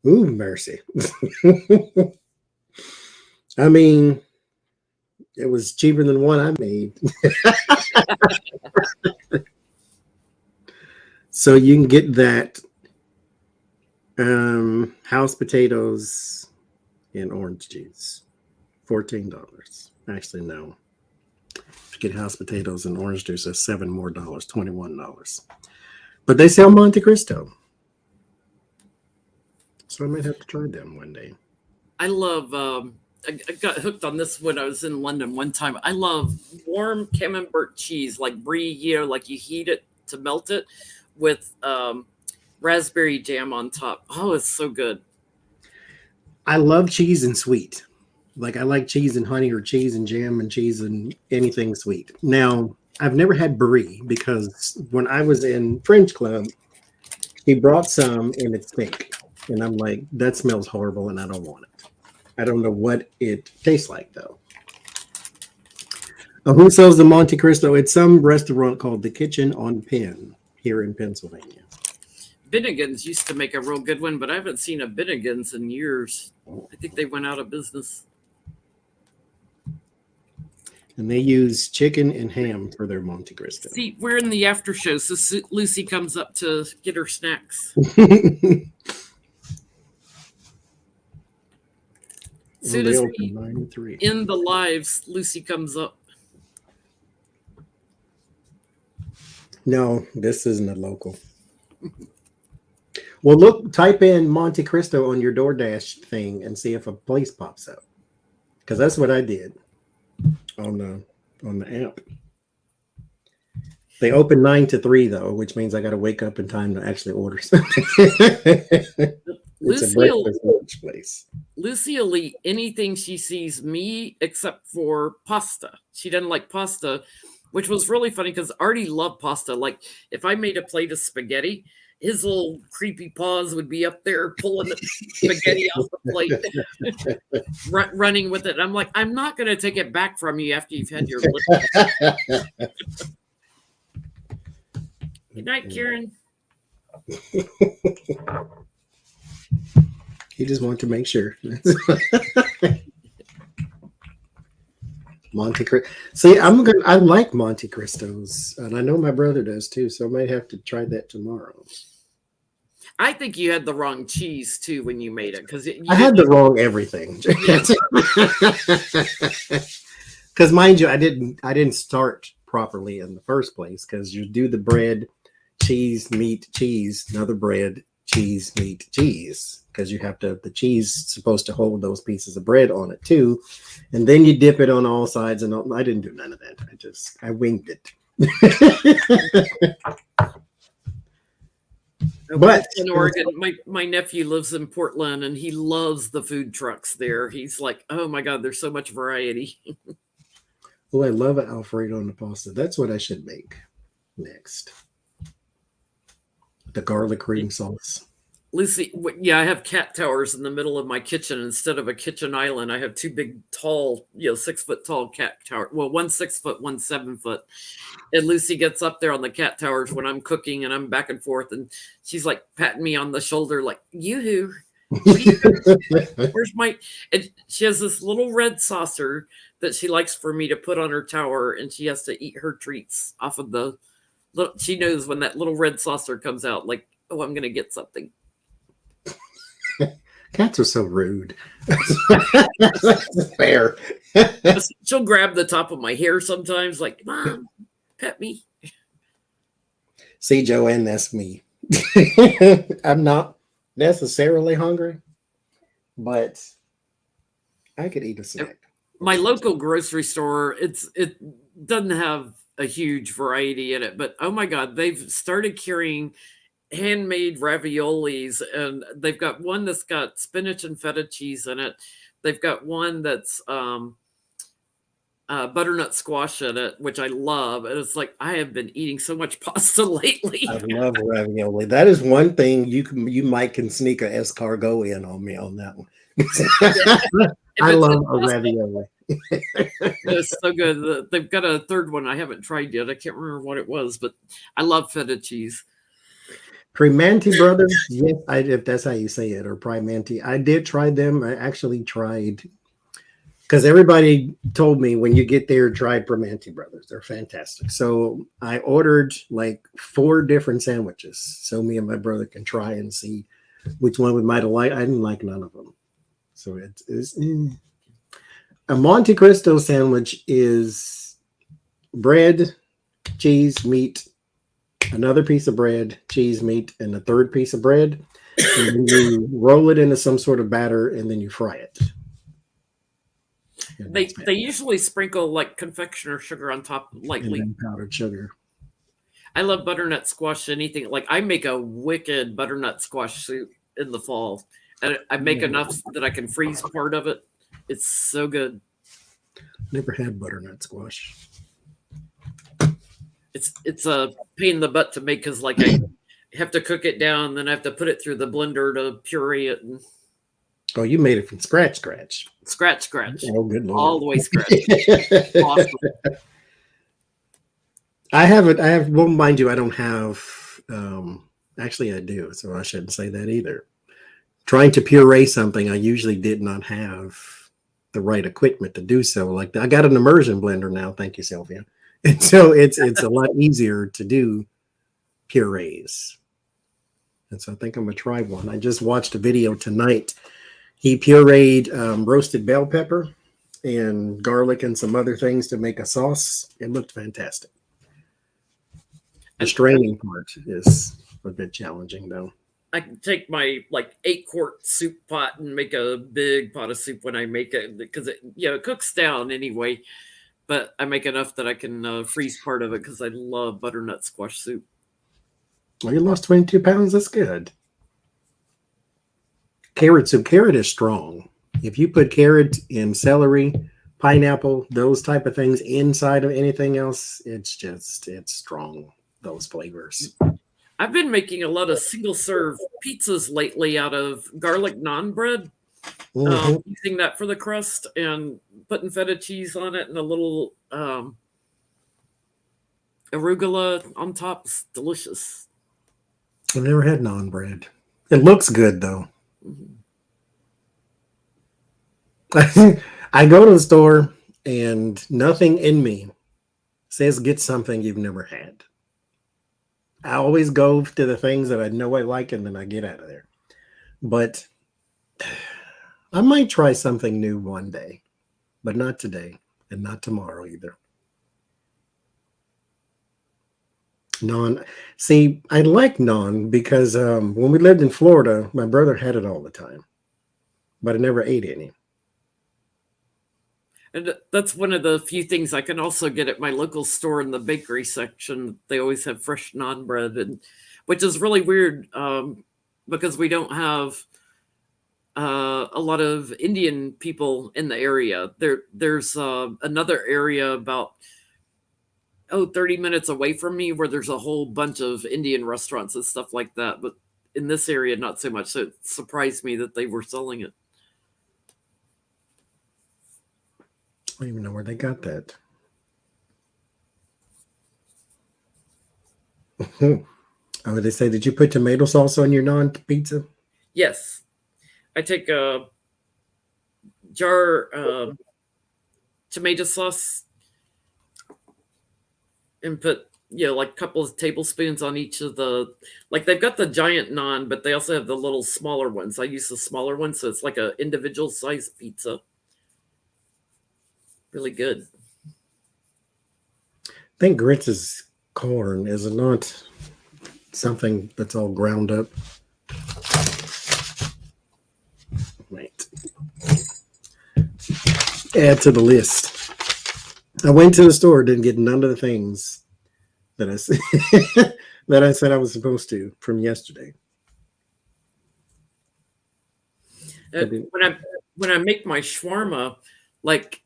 Ooh, mercy. I mean, it was cheaper than one I made. So you can get that house potatoes and orange juice. $14. Actually, no. If you get house potatoes and orange juice, that's $7 more, $21. But they sell Monte Cristo. So I might have to try them one day. I love I got hooked on this when I was in London one time. I love warm camembert cheese, like brie, like you heat it to melt it with raspberry jam on top. Oh, it's so good. I love cheese and sweet. Like I like cheese and honey or cheese and jam and cheese and anything sweet. Now, I've never had brie because when I was in French Club, he brought some and it stank. And I'm like, that smells horrible and I don't want it. I don't know what it tastes like though. Who sells the Monte Cristo? It's some restaurant called The Kitchen on Penn here in Pennsylvania. Binnigan's used to make a real good one, but I haven't seen a Binnigan's in years. I think they went out of business. And they use chicken and ham for their Monte Cristo. See, we're in the after show, so Lucy comes up to get her snacks. As soon as we end the lives, Lucy comes up. No, this isn't a local. Well, look, type in Monte Cristo on your DoorDash thing and see if a place pops up. Because that's what I did on the app. They open 9 to 3 though, which means I got to wake up in time to actually order something. It's a breakfast lunch place. Lucy will eat anything she sees me except for pasta. She doesn't like pasta, which was really funny because Artie loved pasta. Like if I made a plate of spaghetti, his little creepy paws would be up there pulling the spaghetti off the plate, running with it. I'm like, I'm not going to take it back from you after you've had your lunch. Good night, Karen. He just wanted to make sure. Monte Cristo. See, I like Monte Cristos, and I know my brother does too. So I might have to try that tomorrow. I think you had the wrong cheese too when you made it, because I had the wrong everything. Because mind you, I didn't start properly in the first place. Because you do the bread, cheese, meat, cheese, another bread, cheese, meat, cheese. Because you have the cheese is supposed to hold those pieces of bread on it too, and then you dip it on all sides. And I didn't do none of that. I winged it. But in Oregon, my nephew lives in Portland, and he loves the food trucks there. He's like, oh my God, there's so much variety. Oh, I love Alfredo and the pasta. That's what I should make next. The garlic cream sauce. Lucy, yeah, I have cat towers in the middle of my kitchen instead of a kitchen island. I have two big, tall, 6 foot tall cat tower. Well, 1 6 foot, 1 7 foot. And Lucy gets up there on the cat towers when I'm cooking, and I'm back and forth, and she's like patting me on the shoulder, like, yoo-hoo. Where's my? And she has this little red saucer that she likes for me to put on her tower, and she has to eat her treats off of the. She knows when that little red saucer comes out, like, oh, I'm gonna get something. Cats are so rude. That's fair. She'll grab the top of my hair sometimes, like, Mom, pet me. See, Joanne, that's me. I'm not necessarily hungry, but I could eat a snack. My local grocery store, it doesn't have a huge variety in it, but oh my God, they've started carrying handmade raviolis, and they've got one that's got spinach and feta cheese in it. They've got one that's butternut squash in it, which I love. And it's like, I have been eating so much pasta lately. I love ravioli. That is one thing you might sneak an escargot in on me on that one. I love a ravioli. It's so good. They've got a third one I haven't tried yet. I can't remember what it was, but I love feta cheese. Primanti Brothers, yes, if that's how you say it, or Primanti. I did try them. I actually tried, because everybody told me when you get there, try Primanti Brothers. They're fantastic. So I ordered like 4 different sandwiches, so me and my brother can try and see which one we might have liked. I didn't like none of them. So it's a Monte Cristo sandwich is bread, cheese, meat, another piece of bread, cheese, meat, and a third piece of bread. And then you roll it into some sort of batter, and then you fry it. They usually sprinkle like confectioner sugar on top, lightly. And then powdered sugar. I love butternut squash. Anything like I make a wicked butternut squash soup in the fall, and I make enough that I can freeze part of it. It's so good. Never had butternut squash. It's a pain in the butt to make, because like I have to cook it down, then I have to put it through the blender to puree it. And oh, you made it from scratch. Scratch. Oh, good Lord. All the way scratch. Awesome. I have, well, mind you, I don't have, actually I do, so I shouldn't say that either. Trying to puree something, I usually did not have the right equipment to do so. Like, I got an immersion blender now. Thank you, Sylvia. And so it's a lot easier to do purees. And so I think I'm going to try one. I just watched a video tonight. He pureed roasted bell pepper and garlic and some other things to make a sauce. It looked fantastic. The straining part is a bit challenging, though. I can take my like 8-quart soup pot and make a big pot of soup when I make it, because it cooks down anyway. But I make enough that I can freeze part of it, because I love butternut squash soup. Well, you lost 22 pounds. That's good. Carrot soup. Carrot is strong. If you put carrot and celery, pineapple, those type of things inside of anything else, it's strong, those flavors. I've been making a lot of single serve pizzas lately out of garlic naan bread, Mhm. using that for the crust and putting feta cheese on it and a little arugula on top. It's delicious. I've never had naan bread. It looks good though. Mhm. I go to the store and nothing in me says get something you've never had. I always go to the things that I know I like and then I get out of there. But I might try something new one day, but not today and not tomorrow either. Naan. See, I like naan because when we lived in Florida, my brother had it all the time, but I never ate any. And that's one of the few things I can also get at my local store in the bakery section. They always have fresh naan bread, and which is really weird because we don't have a lot of Indian people in the area. There's another area about 30 minutes away from me where there's a whole bunch of Indian restaurants and stuff like that. But in this area, not so much. So it surprised me that they were selling it. I don't even know where they got that. Oh, they say, did you put tomato sauce on your naan pizza? Yes, I take a jar tomato sauce and put like a couple of tablespoons on each of the, like they've got the giant naan, but they also have the little smaller ones. I use the smaller one, so it's like a individual sized pizza. Really good. I think grits is corn, is it not? Something that's all ground up. Wait. Add to the list. I went to the store, didn't get none of the things that I said that I said I was supposed to from yesterday. When I make my shawarma, like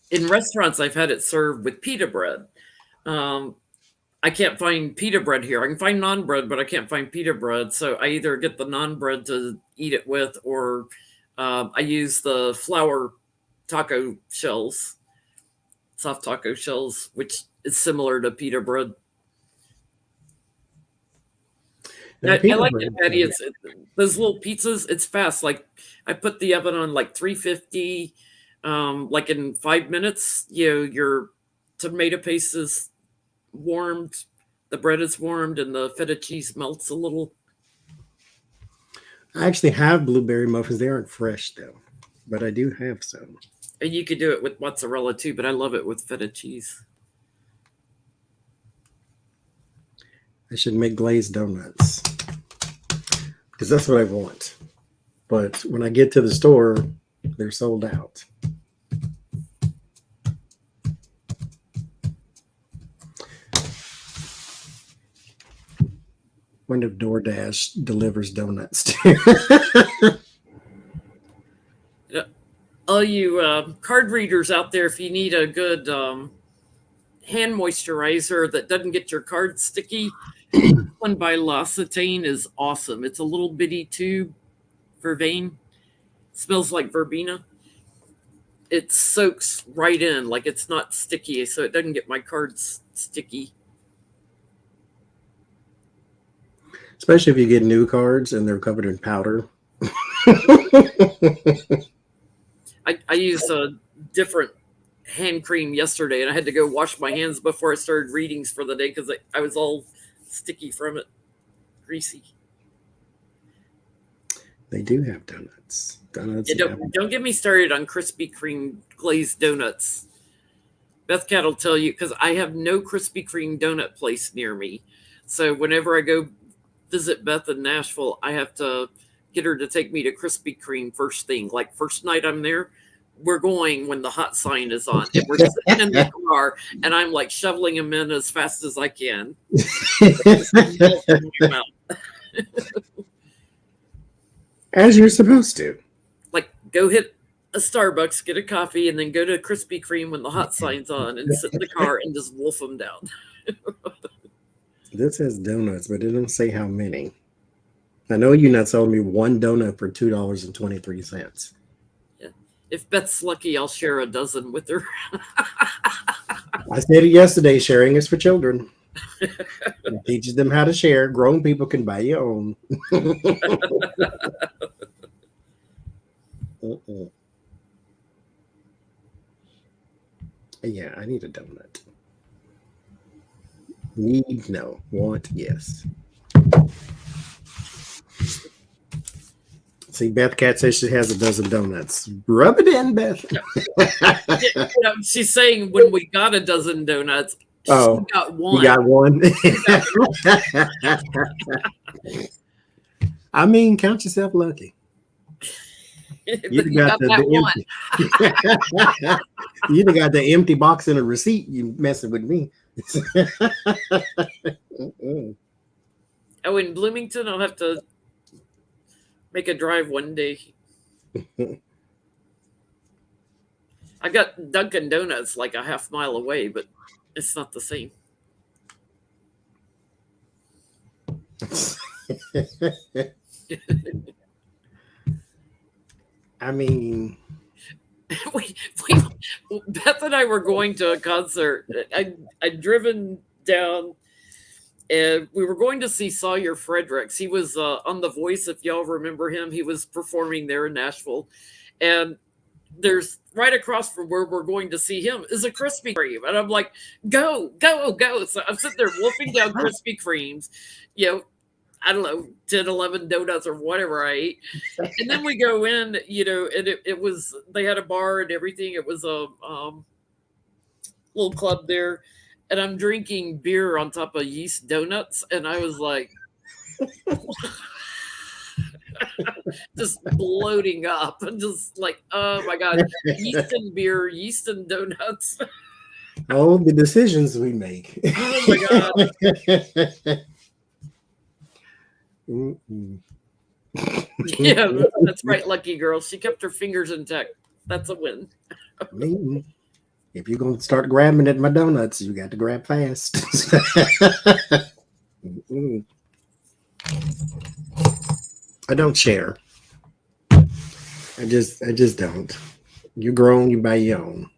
in restaurants, I've had it served with pita bread. Um, I can't find pita bread here. I can find naan bread, but I can't find pita bread. So I either get the naan bread to eat it with, or I use the flour taco shells, soft taco shells, which is similar to pita bread. Now, I pita like bread. it, Patty. Those little pizzas. It's fast. Like I put the oven on like 350. Like in 5 minutes, your tomato paste is warmed, the bread is warmed, and the feta cheese melts a little. I actually have blueberry muffins. They aren't fresh though, but I do have some. And you could do it with mozzarella too, but I love it with feta cheese. I should make glazed donuts because that's what I want. But when I get to the store, they're sold out. Wonder if DoorDash delivers donuts too. All you card readers out there, if you need a good hand moisturizer that doesn't get your card sticky, one by L'Occitane is awesome. It's a little bitty tube, vervain. Smells like verbena. It soaks right in, like it's not sticky, so it doesn't get my cards sticky. Especially if you get new cards and they're covered in powder. I used a different hand cream yesterday, and I had to go wash my hands before I started readings for the day because I was all sticky from it, greasy. They do have donuts. Donuts. Yeah, don't get me started on Krispy Kreme glazed donuts. Beth Cat will tell you because I have no Krispy Kreme donut place near me. So whenever I go visit Beth in Nashville, I have to get her to take me to Krispy Kreme first thing. Like first night I'm there, we're going when the hot sign is on. And we're sitting in the car, and I'm like shoveling them in as fast as I can. As you're supposed to. Like go hit a Starbucks, get a coffee, and then go to Krispy Kreme when the hot sign's on and sit in the car and just wolf them down. This has donuts, but it don't say how many. I know you're not selling me one donut for $2.23. Yeah. If Beth's lucky, I'll share a dozen with her. I said it yesterday. Sharing is for children. It teaches them how to share. Grown people can buy your own. Yeah, I need a donut. Need, no. Want, yes. See, Beth Cat says she has a dozen donuts. Rub it in, Beth. She's saying when we got a dozen donuts, she got one. You got one? I mean, count yourself lucky. You got the empty. You got the empty box and a receipt. You messing with me. Oh, in Bloomington, I'll have to make a drive one day. I got Dunkin' Donuts like a half mile away, but it's not the same. I mean, Beth and I were going to a concert. I'd driven down, and we were going to see Sawyer Fredericks. He was on The Voice, if y'all remember him. He was performing there in Nashville. And there's right across from where we're going to see him is a Krispy Kreme. And I'm like, go. So I'm sitting there wolfing down Krispy Kremes, I don't know, 10, 11 donuts or whatever I ate. And then we go in, and it was, they had a bar and everything. It was a little club there. And I'm drinking beer on top of yeast donuts. And I was like, just bloating up and just like, oh my God, yeast and beer, yeast and donuts. Oh, the decisions we make. Oh my God. Yeah, that's right, lucky girl. She kept her fingers intact. That's a win. If you're going to start grabbing at my donuts, you got to grab fast. I don't share. I just don't. You're grown, you buy your own.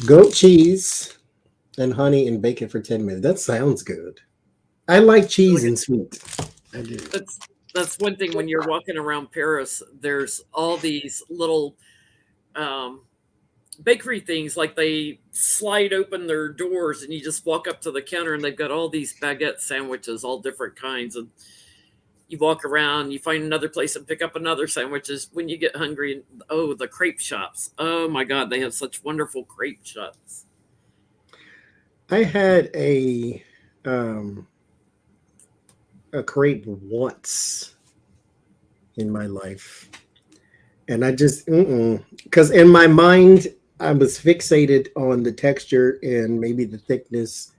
Goat cheese and honey and bake it for 10 minutes. That sounds good. I like cheese and sweet. I do. That's one thing when you're walking around Paris, there's all these little bakery things, like they slide open their doors and you just walk up to the counter and they've got all these baguette sandwiches, all different kinds. And you walk around, you find another place and pick up another sandwiches when you get hungry. And oh, the crepe shops. Oh my God, they have such wonderful crepe shops. I had a crepe once in my life. And I just, because in my mind, I was fixated on the texture and maybe the thickness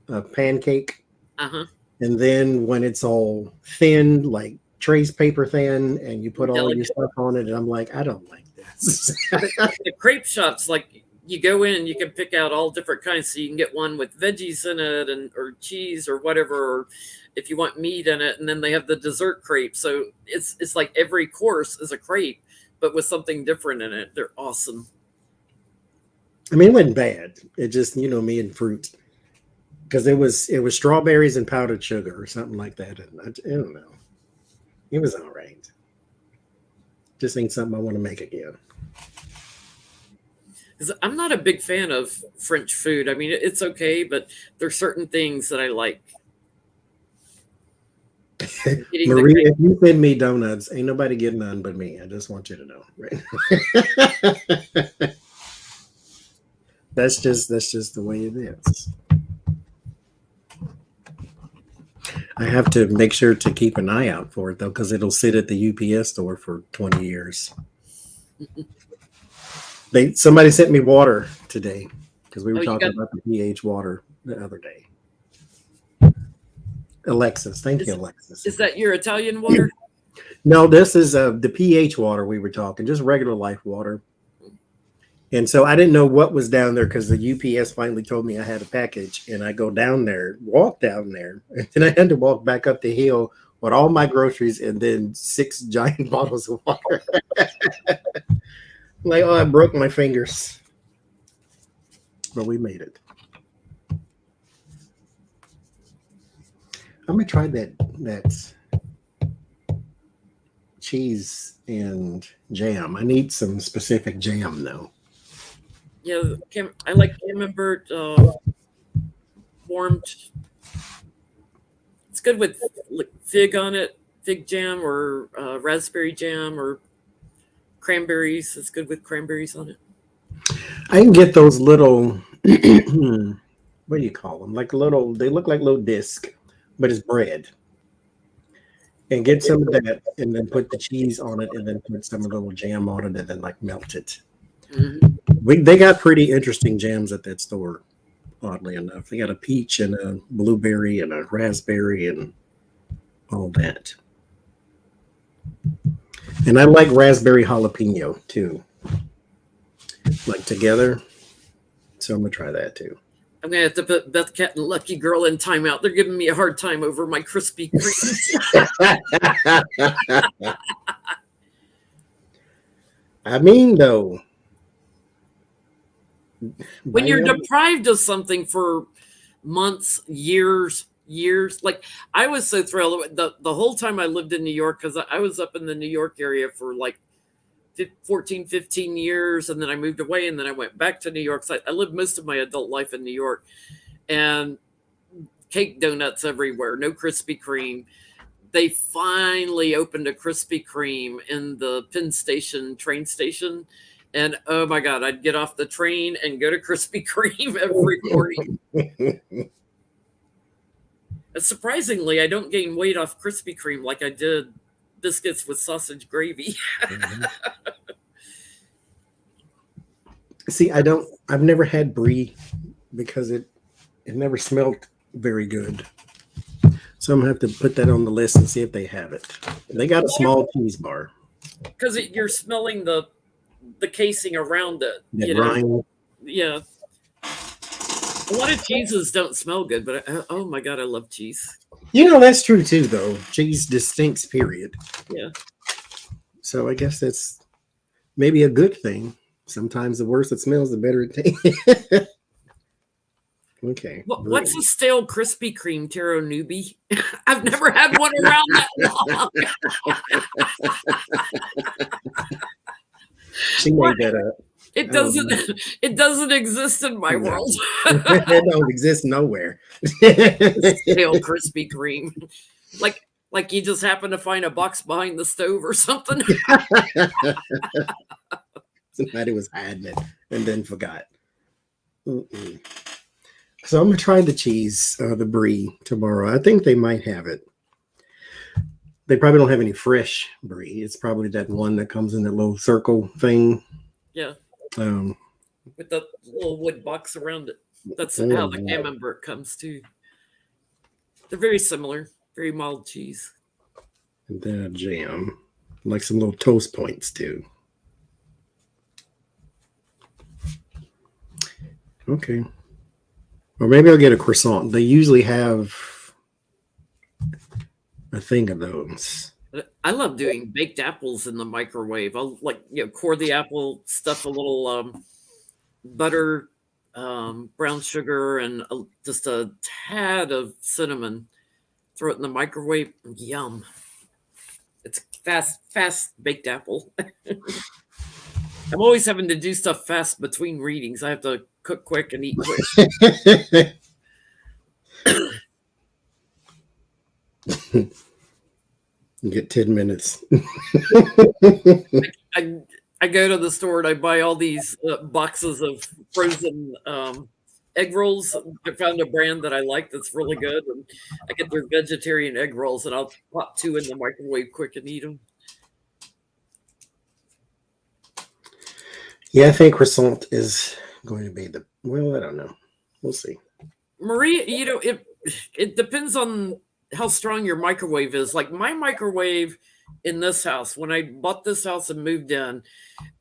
of pancake. Uh-huh. And then when it's all thin, like trace paper thin, and you put all your stuff on it, and I'm like, I don't like this. The crepe shops, like you go in and you can pick out all different kinds. So you can get one with veggies in it or cheese or whatever, or if you want meat in it. And then they have the dessert crepe. So it's like every course is a crepe, but with something different in it. They're awesome. I mean, it wasn't bad. It just, me and fruit. Because it was strawberries and powdered sugar or something like that. And I don't know. It was all right. Just ain't something I want to make again. I'm not a big fan of French food. I mean, it's okay, but there's certain things that I like. Marie, if you send me donuts, ain't nobody getting none but me. I just want you to know. Right? That's just the way it is. I have to make sure to keep an eye out for it, though, because it'll sit at the UPS store for 20 years. Somebody sent me water today because we were talking about the pH water the other day. Alexis. Thank you, Alexis. Is that your Italian water? No, this is the pH water we were talking, just regular life water. And so I didn't know what was down there because the UPS finally told me I had a package. And I go down there, walk down there, and then I had to walk back up the hill with all my groceries and then 6 giant bottles of water. Like, oh, I broke my fingers. But we made it. I'm gonna try that cheese and jam. I need some specific jam though. Yeah, I like camembert warmed. It's good with like fig on it, fig jam or raspberry jam or cranberries. It's good with cranberries on it. I can get those little what do you call them? Like little, they look like little disc, but it's bread. And get some of that and then put the cheese on it and then put some of the little jam on it and then like melt it. They got pretty interesting jams at that store, oddly enough. They got a peach and a blueberry and a raspberry and all that. And I like raspberry jalapeno too, like together. So I'm gonna try that too. I'm gonna have to put Beth Cat and Lucky Girl in timeout. They're giving me a hard time over my Krispy Kreme. I mean, though, when you're deprived of something for months, years, like I was so thrilled the whole time I lived in New York because I was up in the New York area for like 14, 15 years. And then I moved away and then I went back to New York. So I lived most of my adult life in New York and cake donuts everywhere, no Krispy Kreme. They finally opened a Krispy Kreme in the Penn Station train station. And oh my God, I'd get off the train and go to Krispy Kreme every morning. Surprisingly, I don't gain weight off Krispy Kreme like I did biscuits with sausage gravy. See, I've never had brie because it never smelled very good. So I'm gonna have to put that on the list and see if they have it. They got a small cheese bar. Because you're smelling the casing around it. The brine. Yeah. A lot of cheeses don't smell good, but oh my God, I love cheese. That's true too, though. Cheese distinct, period. Yeah. So I guess that's maybe a good thing. Sometimes the worse it smells, the better it tastes. Okay. What's a stale Krispy Kreme, Taro newbie? I've never had one around that long. She made that up. It doesn't exist in my world. It don't exist nowhere. Stale Krispy Kreme. Like you just happen to find a box behind the stove or something. Somebody was hiding it and then forgot. So I'm gonna try the cheese, the brie tomorrow. I think they might have it. They probably don't have any fresh brie. It's probably that one that comes in that little circle thing. Yeah. With the little wood box around it. That's how the camembert comes too. They're very similar, very mild cheese. And then a jam, like some little toast points too. Okay. Or maybe I'll get a croissant. They usually have a thing of those. I love doing baked apples in the microwave. I'll core the apple, stuff a little butter, brown sugar, and just a tad of cinnamon. Throw it in the microwave. Yum. It's fast baked apple. I'm always having to do stuff fast between readings. I have to cook quick and eat quick. You get 10 minutes. I go to the store and I buy all these boxes of frozen egg rolls. I found a brand that I like that's really good. And I get their vegetarian egg rolls and I'll pop 2 in the microwave quick and eat them. Yeah, I think croissant is going to be I don't know. We'll see. Maria, it depends on how strong your microwave is. Like my microwave in this house, when I bought this house and moved in,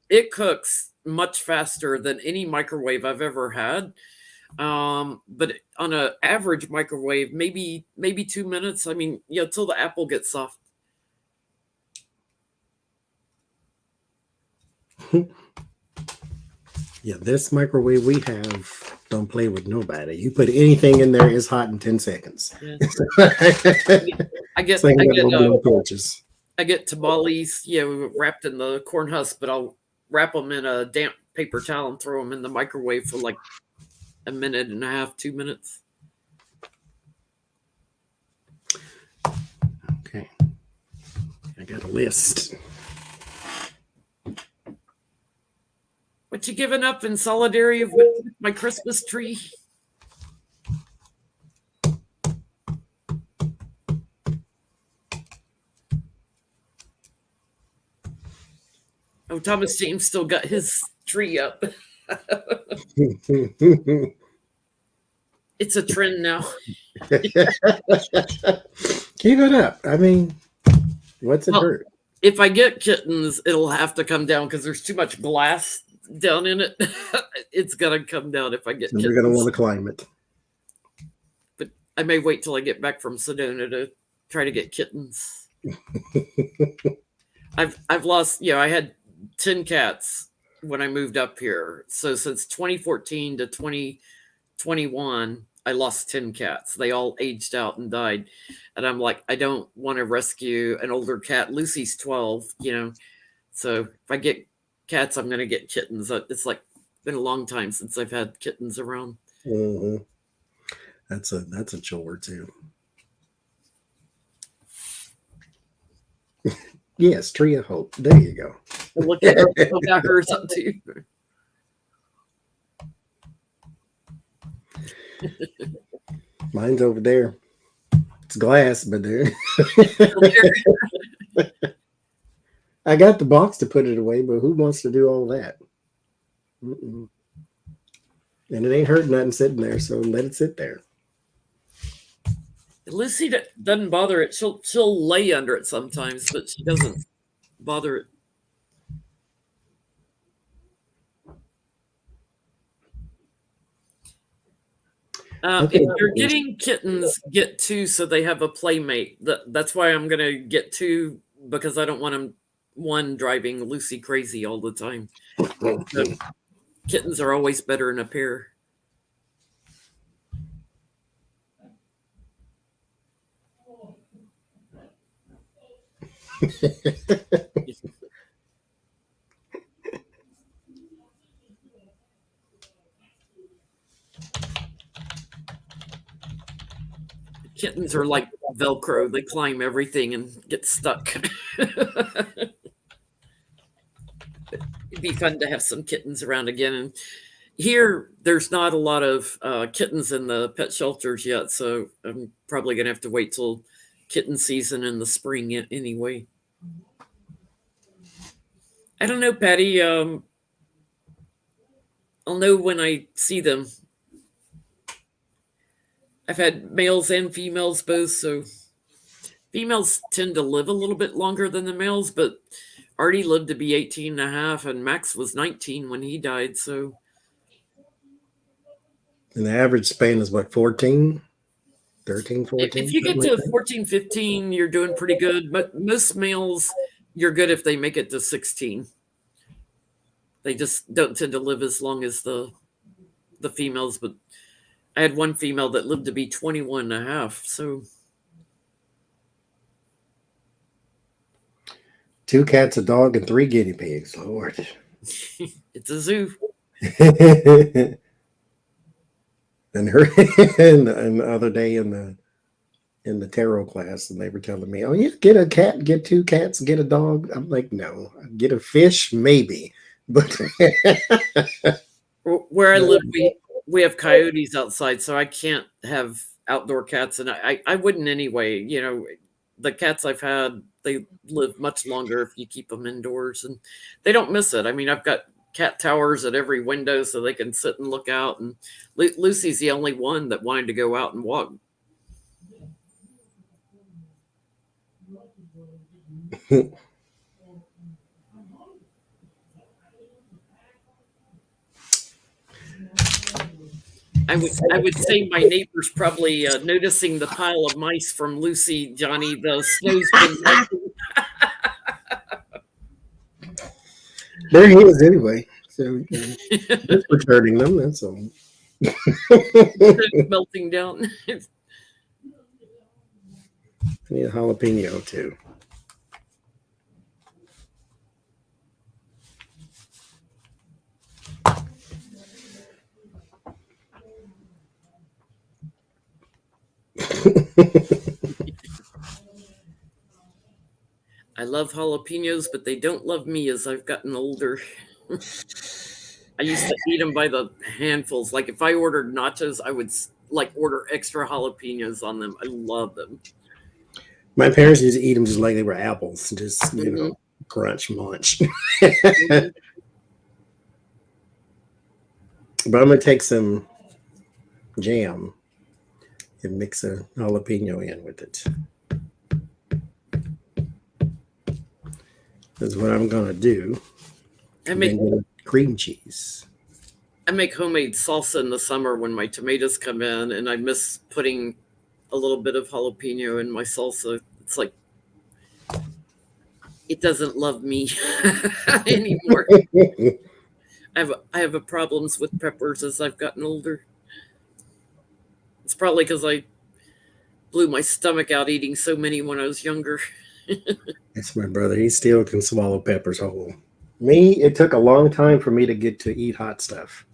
it cooks much faster than any microwave I've ever had. But on an average microwave, maybe 2 minutes. I mean, till the apple gets soft. Yeah, this microwave we have don't play with nobody. You put anything in there, it's hot in 10 seconds. Yeah. I get tamales, wrapped in the corn husk, but I'll wrap them in a damp paper towel and throw them in the microwave for like a minute and a half, 2 minutes. Okay. I got a list. What you giving up in solidarity with my Christmas tree? Oh, Thomas James still got his tree up. It's a trend now. Keep it up. I mean, what's it hurt? If I get kittens, it'll have to come down because there's too much glass down in it. It's gonna come down if I get kittens. You're gonna want to climb it. But I may wait till I get back from Sedona to try to get kittens. I've lost, I had 10 cats when I moved up here. So since 2014 to 2021, I lost 10 cats. They all aged out and died. And I'm like, I don't want to rescue an older cat. Lucy's 12, So if I get cats, I'm going to get kittens. It's like been a long time since I've had kittens around. Mm-hmm. That's a chore too. Yes, tree of hope. There you go. Look at her. I got hers up too. Mine's over there. It's glass, but there. I got the box to put it away, but who wants to do all that? Mm-mm. And it ain't hurt nothing sitting there, so let it sit there. Lucy doesn't bother it. She'll lay under it sometimes, but she doesn't bother it. If you're getting kittens, get 2 so they have a playmate. That's why I'm going to get 2, because I don't want one driving Lucy crazy all the time. So kittens are always better in a pair. Kittens are like Velcro. They climb everything and get stuck. It'd be fun to have some kittens around again. And here, there's not a lot of kittens in the pet shelters yet, so I'm probably going to have to wait till kitten season in the spring anyway. I don't know, Patty. I'll know when I see them. I've had males and females both, so females tend to live a little bit longer than the males, but Artie lived to be 18 and a half, and Max was 19 when he died, so. And the average span is what, 14? 13, 14? If you get to 14, 15, you're doing pretty good, but most males, you're good if they make it to 16. They just don't tend to live as long as the females, but I had one female that lived to be 21 and a half, so. 2 cats, a dog, and 3 guinea pigs. Lord. It's a zoo. And the other day in the tarot class, and they were telling me, "Oh, yeah, get a cat, get 2 cats, get a dog." I'm like, "No, get a fish, maybe." But where I live, we have coyotes outside, so I can't have outdoor cats, and I wouldn't anyway. The cats I've had, they live much longer if you keep them indoors, and they don't miss it. I mean, I've got cat towers at every window so they can sit and look out, and Lucy's the only one that wanted to go out and walk. I would say my neighbor's probably noticing the pile of mice from Lucy, Johnny. The snow's been melting. They're his anyway. So just returning them, that's all. Melting down. I need a jalapeno too. I love jalapenos, but they don't love me as I've gotten older. I used to eat them by the handfuls. Like if I ordered nachos, I would like order extra jalapenos on them. I love them. My parents used to eat them just like they were apples, just crunch, munch. Mhm. But I'm gonna take some jam and mix a jalapeno in with it. That's what I'm gonna do. I make cream cheese. I make homemade salsa in the summer when my tomatoes come in, and I miss putting a little bit of jalapeno in my salsa. It's like it doesn't love me anymore. I have a problems with peppers as I've gotten older. It's probably because I blew my stomach out eating so many when I was younger. That's my brother. He still can swallow peppers whole. Me, it took a long time for me to get to eat hot stuff.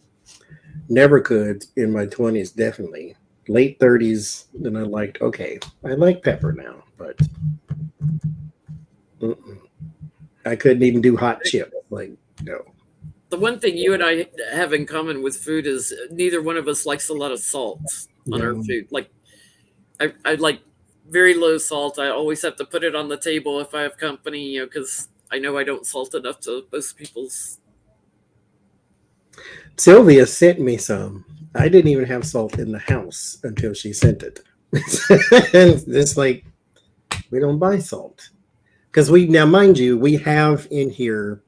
Never could in my 20s, definitely. Late 30s, then I liked, okay, I like pepper now, but I couldn't even do hot chip. Like, no. The one thing you and I have in common with food is neither one of us likes a lot of salt on our food. Like, I like very low salt. I always have to put it on the table if I have company, because I know I don't salt enough to most people's. Sylvia sent me some. I didn't even have salt in the house until she sent it. And it's like, we don't buy salt. Because now, mind you, we have in here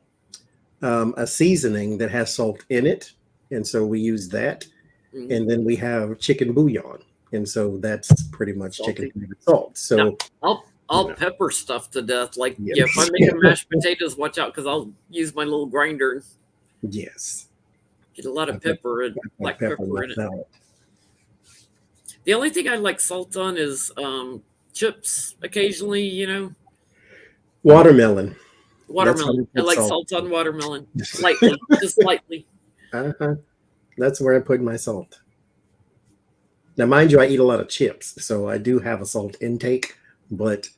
a seasoning that has salt in it. And so we use that. Mm-hmm. And then we have chicken bouillon. And so that's pretty much salty. Chicken salt. So now, I'll pepper stuff to death. Like, if I'm making mashed potatoes, watch out because I'll use my little grinder. Yes. Get a lot of pepper and black pepper in it. Salad. The only thing I like salt on is chips occasionally, Watermelon. Watermelon. I like salt on watermelon. Lightly, just lightly. That's where I put my salt. Now, mind you, I eat a lot of chips, so I do have a salt intake, but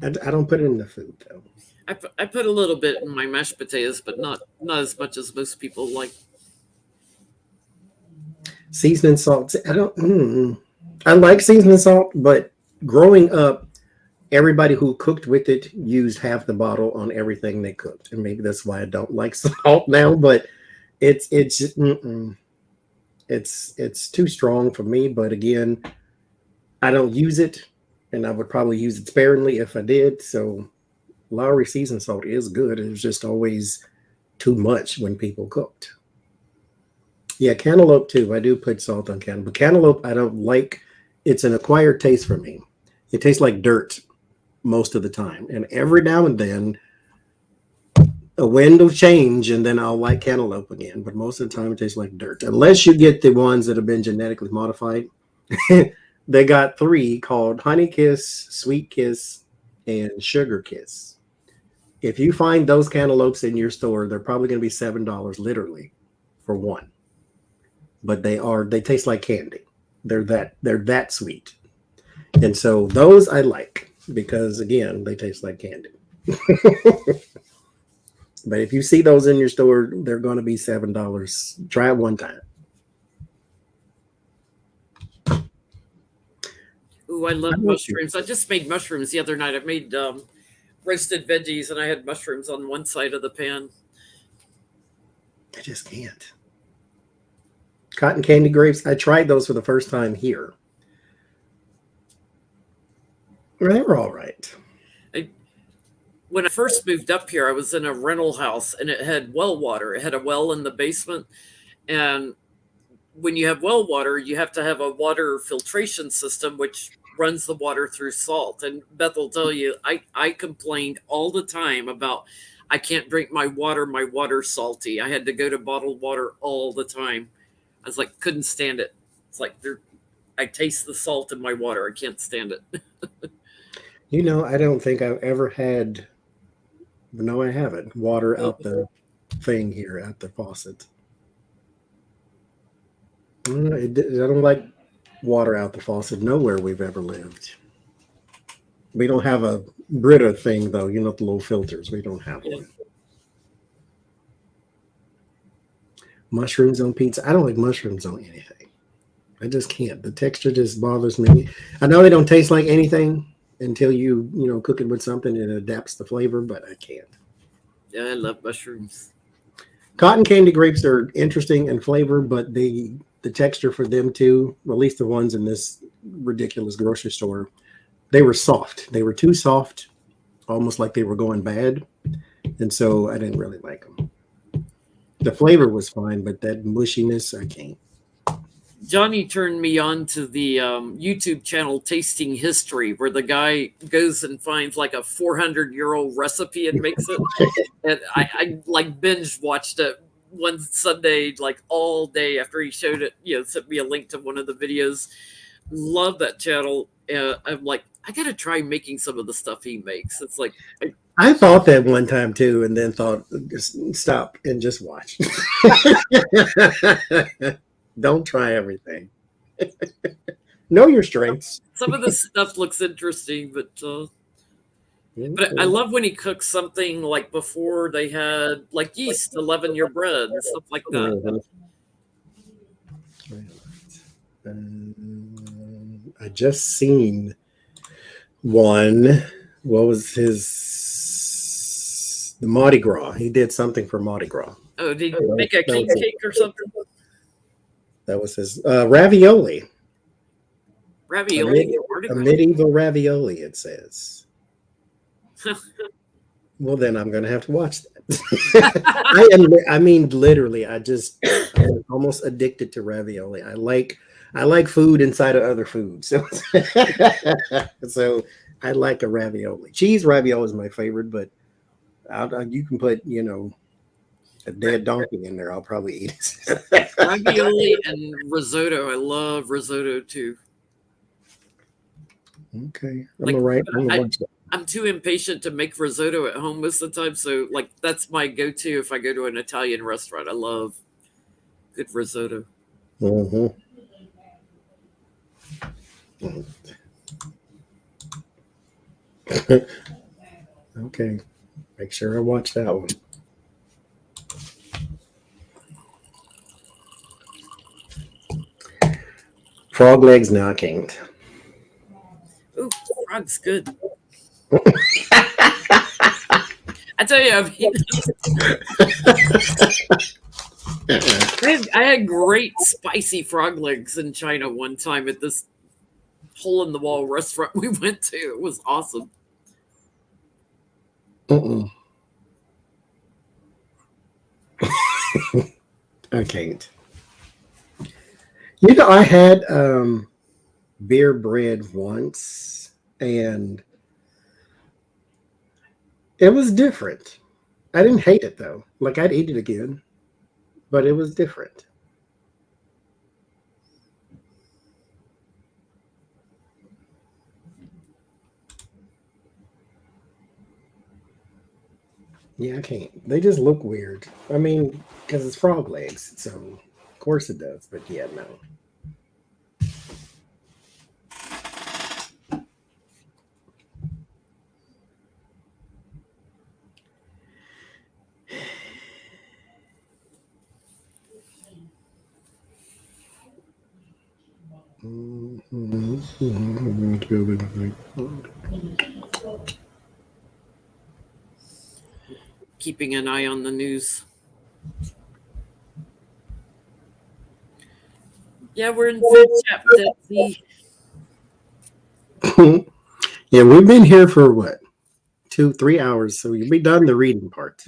I don't put it in the food, though. I put a little bit in my mashed potatoes, but not as much as most people like. Seasoning salt. I like seasoning salt, but growing up, everybody who cooked with it used half the bottle on everything they cooked, and maybe that's why I don't like salt now. But it's too strong for me. But again, I don't use it, and I would probably use it sparingly if I did. So Lowry seasoned salt is good. It was just always too much when people cooked. Yeah, cantaloupe too. I do put salt on cantaloupe. But cantaloupe, I don't like. It's an acquired taste for me. It tastes like dirt most of the time. And every now and then, a wind will change, and then I'll like cantaloupe again. But most of the time, it tastes like dirt. Unless you get the ones that have been genetically modified. They got 3 called Honey Kiss, Sweet Kiss, and Sugar Kiss. If you find those cantaloupes in your store, they're probably going to be $7 literally for one. But they taste like candy. They're that sweet. And so those I like because again, they taste like candy. But if you see those in your store, they're going to be $7. Try it one time. Ooh, I love mushrooms. I just made mushrooms the other night. I made roasted veggies, and I had mushrooms on one side of the pan. I just can't. Cotton candy grapes. I tried those for the first time here. They were all right. When I first moved up here, I was in a rental house, and it had well water. It had a well in the basement, and when you have well water, you have to have a water filtration system, which runs the water through salt. And Beth will tell you, I complained all the time about I can't drink my water. My water's salty. I had to go to bottled water all the time. I was like, couldn't stand it. It's like I taste the salt in my water. I can't stand it. I don't think I've ever had. No, I haven't. Water out the thing here at the faucet. I don't like water out the faucet nowhere we've ever lived. We don't have a Brita thing, though. The little filters. We don't have one. Mushrooms on pizza. I don't like mushrooms on anything. I just can't. The texture just bothers me. I know they don't taste like anything until you cook it with something and it adapts the flavor, but I can't. Yeah, I love mushrooms. Cotton candy grapes are interesting in flavor, but the texture for them too, at least the ones in this ridiculous grocery store, they were soft. They were too soft, almost like they were going bad. And so I didn't really like them. The flavor was fine, but that mushiness, I can't. Johnny turned me on to the YouTube channel Tasting History, where the guy goes and finds like a 400-year-old recipe and makes it. And I like binge watched it one Sunday, like all day after he showed it. Sent me a link to one of the videos. Love that channel. I'm like, I got to try making some of the stuff he makes. It's like I thought that one time too, and then thought, just stop and just watch. Don't try everything. Know your strengths. Some of the stuff looks interesting, but I love when he cooks something like before they had like yeast to leaven your bread and stuff like that. I just seen one. What was the Mardi Gras? He did something for Mardi Gras. Oh, did he make a king cake or something? That was his ravioli. Ravioli. A medieval ravioli, it says. Well, then I'm going to have to watch that. I mean, literally, I'm almost addicted to ravioli. I like food inside of other food. So I like a ravioli. Cheese ravioli is my favorite, but you can put, a dead donkey in there. I'll probably eat it. Ravioli and risotto. I love risotto too. Okay. I'm too impatient to make risotto at home most of the time. So that's my go-to if I go to an Italian restaurant. I love good risotto. Mm-hmm. Okay. Make sure I watch that one. Frog legs, no, I can't. Ooh, frog's good. I tell you, I had great spicy frog legs in China one time at this hole-in-the-wall restaurant we went to. It was awesome. I can't. I had beer bread once, and it was different. I didn't hate it, though. I'd eat it again, but it was different. Yeah, I can't. They just look weird. I mean, because it's frog legs, so of course it does. But yeah, no. Keeping an eye on the news. Yeah, we're in Fed chat, Desi. Yeah, we've been here for what? 2-3 hours, so you'll be done the reading part.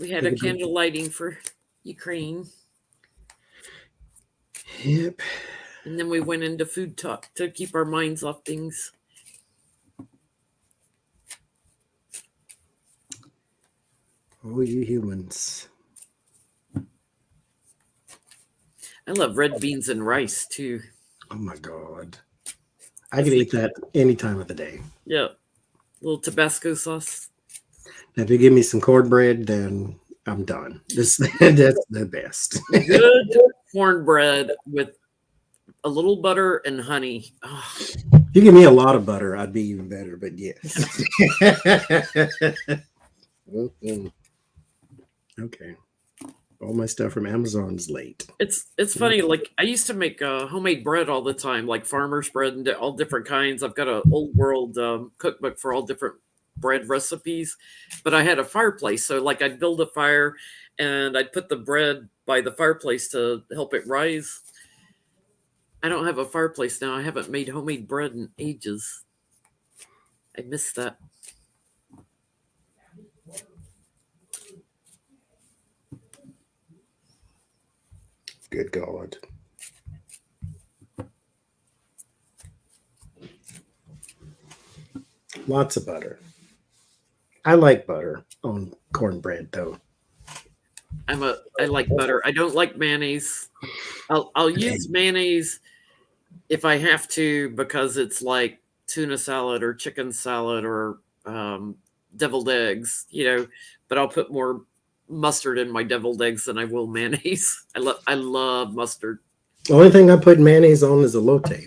We had a candle lighting for Ukraine. Yep. And then we went into food talk to keep our minds off things. Oh, you humans. I love red beans and rice too. Oh my God. I could eat that any time of the day. Yeah. A little Tabasco sauce. If you give me some cornbread, then I'm done. That's the best. Good cornbread with a little butter and honey. Oh. If you give me a lot of butter, I'd be even better, but yes. Okay. All my stuff from Amazon's late. It's funny. Like I used to make homemade bread all the time, like farmer's bread and all different kinds. I've got an old world cookbook for all different bread recipes, but I had a fireplace, so like I'd build a fire and I'd put the bread by the fireplace to help it rise. I don't have a fireplace now. I haven't made homemade bread in ages. I miss that. Good God. Lots of butter. I like butter on cornbread, though. I like butter. I don't like mayonnaise. I'll use mayonnaise if I have to because it's like tuna salad or chicken salad or deviled eggs, but I'll put more mustard in my deviled eggs than I will mayonnaise. I love mustard. The only thing I put mayonnaise on is elote.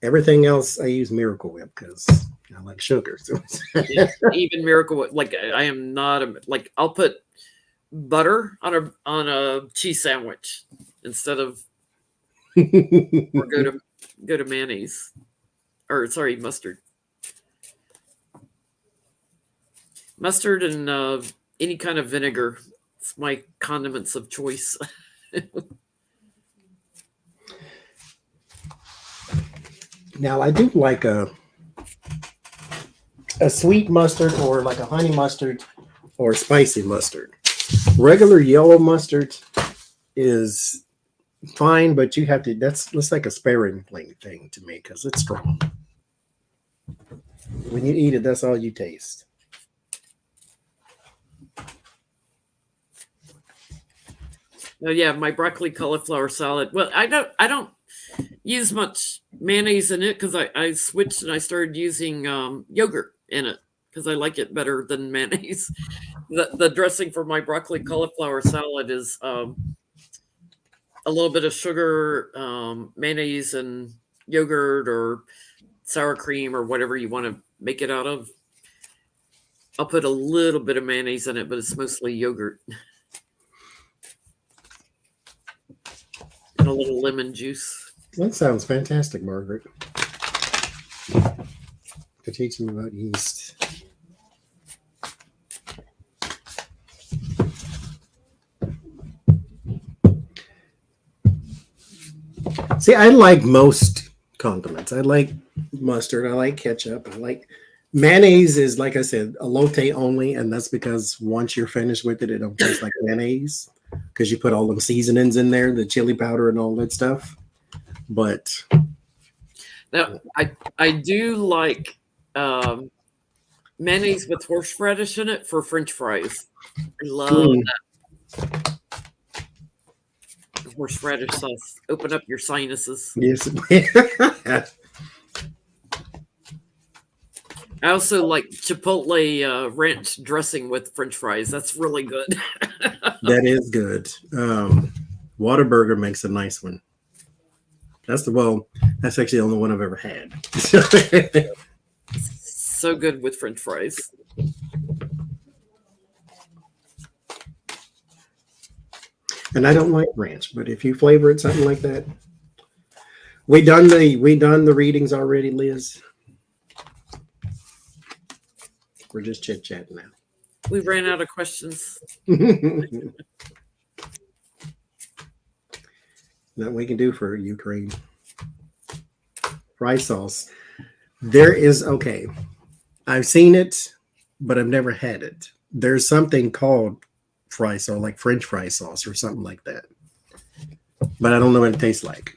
Everything else I use Miracle Whip because I like sugar. So. Even Miracle Whip, like I am not I'll put butter on a cheese sandwich instead of or go to mayonnaise or sorry mustard and any kind of vinegar. It's my condiments of choice. Now I do like a sweet mustard or like a honey mustard or spicy mustard. Regular yellow mustard is fine, but you have to, that's like a sparing thing to me because it's strong. When you eat it, that's all you taste. Oh yeah, my broccoli cauliflower salad. Well, I don't use much mayonnaise in it because I switched and I started using yogurt in it because I like it better than mayonnaise. The dressing for my broccoli cauliflower salad is a little bit of sugar, mayonnaise, and yogurt or sour cream or whatever you want to make it out of. I'll put a little bit of mayonnaise in it, but it's mostly yogurt. And a little lemon juice. That sounds fantastic, Margaret. To teach them about yeast. See, I like most condiments. I like mustard. I like ketchup. I like mayonnaise is, like I said, elote only, and that's because once you're finished with it, it don't taste like mayonnaise because you put all them seasonings in there, the chili powder and all that stuff. But now I do like mayonnaise with horseradish in it for French fries. I love that. Horseradish sauce. Open up your sinuses. Yes. I also like Chipotle ranch dressing with French fries. That's really good. That is good. Whataburger makes a nice one. That's actually the only one I've ever had. So good with French fries. And I don't like ranch, but if you flavor it something like that, we done the readings already, Liz. We're just chit chatting now. We ran out of questions. That we can do for Ukraine. Fry sauce. There is okay. I've seen it, but I've never had it. There's something called fry sauce, like French fry sauce or something like that. But I don't know what it tastes like.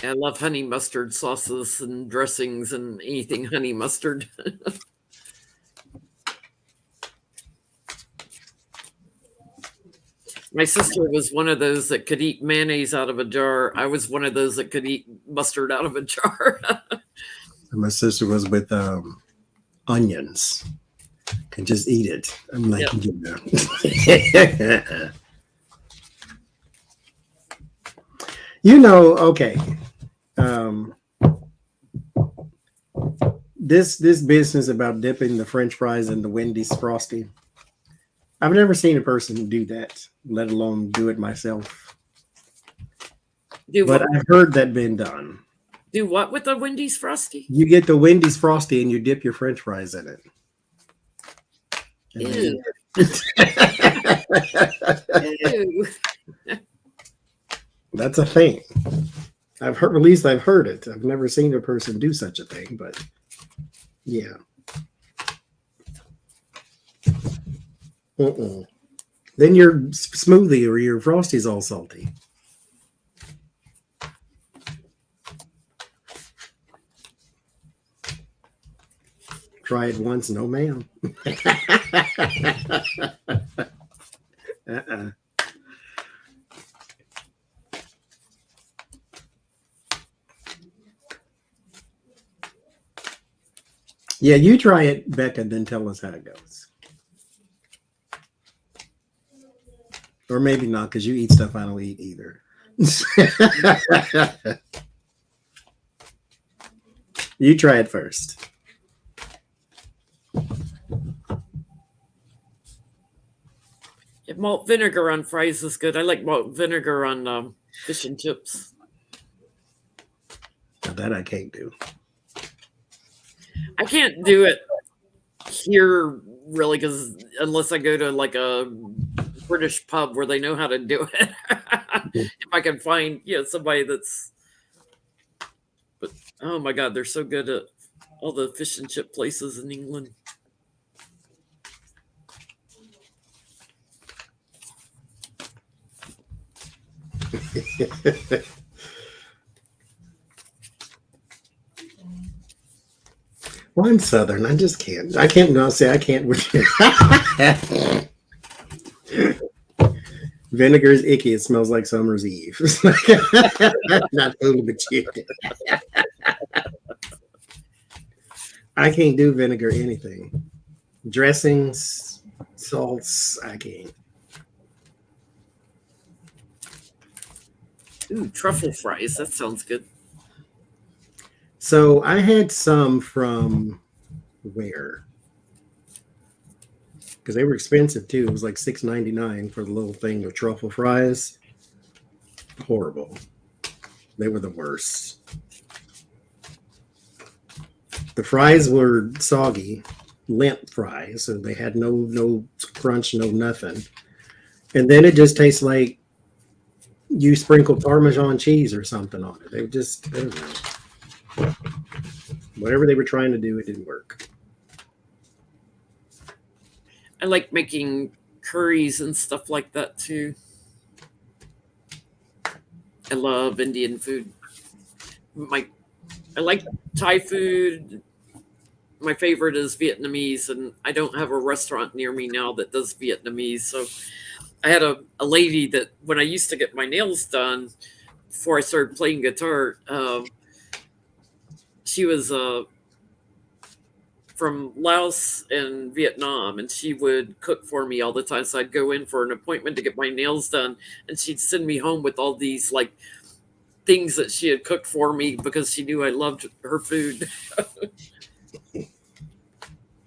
I love honey mustard sauces and dressings and anything honey mustard. My sister was one of those that could eat mayonnaise out of a jar. I was one of those that could eat mustard out of a jar. My sister was with onions. Can just eat it. I'm like, Yep. Okay. This business about dipping the French fries in the Wendy's Frosty. I've never seen a person do that, let alone do it myself. But I've heard that been done. Do what with the Wendy's Frosty? You get the Wendy's Frosty and you dip your French fries in it. Ew. Ew. That's a thing. I've heard it. I've never seen a person do such a thing, but yeah. Then your smoothie or your Frosty's all salty. Try it once, no ma'am. Yeah, you try it, Becca, then tell us how it goes. Or maybe not, because you eat stuff I don't eat either. You try it first. Malt vinegar on fries is good. I like malt vinegar on fish and chips. Now that I can't do. I can't do it here really, because unless I go to like a British pub where they know how to do it. If I can find somebody that's, but oh my god, they're so good at all the fish and chip places in England. Well, I'm Southern. I just can't. I can't not say I can't with you. Vinegar is icky. It smells like summer's eve. Not fooling with you. I can't do vinegar anything. Dressings, salts, I can't. Ooh, truffle fries. That sounds good. So I had some from where? Because they were expensive too. It was like $6.99 for the little thing of truffle fries. Horrible. They were the worst. The fries were soggy, limp fries, so they had no crunch, no nothing. And then it just tastes like you sprinkled Parmesan cheese or something on it. They were just, I don't know. Whatever they were trying to do, it didn't work. I like making curries and stuff like that too. I love Indian food. I like Thai food. My favorite is Vietnamese, and I don't have a restaurant near me now that does Vietnamese. So I had a lady that when I used to get my nails done before I started playing guitar, she was from Laos and Vietnam, and she would cook for me all the time. So I'd go in for an appointment to get my nails done, and she'd send me home with all these like things that she had cooked for me because she knew I loved her food.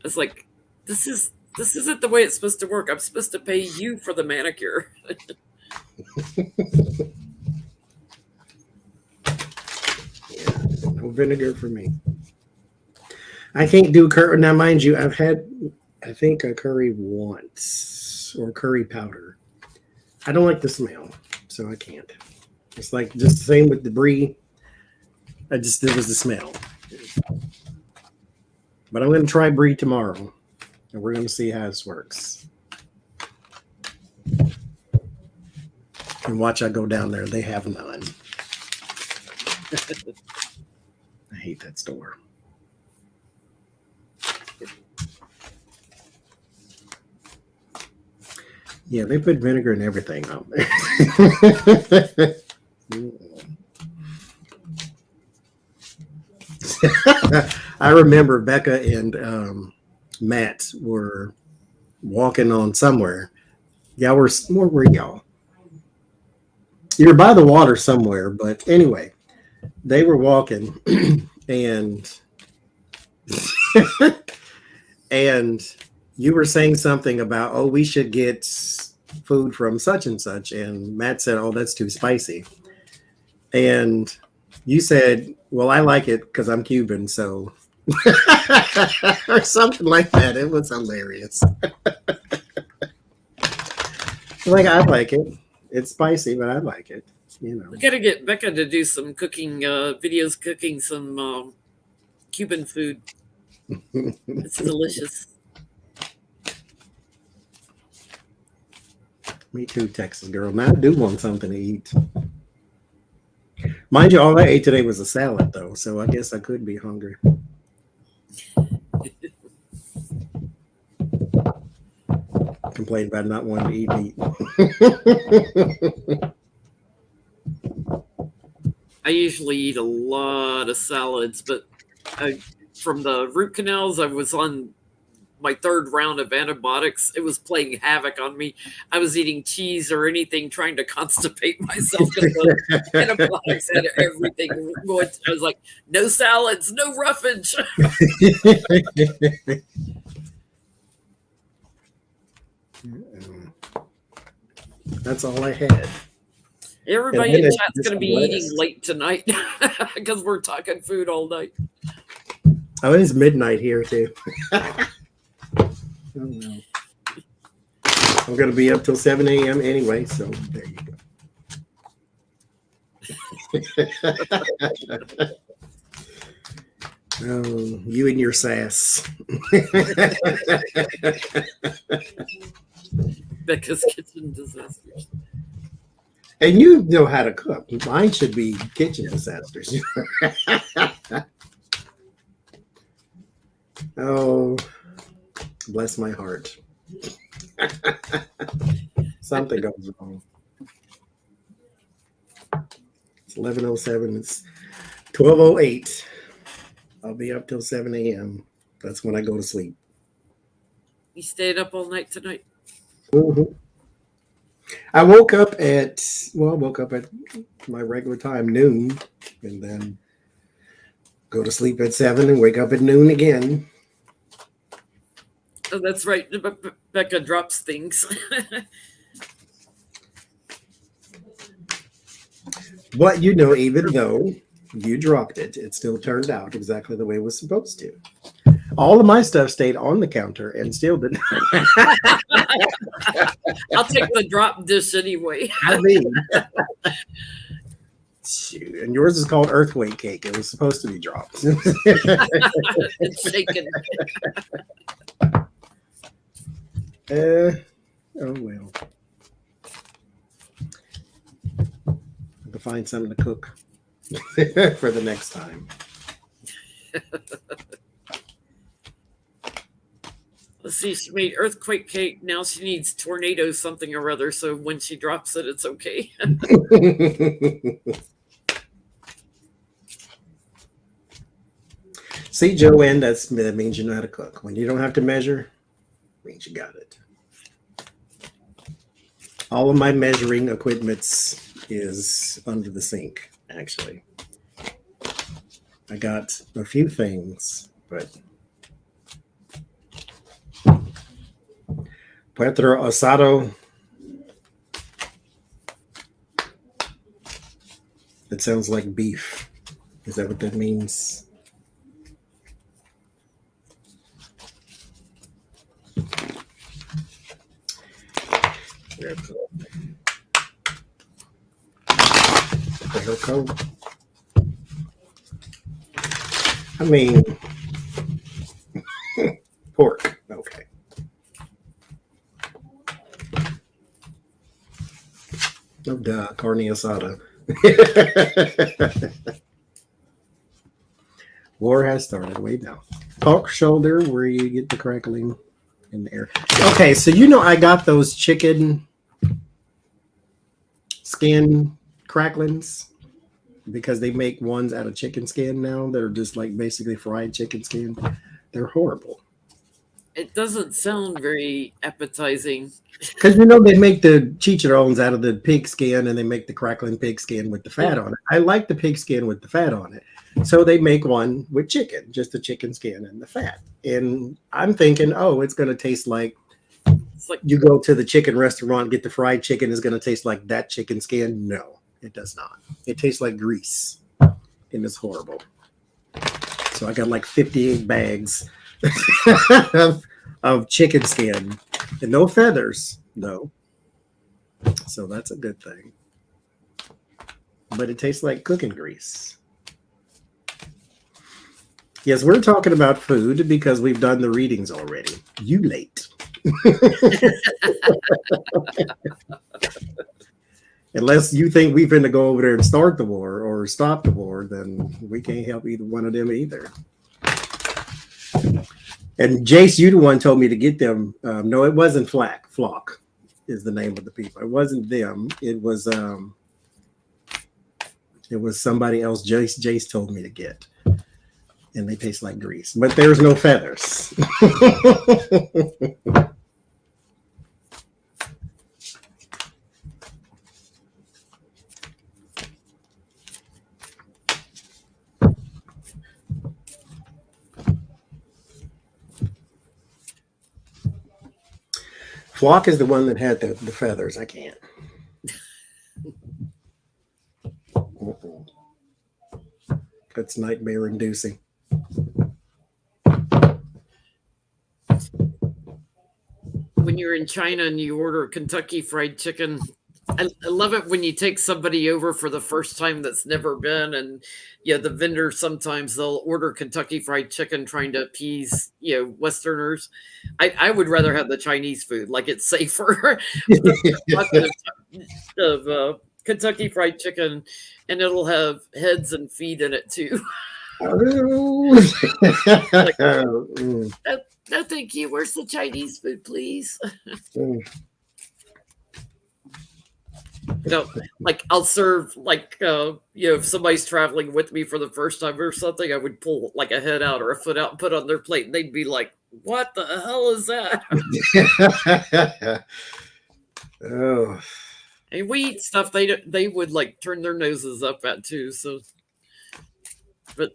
It's like, this isn't the way it's supposed to work. I'm supposed to pay you for the manicure. No vinegar for me. I can't do curry. Now, mind you, I've had, I think, a curry once, or curry powder. I don't like the smell, so I can't. It's like just the same with the brie. It was the smell. But I'm going to try brie tomorrow, and we're going to see how this works. And watch I go down there. They have none. I hate that store. Yeah, they put vinegar and everything on there. I remember Becca and Matt were walking on somewhere. Where were y'all? You were by the water somewhere, but anyway, they were walking and and you were saying something about, oh, we should get food from such and such. And Matt said, oh, that's too spicy. And you said, well, I like it because I'm Cuban, so or something like that. It was hilarious. Like, I like it. It's spicy, but I like it. You know. We got to get Becca to do some cooking videos, cooking some Cuban food. It's delicious. Me too, Texas girl. Now I do want something to eat. Mind you, all I ate today was a salad, though, so I guess I could be hungry. Complain about not wanting to eat meat. I usually eat a lot of salads, but from the root canals, I was on my third round of antibiotics. It was playing havoc on me. I was eating cheese or anything, trying to constipate myself because the antibiotics had everything. I was like, no salads, no roughage. That's all I had. Everybody in chat's going to be eating late tonight because we're talking food all night. Oh, it is midnight here too. Oh, no. I'm going to be up till 7 a.m. anyway, so there you go. Oh, you and your sass. Becca's kitchen disasters. And you know how to cook. Mine should be kitchen disasters. Oh, bless my heart. Something goes wrong. It's 11:07. It's 12:08. I'll be up till 7 a.m. That's when I go to sleep. You stayed up all night tonight? Mm-hmm. I woke up at my regular time, noon, and then go to sleep at 7 and wake up at noon again. Oh, that's right. Becca drops things. But you know, even though you dropped it, it still turned out exactly the way it was supposed to. All of my stuff stayed on the counter and still didn't. I'll take the drop dish anyway. I mean, shoot. And yours is called earthquake cake. It was supposed to be dropped. It's shaken. Oh well. Have to find something to cook for the next time. Let's see, she made earthquake cake. Now she needs tornado something or other. So when she drops it, it's okay. See, Joanne, that means you know how to cook. When you don't have to measure, it means you got it. All of my measuring equipment is under the sink, actually. I got a few things, but Puerto asado. It sounds like beef. Is that what that means? Fair coat. I mean, pork. Okay. Oh, duh. Carne asada. War has started. Wait now. Pork shoulder, where you get the crackling in the air. Okay, so I got those chicken skin cracklings because they make ones out of chicken skin now that are just like basically fried chicken skin. They're horrible. It doesn't sound very appetizing. Because they make the chicharrones out of the pig skin and they make the crackling pig skin with the fat on it. I like the pig skin with the fat on it. So they make one with chicken, just the chicken skin and the fat. And I'm thinking, oh, it's going to taste like you go to the chicken restaurant, get the fried chicken, is going to taste like that chicken skin. No, it does not. It tastes like grease and it's horrible. So I got like 58 bags of chicken skin and no feathers, though. So that's a good thing. But it tastes like cooking grease. Yes, we're talking about food because we've done the readings already. You late. Unless you think we're going to go over there and start the war or stop the war, then we can't help either one of them either. And Jace, you the one told me to get them. No, it wasn't Flock is the name of the people. It wasn't them. It was somebody else. Jace told me to get. And they taste like grease. But there's no feathers. Flock is the one that had the feathers. I can't. That's nightmare inducing. When you're in China and you order Kentucky Fried Chicken, I love it when you take somebody over for the first time that's never been, and the vendor sometimes they'll order Kentucky Fried Chicken trying to appease Westerners. I would rather have the Chinese food, like it's safer. of Kentucky Fried Chicken, and it'll have heads and feet in it too. Like, no, thank you. Where's the Chinese food, please? Like I'll serve if somebody's traveling with me for the first time or something, I would pull like a head out or a foot out and put on their plate, and they'd be like, "What the hell is that?" Oh. And we eat stuff they would like turn their noses up at too. So, but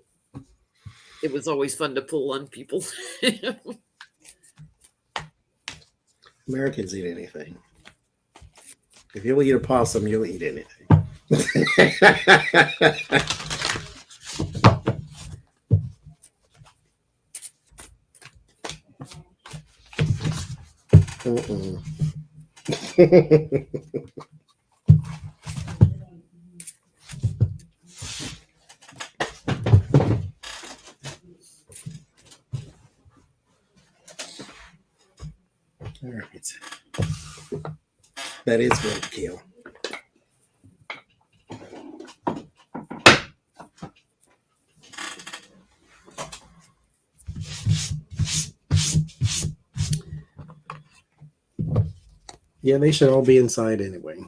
it was always fun to pull on people. Americans eat anything. If you'll eat a possum, you'll eat anything. All right. That is going to kill. Yeah, they should all be inside anyway.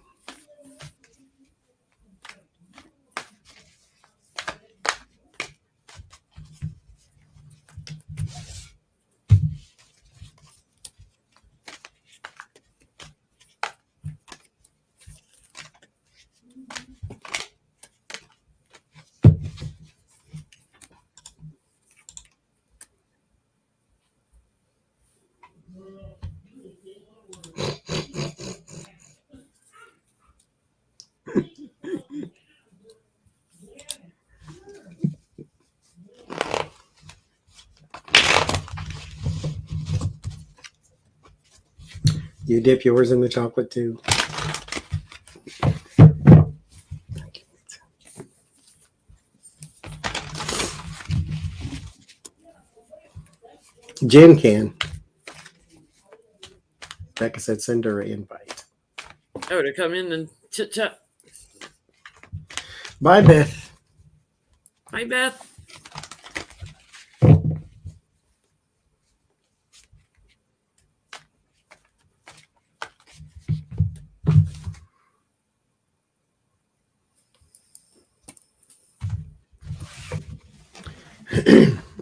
You dip yours in the chocolate too. Jen can. Becca said send her an invite. Oh, to come in and chit chat. Bye, Beth. Hi, Beth.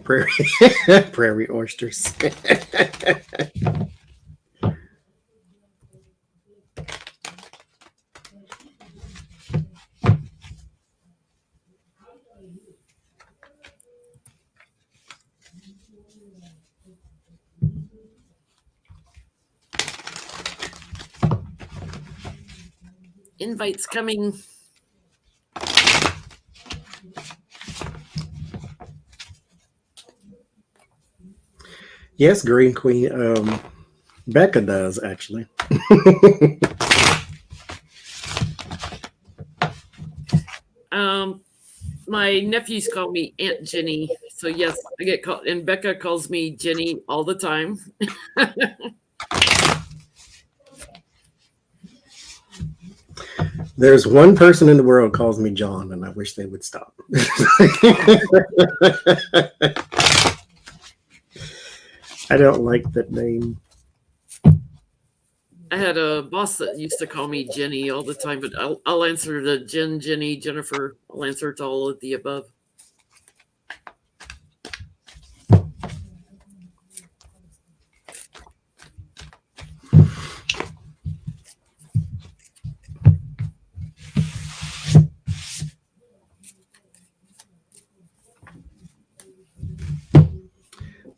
Prairie, prairie oysters. Invites coming. Yes, Green Queen. Becca does actually. My nephews call me Aunt Jenny. So yes, I get called, and Becca calls me Jenny all the time. There's one person in the world calls me John, and I wish they would stop. I don't like that name. I had a boss that used to call me Jenny all the time, but I'll answer to Jen, Jenny, Jennifer. I'll answer to all of the above.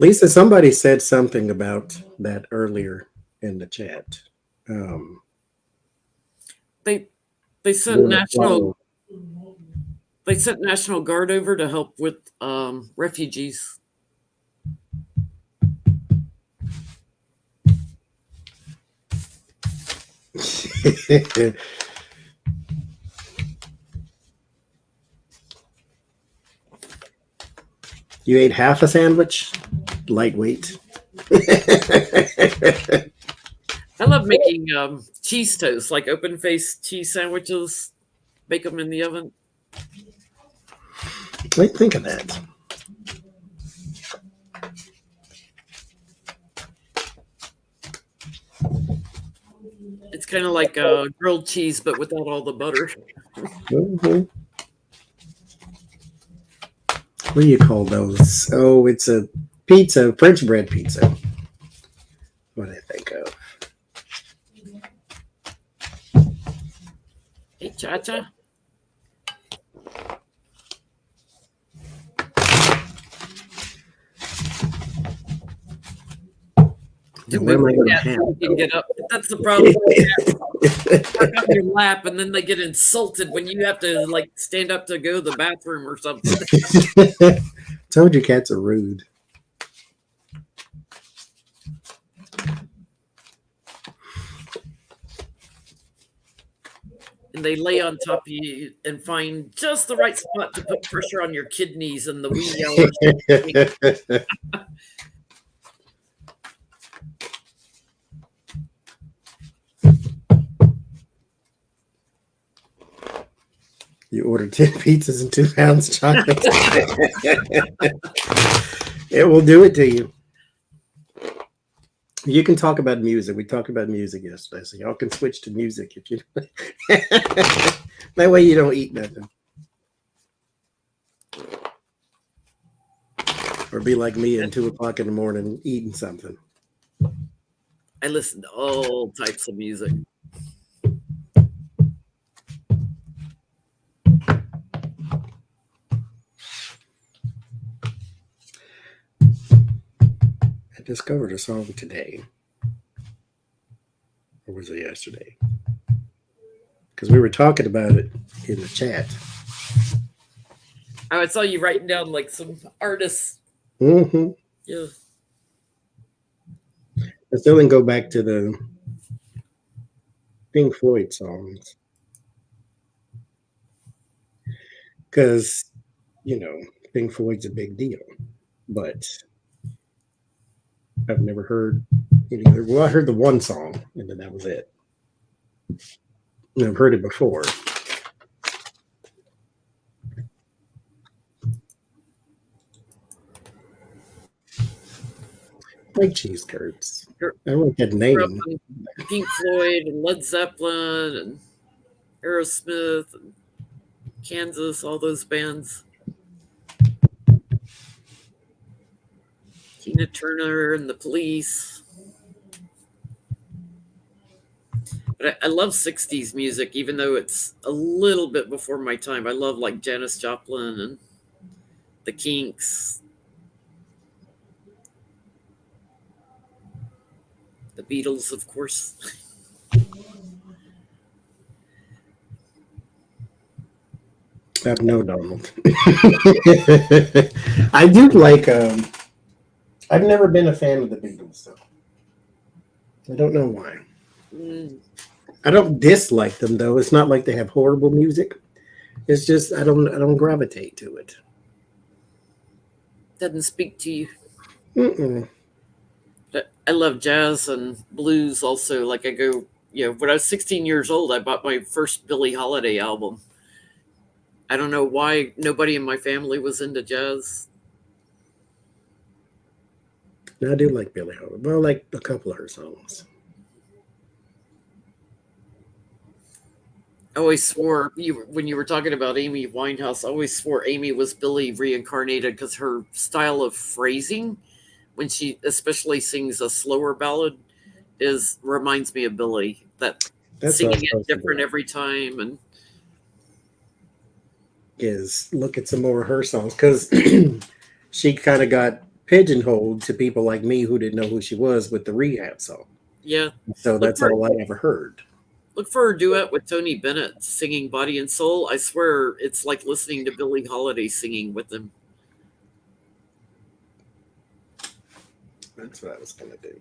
Lisa, somebody said something about that earlier in the chat. They sent National Guard over to help with refugees. You ate half a sandwich? Lightweight. I love making cheese toast, like open faced cheese sandwiches. Bake them in the oven. Wait, think of that. It's kind of like grilled cheese, but without all the butter. Mm-hmm. What do you call those? Oh, it's a pizza, French bread pizza. What do I think of? Hey, Cha-Cha. To Where move am I the going to cat have? so you can get up. That's the problem. Park on your lap, and then they get insulted when you have to like stand up to go to the bathroom or something. Told you cats are rude. And they lay on top of you and find just the right spot to put pressure on your kidneys in the wee hours. You ordered 10 pizzas and 2 pounds of chocolate. It will do it to you. You can talk about music. We talked about music yesterday, so y'all can switch to music if you. That way you don't eat nothing. Or be like me at 2:00 in the morning eating something. I listen to all types of music. I discovered a song today. Or was it yesterday? Because we were talking about it in the chat. I saw you writing down like some artists. Mm-hmm. Yeah. I still didn't go back to the Pink Floyd songs. Because, Pink Floyd's a big deal. But I've never heard it either. Well, I heard the one song, and then that was it. And I've heard it before. Like cheese curds. I like that name. Pink Floyd and Led Zeppelin and Aerosmith and Kansas, all those bands. Tina Turner and the Police. But I love 60s music, even though it's a little bit before my time. I love like Janis Joplin and the Kinks, the Beatles, of course. No, Donald. I do like. I've never been a fan of the Beatles, though. I don't know why. I don't dislike them, though. It's not like they have horrible music. It's just I don't gravitate to it. Doesn't speak to you. Mm-mm. But I love jazz and blues also. Like I go, when I was 16 years old, I bought my first Billie Holiday album. I don't know why nobody in my family was into jazz. I do like Billie Holiday. Well, I like a couple of her songs. I always swore when you were talking about Amy Winehouse, I always swore Amy was Billie reincarnated because her style of phrasing, when she especially sings a slower ballad, reminds me of Billie. That's singing it different every time, and look at some more of her songs because she kind of got pigeonholed to people like me who didn't know who she was with the Rehab song. Yeah, so that's all I ever heard. Look for her duet with Tony Bennett singing Body and Soul. I swear it's like listening to Billie Holiday singing with him. That's what I was going to do.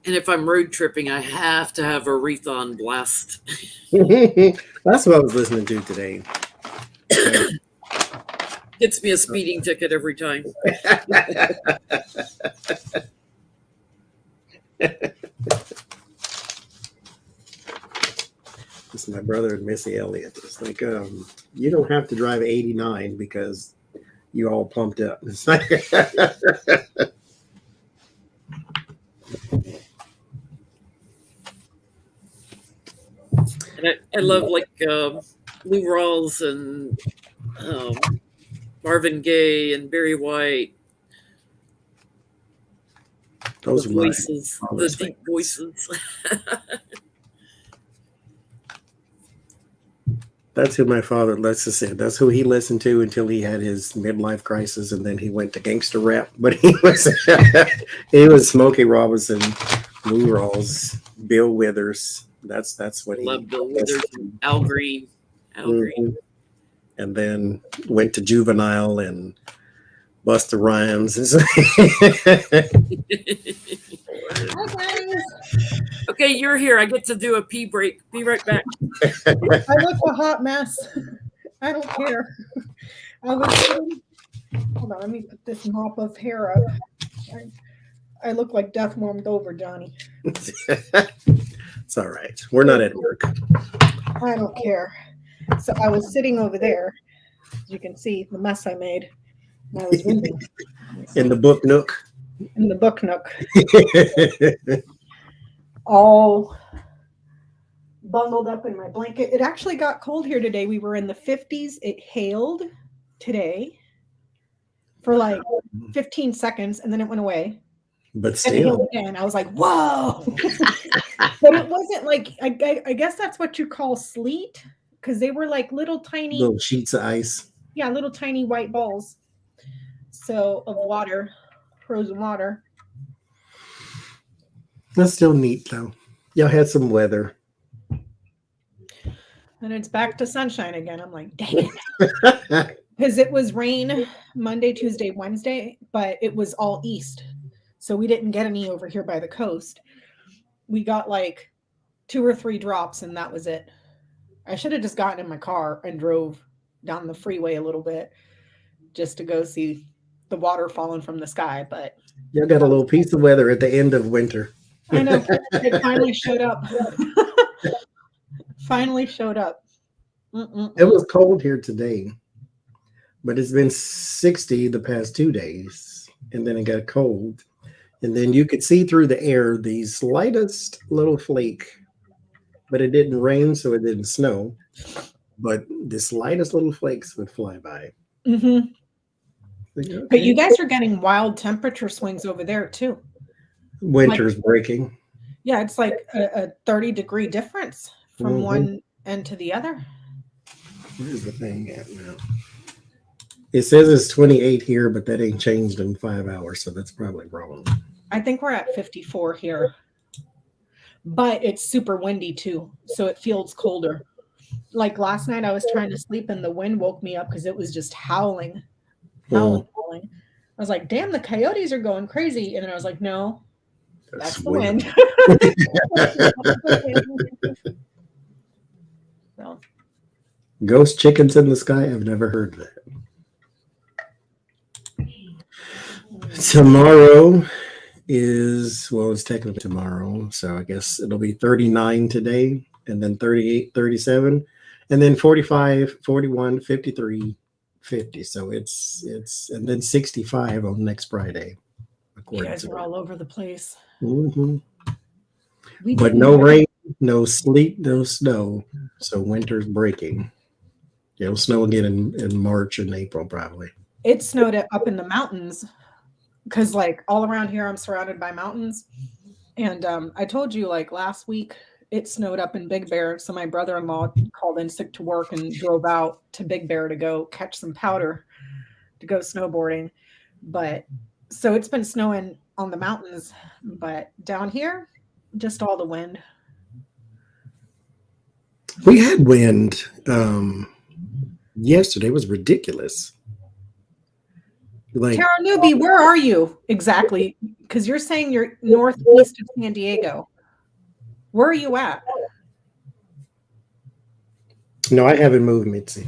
And if I'm road tripping, I have to have Aretha on blast. That's what I was listening to today. Gets me a speeding ticket every time. This is my brother and Missy Elliott. It's like, you don't have to drive 89 because you're all pumped up. It's like and I love like Lou Rawls and Marvin Gaye and Barry White. Those the voices, the deep voices. That's who my father, let's just say, that's who he listened to until he had his midlife crisis, and then he went to gangster rap. But he was Smokey Robinson, Lou Rawls, Bill Withers. That's what he loved. Bill Withers, Al Green. Mm-hmm. And then went to Juvenile and Busta Rhymes. Hi guys. Okay, you're here. I get to do a pee break. Be right back. I look a hot mess. I don't care. Hold on, let me put this mop of hair up. I look like death warmed over, Johnny. It's all right. We're not at work. I don't care. So I was sitting over there. As you can see the mess I made. And I was reading. In the book nook. In the book nook. All bundled up in my blanket. It actually got cold here today. We were in the 50s. It hailed today for like 15 seconds and then it went away. But still. And I was like, whoa. But it wasn't like, I guess that's what you call sleet, because they were like little tiny sheets of ice. Yeah, little tiny white balls. So of water, frozen water. That's still neat, though. Y'all had some weather. And it's back to sunshine again. I'm like, dang it. Because it was rain Monday, Tuesday, Wednesday, but it was all east. So we didn't get any over here by the coast. We got like 2 or 3 drops, and that was it. I should have just gotten in my car and drove down the freeway a little bit just to go see the water falling from the sky. But You got a little piece of weather at the end of winter. I know it finally showed up. Finally showed up. It was cold here today, but it's been 60 the past 2 days, and then it got cold. And then you could see through the air the slightest little flake, but it didn't rain, so it didn't snow. But the slightest little flakes would fly by. Mm-hmm. Okay. But you guys are getting wild temperature swings over there too. Winter's breaking. Yeah, it's like a 30-degree difference from one end to the other. Where's the thing at now? It says it's 28 here, but that ain't changed in 5 hours, so that's probably wrong. I think we're at 54 here. But it's super windy too, so it feels colder. Like last night I was trying to sleep and the wind woke me up because it was just howling. Howling. I was like, damn, the coyotes are going crazy. And then I was like, no, that's the wind. So. Ghost chickens in the sky? I've never heard that. Tomorrow is, well, it's technically tomorrow, so I guess it'll be 39 today, and then 38, 37, and then 45, 41, 53, 50. So it's and then 65 on next Friday. You guys are all over the place. But no rain, no sleet, no snow. So winter's breaking. It'll snow again in March and April, probably. It snowed up in the mountains because, like, all around here, I'm surrounded by mountains. And I told you, like, last week, it snowed up in Big Bear. So my brother-in-law called in sick to work and drove out to Big Bear to go catch some powder to go snowboarding. But so it's been snowing on the mountains, but down here, just all the wind. We had wind. Yesterday was ridiculous. Like, Tara Newby, where are you exactly? Because you're saying you're northeast of San Diego. Where are you at? No, I haven't moved, Mitzi.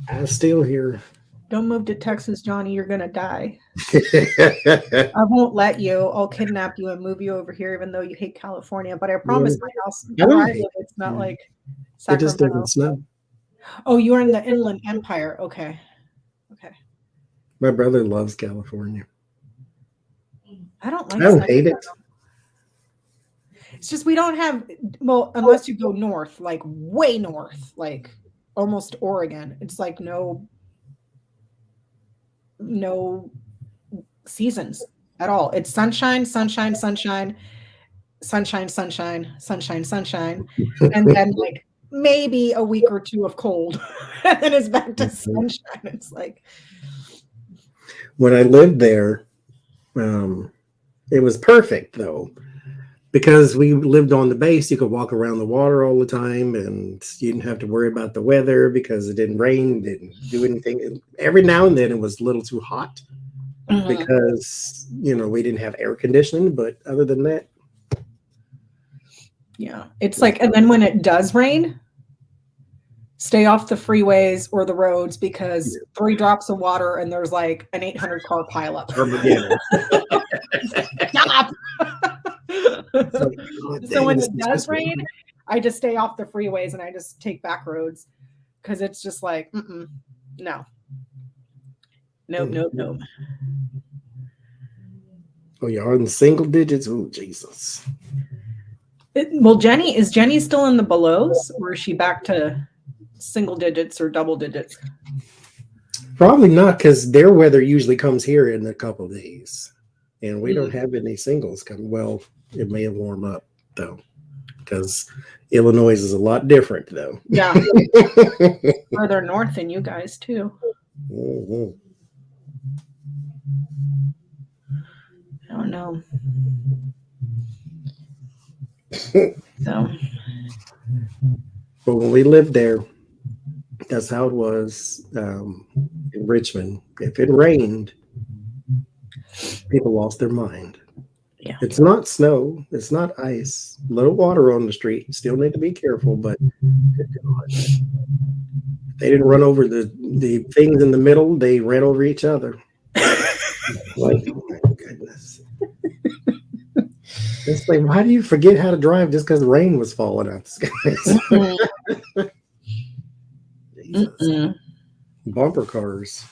I'm still here. Don't move to Texas, Johnny. You're going to die. I won't let you. I'll kidnap you and move you over here, even though you hate California. But I promise my house, it's not like Sacramento. It just doesn't snow. Oh, you're in the Inland Empire. Okay. Okay. My brother loves California. I don't hate it. It's just we don't have, well, unless you go north, like way north, like almost Oregon. It's like no seasons at all. It's sunshine, sunshine, sunshine, sunshine, sunshine, sunshine, sunshine, and then like maybe a week or two of cold, and then it's back to sunshine. It's like when I lived there, it was perfect though, because we lived on the base. You could walk around the water all the time, and you didn't have to worry about the weather because it didn't rain, didn't do anything. Every now and then it was a little too hot because we didn't have air conditioning, but other than that, yeah, it's like, and then when it does rain, stay off the freeways or the roads because 3 drops of water and there's like an 800 car pileup. Stop. So when it does rain, I just stay off the freeways and I just take back roads because it's just like, no. Nope. Oh, you're in single digits? Oh, Jesus. Well, is Jenny still in the belows, or is she back to single digits or double digits? Probably not, because their weather usually comes here in a couple of days, and we don't have any singles coming. Well, it may have warmed up though, because Illinois is a lot different though. Yeah, further north than you guys too. I don't know. So, but when we lived there, that's how it was in Richmond. If it rained, people lost their mind. Yeah. It's not snow. It's not ice. Little water on the street. Still need to be careful, but They didn't run over the things in the middle. They ran over each other. Like, oh my goodness. It's like, why do you forget how to drive just because the rain was falling out the sky? Jesus. Bumper cars.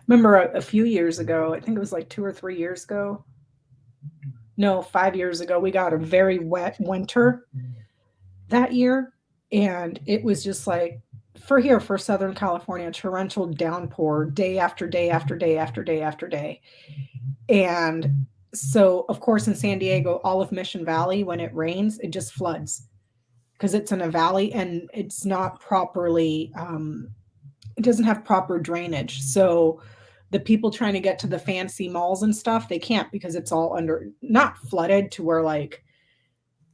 Remember a few years ago, I think it was like 2 or 3 years ago. No, 5 years ago, we got a very wet winter that year. And it was just like, for Southern California, torrential downpour day after day after day after day after day. And so, of course, in San Diego, all of Mission Valley, when it rains, it just floods because it's in a valley and it's not properly, it doesn't have proper drainage. So the people trying to get to the fancy malls and stuff, they can't because it's all not flooded to where like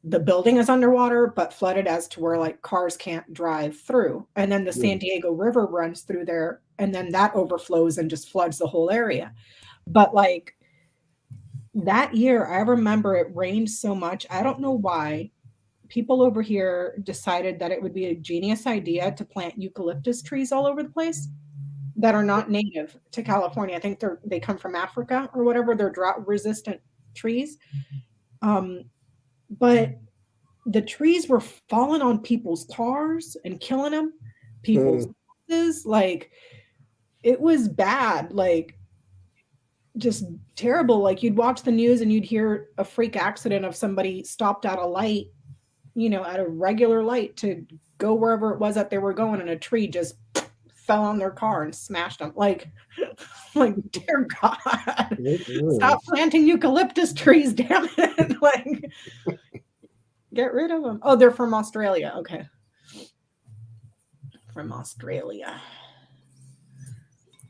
the building is underwater, but flooded as to where like cars can't drive through. And then the San Diego River runs through there and then that overflows and just floods the whole area. But like that year, I remember it rained so much. I don't know why people over here decided that it would be a genius idea to plant eucalyptus trees all over the place that are not native to California. I think they come from Africa or whatever. They're drought resistant trees. But the trees were falling on people's cars and killing them. People's houses, like it was bad, like just terrible. Like you'd watch the news and you'd hear a freak accident of somebody stopped at a light, at a regular light to go wherever it was that they were going, and a tree just fell on their car and smashed them. Like dear God, stop planting eucalyptus trees, damn it. Like, get rid of them. Oh, they're from Australia. Okay. From Australia.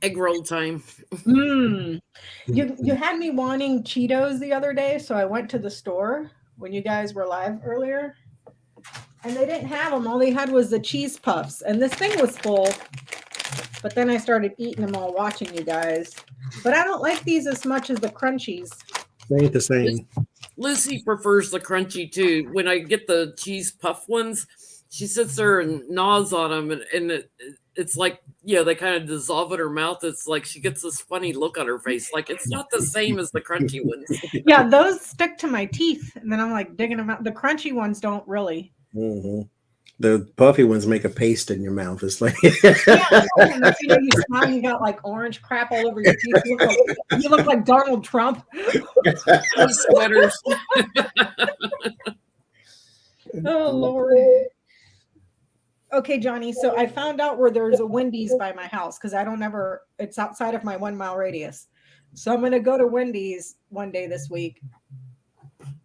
Egg roll time. You had me wanting Cheetos the other day, so I went to the store when you guys were live earlier, and they didn't have them. All they had was the cheese puffs, and this thing was full, but then I started eating them all watching you guys. But I don't like these as much as the crunchies. They ain't the same. Lucy prefers the crunchy too. When I get the cheese puff ones, she sits there and gnaws on them, and it's like, they kind of dissolve in her mouth. It's like she gets this funny look on her face. Like it's not the same as the crunchy ones. Yeah, those stick to my teeth, and then I'm like digging them out. The crunchy ones don't really. Mm-hmm. The puffy ones make a paste in your mouth. It's like, you smile, you got like orange crap all over your teeth. You look like Donald Trump. Sweaters. Oh Lord. Okay, Johnny. So I found out where there's a Wendy's by my house because it's outside of my 1 mile radius. So I'm going to go to Wendy's one day this week.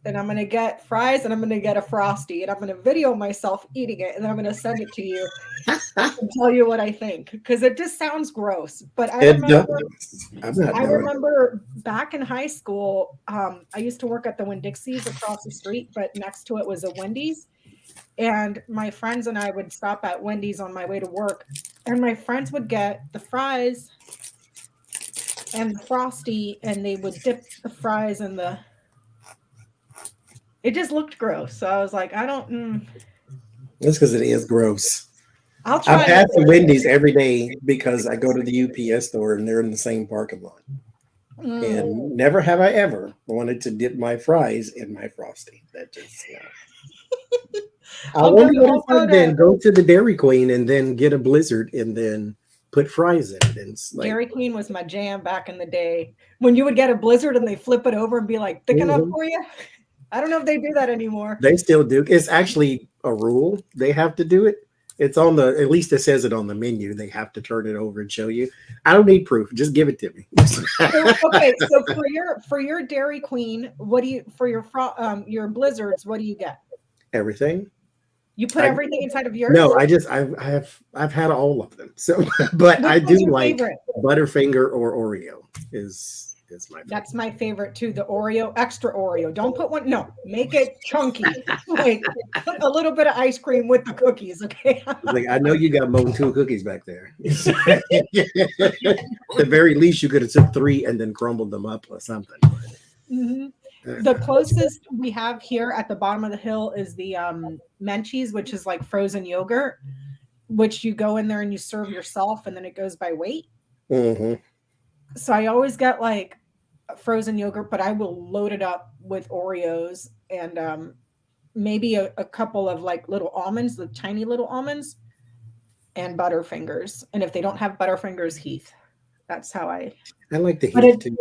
And I'm going to get fries and I'm going to get a Frosty and I'm going to video myself eating it and then I'm going to send it to you and tell you what I think because it just sounds gross. But I remember back in high school, I used to work at the Winn-Dixie's across the street, but next to it was a Wendy's. And my friends and I would stop at Wendy's on my way to work and my friends would get the fries and the Frosty and they would dip the fries in it just looked gross. So I was like, I don't. That's because it is gross. I've had the Wendy's every day because I go to the UPS store and they're in the same parking lot. And never have I ever wanted to dip my fries in my Frosty. That just. I wonder what if I then go to the Dairy Queen and then get a Blizzard and then put fries in it. And it's like, Dairy Queen was my jam back in the day. When you would get a Blizzard and they flip it over and be like, thick enough for you. I don't know if they do that anymore. They still do. It's actually a rule. They have to do it. It's on at least it says it on the menu. They have to turn it over and show you. I don't need proof. Just give it to me. Okay. So for your Dairy Queen, what do you, for your Blizzards, what do you get? Everything. You put everything inside of yours? No, I've had all of them. So, but I do like favorite? Butterfinger or Oreo is my favorite. That's my favorite too. The Oreo, extra Oreo. Don't put one. No, make it chunky. Like put a little bit of ice cream with the cookies. Okay. Like I know you got more than 2 cookies back there. At the very least, you could have took 3 and then crumbled them up or something. Mm-hmm. The closest we have here at the bottom of the hill is the Menchie's, which is like frozen yogurt. which you go in there and you serve yourself, and then it goes by weight. Mm-hmm. So I always get like frozen yogurt, but I will load it up with Oreos and maybe a couple of like little almonds, the tiny little almonds, and Butterfingers. And if they don't have Butterfingers, Heath. That's how I like the but Heath too.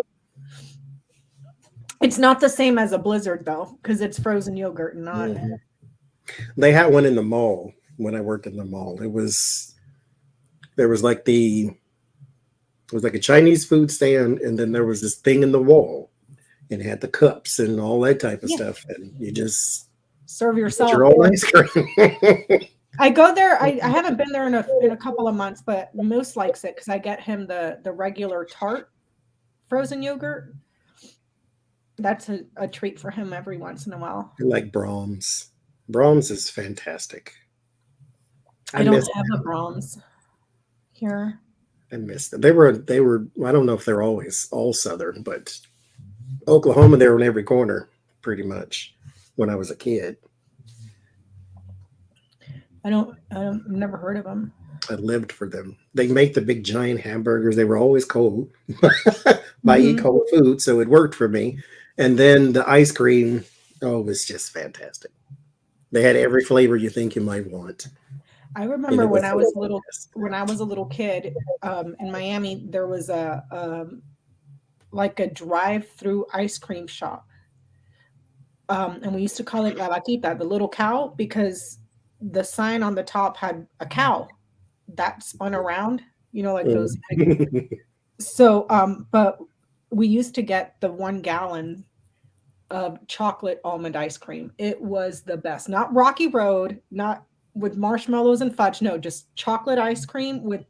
It's not the same as a Blizzard though, because it's frozen yogurt and not. Mm-hmm. They had one in the mall when I worked in the mall. It was like a Chinese food stand, and then there was this thing in the wall, and it had the cups and all that type of stuff, and you just serve yourself your own ice cream. I go there. I haven't been there in a couple of months, but Moose likes it because I get him the regular tart frozen yogurt. That's a treat for him every once in a while. I like Brahms. Brahms is fantastic. I don't have a Brahms here. I missed them. They were. I don't know if they're always all Southern, but Oklahoma, they were in every corner, pretty much, when I was a kid. I've never heard of them. I lived for them. They make the big giant hamburgers. They were always cold. I eat cold food, so it worked for me. And then the ice cream, it was just fantastic. They had every flavor you think you might want. I remember when I was a little kid in Miami, there was a drive-through ice cream shop, and we used to call it La Vaquita, the little cow, because the sign on the top had a cow that spun around, like those. So, but we used to get the 1 gallon of chocolate almond ice cream. It was the best. Not Rocky Road, not with marshmallows and fudge. No, just chocolate ice cream with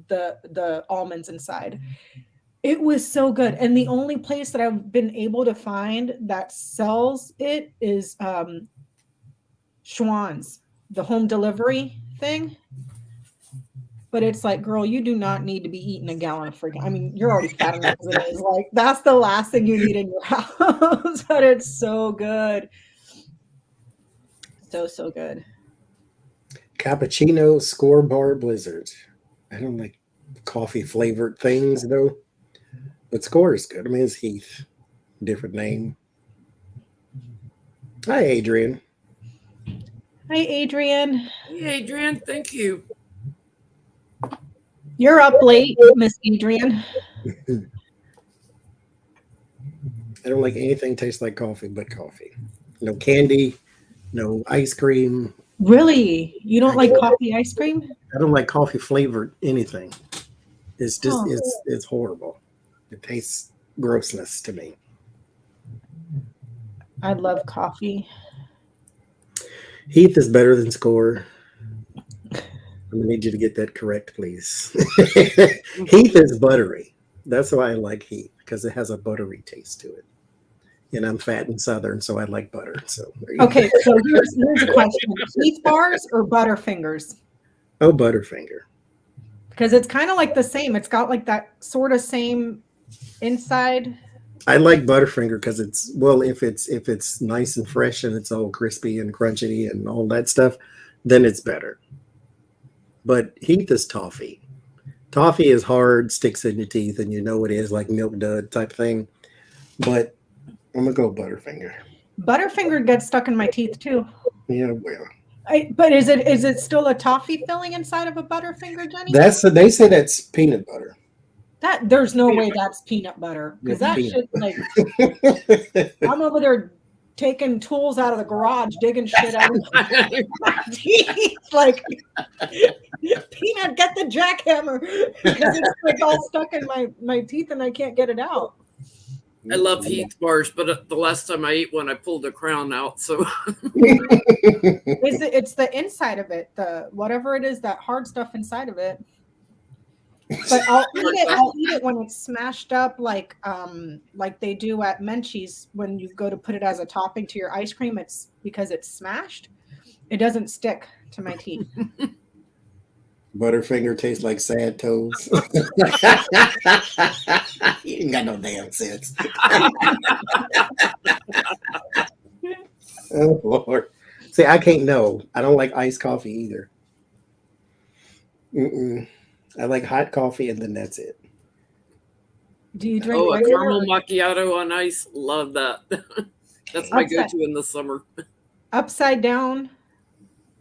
the almonds inside. It was so good. And the only place that I've been able to find that sells it is Schwann's, the home delivery thing. But it's like, girl, you do not need to be eating a gallon of freaking. I mean, you're already fat enough as it is. Like, that's the last thing you need in your house. But it's so good. So good. Cappuccino Score Bar Blizzard. I don't like coffee flavored things though. But Score is good. I mean, it's Heath. Different name. Hi, Adrian. Hi, Adrian. Hey, Adrian, thank you. You're up late, Miss Adrian. I don't like anything tastes like coffee but coffee. No candy, no ice cream. Really? You don't like coffee ice cream? I don't like coffee flavored anything. It's just it's horrible. It tastes grossness to me. I love coffee. Heath is better than Score. I'm gonna need you to get that correct, please. Heath is buttery. That's why I like Heath, because it has a buttery taste to it. And I'm fat and Southern, so I like butter. So okay, so here's a question: Heath bars or Butterfingers? Oh, Butterfinger. Because it's kind of like the same. It's got like that sort of same inside. I like Butterfinger because if it's nice and fresh and it's all crispy and crunchy and all that stuff, then it's better. But Heath is toffee. Toffee is hard, sticks in your teeth, and you know it is, like milk dud type thing. But I'm gonna go Butterfinger. Butterfinger gets stuck in my teeth too. Yeah, well. But is it still a toffee filling inside of a Butterfinger, Jenny? They say that's peanut butter. That there's no way that's peanut butter, because that shit, like, I'm over there taking tools out of the garage, digging shit out of my teeth. Like, Peanut, get the jackhammer, because it's like all stuck in my teeth and I can't get it out. I love Heath bars, but the last time I ate one, I pulled the crown out. So it's the inside of it, the whatever it is, that hard stuff inside of it. But I'll eat it when it's smashed up, like they do at Menchie's when you go to put it as a topping to your ice cream. It's because it's smashed. It doesn't stick to my teeth. Butterfinger tastes like sad toes. You ain't got no damn sense. Oh Lord. See, I can't know. I don't like iced coffee either. Mm-mm. I like hot coffee, and then that's it. Do you drink Oh, a regular caramel or macchiato on ice. Love that. That's my go-to in the summer. upside down?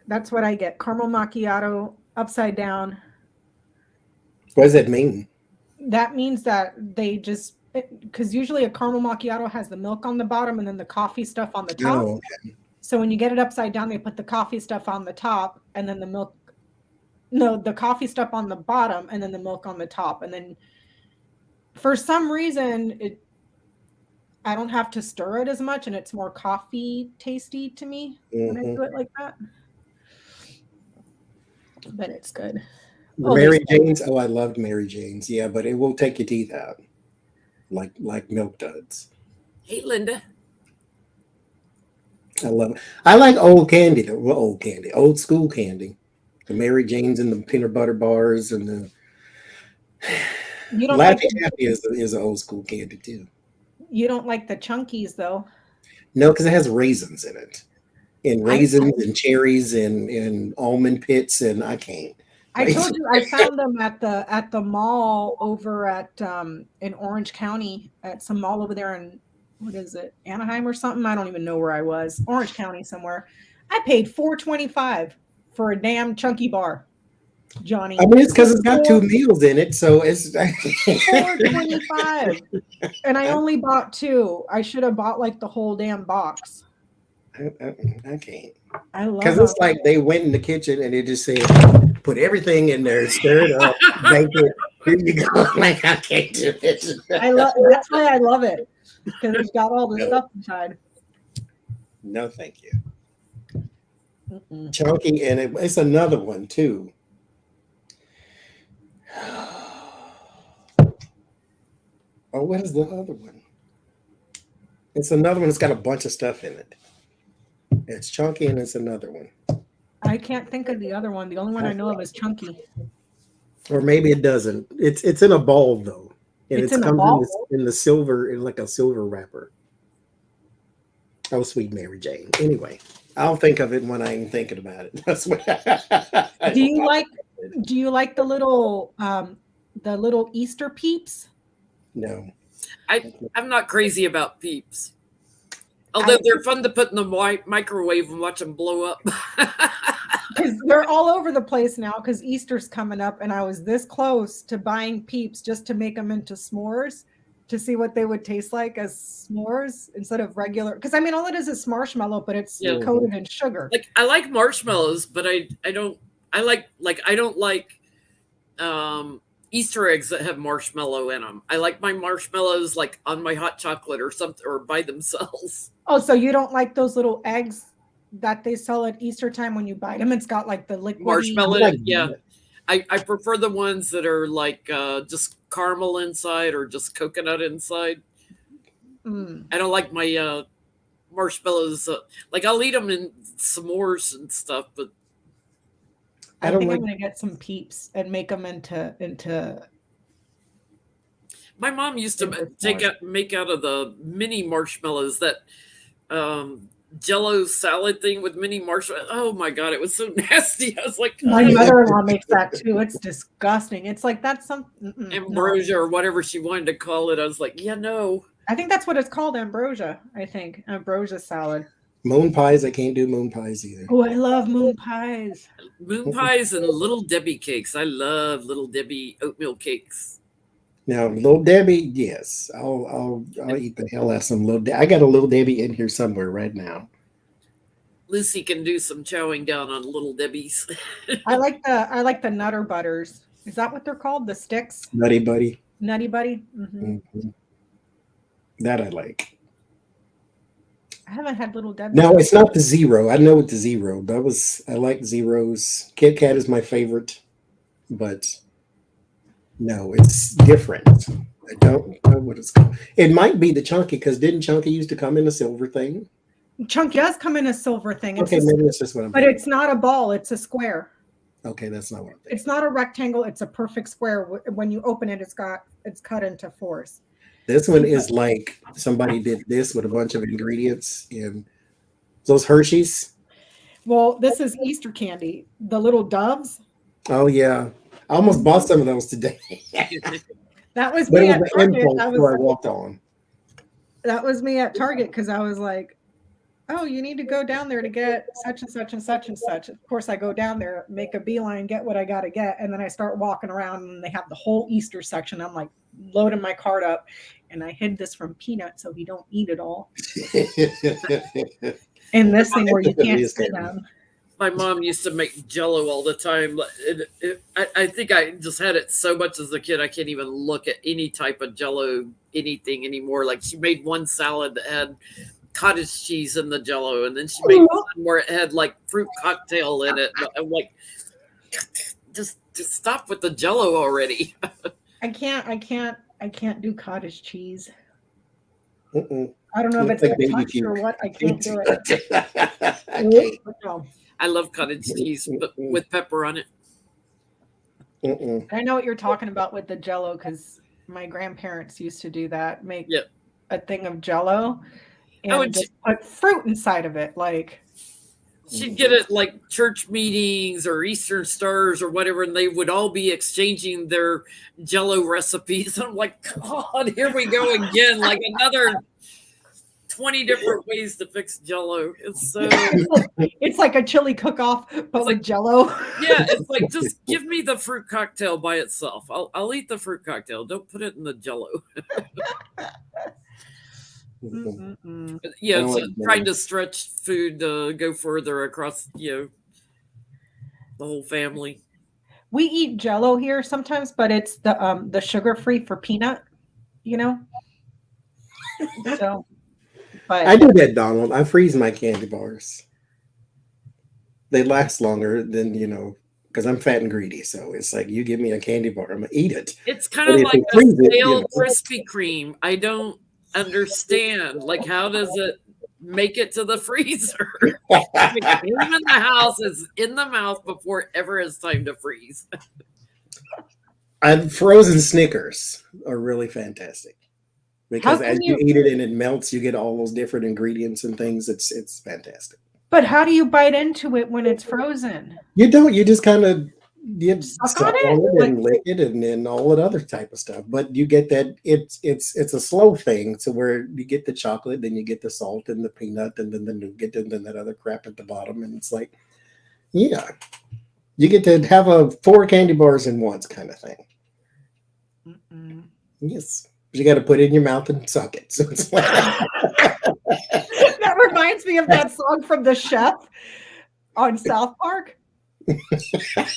That's what I get. Caramel macchiato upside down. What does that mean? That means that they just because usually a caramel macchiato has the milk on the bottom and then the coffee stuff on the top. Oh, So when you get it upside down, they put the coffee stuff on the top and then the milk. No, the coffee stuff on the bottom and then the milk on the top. And then for some reason, I don't have to stir it as much and it's more coffee tasty to me when I do it like that. But it's good. Mary Jane's. Oh, I loved Mary Jane's. Yeah, but it will take your teeth out, like milk duds. Hey, Linda. I love it. I like old candy though. Well, old school candy. The Mary Jane's and the peanut butter bars and the You don't Laffy Taffy is an old school candy too. You don't like the chunkies though. No, because it has raisins in it, and raisins and cherries and almond pits, and I can't. I told you I found them at the mall over at in Orange County at some mall over there in what is it, Anaheim or something? I don't even know where I was. Orange County somewhere. I paid $4.25 for a damn chunky bar, Johnny. I mean, it's because it's got 2 meals in it, so it's $4.25, and I only bought 2. I should have bought like the whole damn box. I can't. I love because it's like they went in the kitchen and they just said, "Put everything in there, stir it up, bake it. Here you go." Like I can't do it. That's why I love it because it's got all the stuff inside. No, thank you. Chunky, and it's another one too. Oh, what is the other one? It's another one that's got a bunch of stuff in it. It's chunky, and it's another one. I can't think of the other one. The only one I know of is chunky. Or maybe it doesn't. It's in a ball though, and It's it in a comes ball? in the silver, in like a silver wrapper. Oh, sweet Mary Jane. Anyway, I'll think of it when I ain't thinking about it. That's what. Do you like the little Easter peeps? No. I'm not crazy about Peeps. Although they're fun to put in the microwave and watch them blow up. Because they're all over the place now because Easter's coming up and I was this close to buying Peeps just to make them into s'mores to see what they would taste like as s'mores instead of regular. Because I mean, all it is marshmallow, but it's coated in sugar. Like I like marshmallows, but I don't like Easter eggs that have marshmallow in them. I like my marshmallows like on my hot chocolate or something or by themselves. Oh, so you don't like those little eggs that they sell at Easter time when you buy them? It's got like the liquid marshmallow. like Yeah. I prefer the ones that are like just caramel inside or just coconut inside. I don't like my marshmallows. Like I'll eat them in s'mores and stuff, but I think I'm gonna get some Peeps and make them into. My mom used to make out of the mini marshmallows that Jello salad thing with mini marshmallows. Oh my god, it was so nasty. I was like, my mother-in-law makes that too. It's disgusting. It's like that's some ambrosia or whatever she wanted to call it. I was like, yeah, no. I think that's what it's called, ambrosia. I think ambrosia salad. Moon pies. I can't do moon pies either. Oh, I love moon pies. Moon pies and Little Debbie cakes. I love Little Debbie oatmeal cakes. Now, Little Debbie, yes, I'll eat the hell out of some Little Debbie. I got a Little Debbie in here somewhere right now. Lucy can do some chowing down on Little Debbie's. I like the Nutter Butters. Is that what they're called? The sticks? Nutty Buddy. Nutty Buddy. Mm-hmm. That I like. I haven't had Little Debbie. No, it's not the Zero. I know it's the Zero. I like Zeros. Kit Kat is my favorite, but no, it's different. I don't know what it's called. It might be the Chunky, because didn't Chunky used to come in a silver thing? Chunky does come in a silver thing. Okay, maybe that's just what I'm But thinking. it's not a ball, it's a square. Okay, that's not what I'm thinking. It's not a rectangle, it's a perfect square. When you open it, it's cut into fours. This one is like somebody did this with a bunch of ingredients in those Hershey's. Well, this is Easter candy. The little doves. Oh yeah. I almost bought some of those today. That was But me it at was an Target. impulse before I walked on. That was me at Target because I was like, oh, you need to go down there to get such and such and such and such. Of course, I go down there, make a beeline, get what I got to get. And then I start walking around and they have the whole Easter section. I'm like loading my cart up and I hid this from Peanut so he don't eat it all. And this thing where you can't see them. My mom used to make Jell-O all the time. I think I just had it so much as a kid, I can't even look at any type of Jell-O anything anymore. Like she made one salad that had cottage cheese in the Jell-O, and then she made one where it had like fruit cocktail in it. I'm like, just stop with the Jell-O already. I can't do cottage cheese. Mm-mm. I don't know if it's Like a touch or what. I can't do it. No. I love cottage cheese, but with pepper on it. Mm-mm. I know what you're talking about with the Jell-O because my grandparents used to do that. Make a thing of Jell-O and just put fruit inside of it. Like she'd get it like church meetings or Eastern Stars or whatever, and they would all be exchanging their Jell-O recipes. I'm like, God, here we go again, like another 20 different ways to fix Jell-O. It's so it's like a chili cook-off, but with Jell-O. Yeah, it's like just give me the fruit cocktail by itself. I'll eat the fruit cocktail. Don't put it in the Jell-O. Yeah, it's trying to stretch food to go further across, the whole family. We eat Jell-O here sometimes, but it's the sugar-free for Peanut, So, but I do that, Donald. I freeze my candy bars. They last longer than, because I'm fat and greedy. So it's like you give me a candy bar, I'm gonna eat it. It's kind of like a stale Krispy Kreme. I don't understand. Like, how does it make it to the freezer? Like, in the house is in the mouth before ever it's time to freeze. Frozen Snickers are really fantastic because as you eat it and it melts, you get all those different ingredients and things. It's fantastic. But how do you bite into it when it's frozen? You don't. You just kind of suck on it like, and lick it and then all that other type of stuff. But you get that it's a slow thing. So where you get the chocolate, then you get the salt and the peanut, and then the nougat, and then that other crap at the bottom. And it's like, yeah, you get to have 4 candy bars in once kind of thing. Mm-mm. Yes, but you got to put it in your mouth and suck it. So it's like that reminds me of that song from the chef on South Park.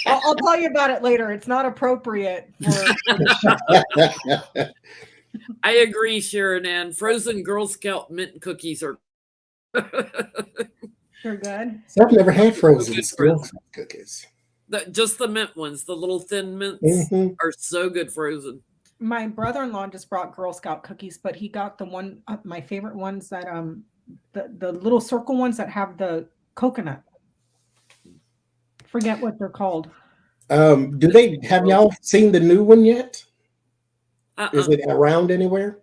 I'll tell you about it later. It's not appropriate for the show. I agree, Sharon Ann. Frozen Girl Scout mint cookies are they're good. So I've never had frozen cookies. Just the mint ones, the little thin mints are so good frozen. My brother-in-law just brought Girl Scout cookies, but he got the one my favorite ones that the little circle ones that have the coconut. Forget what they're called. Do they have y'all seen the new one yet? Is it around anywhere?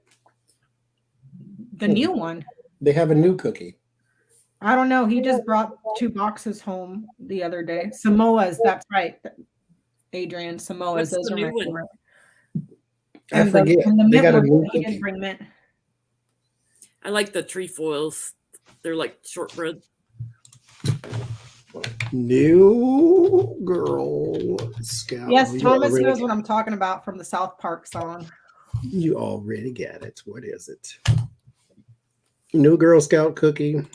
The new one. They have a new cookie. I don't know. He just brought 2 boxes home the other day. Samoa's, that's right. Adrian, Samoa's. Those are my favorite. I forget. They got a new cookie. He didn't bring mint. I like the trefoils. They're like shortbread. New Girl Scout. Yes, Thomas knows what I'm talking about from the South Park song. You already got it. What is it? New Girl Scout cookie.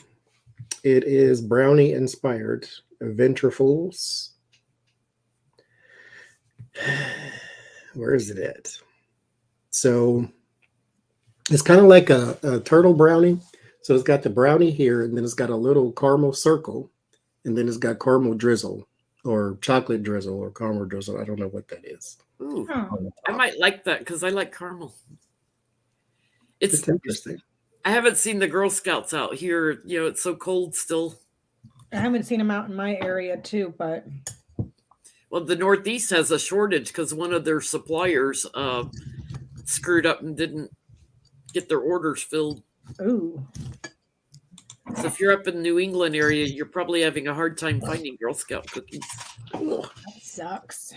It is brownie inspired. Ventrifuls. Where is it at? So it's kind of like a turtle brownie. So it's got the brownie here, and then it's got a little caramel circle, and then it's got caramel drizzle or chocolate drizzle or caramel drizzle. I don't know what that is. Ooh, I might like that because I like caramel. It's interesting. I haven't seen the Girl Scouts out here. It's so cold still. I haven't seen them out in my area too, but well, the Northeast has a shortage because one of their suppliers screwed up and didn't get their orders filled. Ooh. So if you're up in the New England area, you're probably having a hard time finding Girl Scout cookies. That sucks.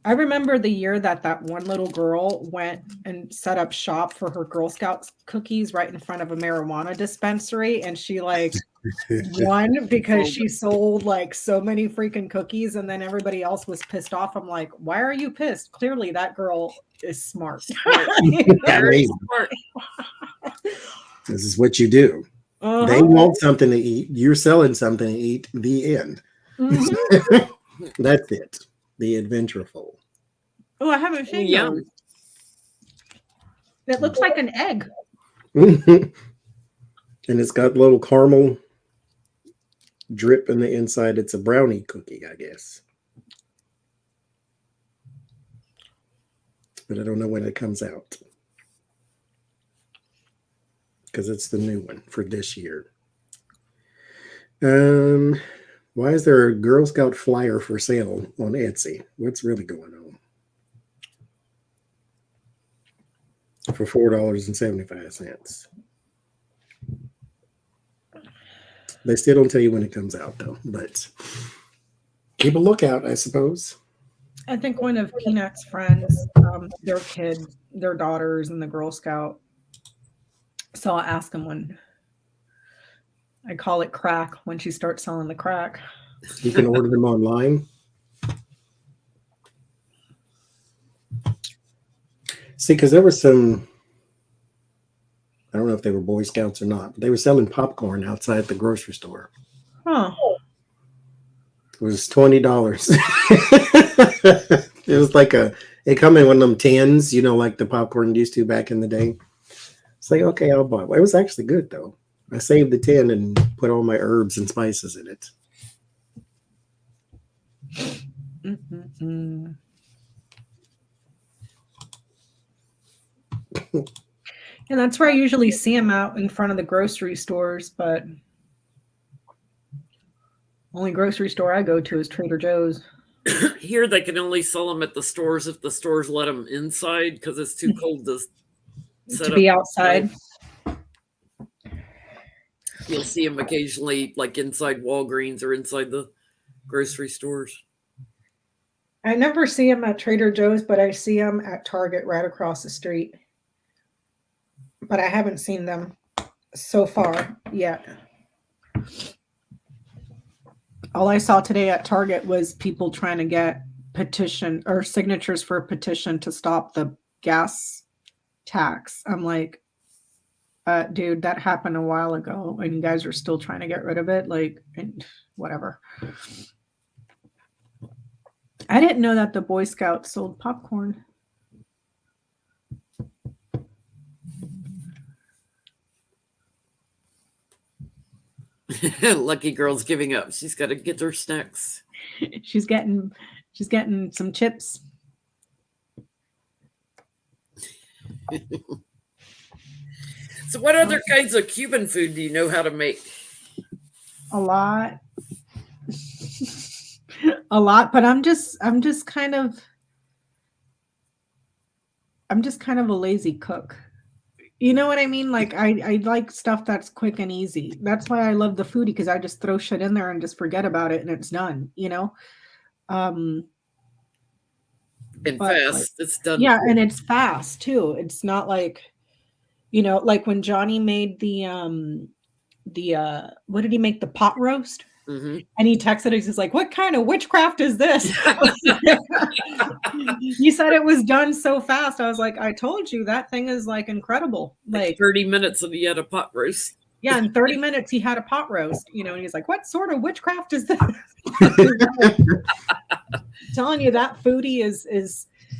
I remember the year that one little girl went and set up shop for her Girl Scouts cookies right in front of a marijuana dispensary, and she like won because she sold like so many freaking cookies, and then everybody else was pissed off. I'm like, why are you pissed? Clearly that girl is smart. Very smart. This is what you do. They want something to eat. You're selling something to eat. The end. Mm-hmm. That's it. The Adventureful. Oh, I haven't seen those. It looks like an egg. And it's got little caramel drip in the inside. It's a brownie cookie, I guess. But I don't know when it comes out. Because it's the new one for this year. Why is there a Girl Scout flyer for sale on Etsy? What's really going on? For $4.75. They still don't tell you when it comes out, though. But keep a lookout, I suppose. I think one of Peanut's friends, their daughters in the Girl Scout. So I'll ask him when. I call it crack when she starts selling the crack. You can order them online. See, because there were some, I don't know if they were Boy Scouts or not, but they were selling popcorn outside the grocery store. Huh. It was $20. It was like it come in one of them tins, like the popcorn used to back in the day. It's like, okay, I'll buy it. It was actually good, though. I saved the tin and put all my herbs and spices in it. Mm-hmm. And that's where I usually see them out in front of the grocery stores, but only grocery store I go to is Trader Joe's. Here they can only sell them at the stores if the stores let them inside because it's too cold to be outside. You'll see them occasionally like inside Walgreens or inside the grocery stores. I never see them at Trader Joe's, but I see them at Target right across the street. But I haven't seen them so far yet. All I saw today at Target was people trying to get petition or signatures for a petition to stop the gas tax. I'm like, dude, that happened a while ago and you guys are still trying to get rid of it. Like, whatever. I didn't know that the Boy Scouts sold popcorn. Lucky girl's giving up. She's got to get her snacks. She's getting some chips. So what other kinds of Cuban food do you know how to make? A lot. A lot, but I'm just kind of a lazy cook. You know what I mean? Like I like stuff that's quick and easy. That's why I love the foodie, because I just throw shit in there and just forget about it and it's done, And fast. It's done. Yeah, and it's fast too. It's not like, like when Johnny made the what did he make? The pot roast? Mm-hmm. And he texted us, he's like, what kind of witchcraft is this? You said it was done so fast. I was like, I told you that thing is like incredible. Like 30 minutes and he had a pot roast. Yeah, in 30 minutes he had a pot roast, and he's like, what sort of witchcraft is this? Telling you that foodie is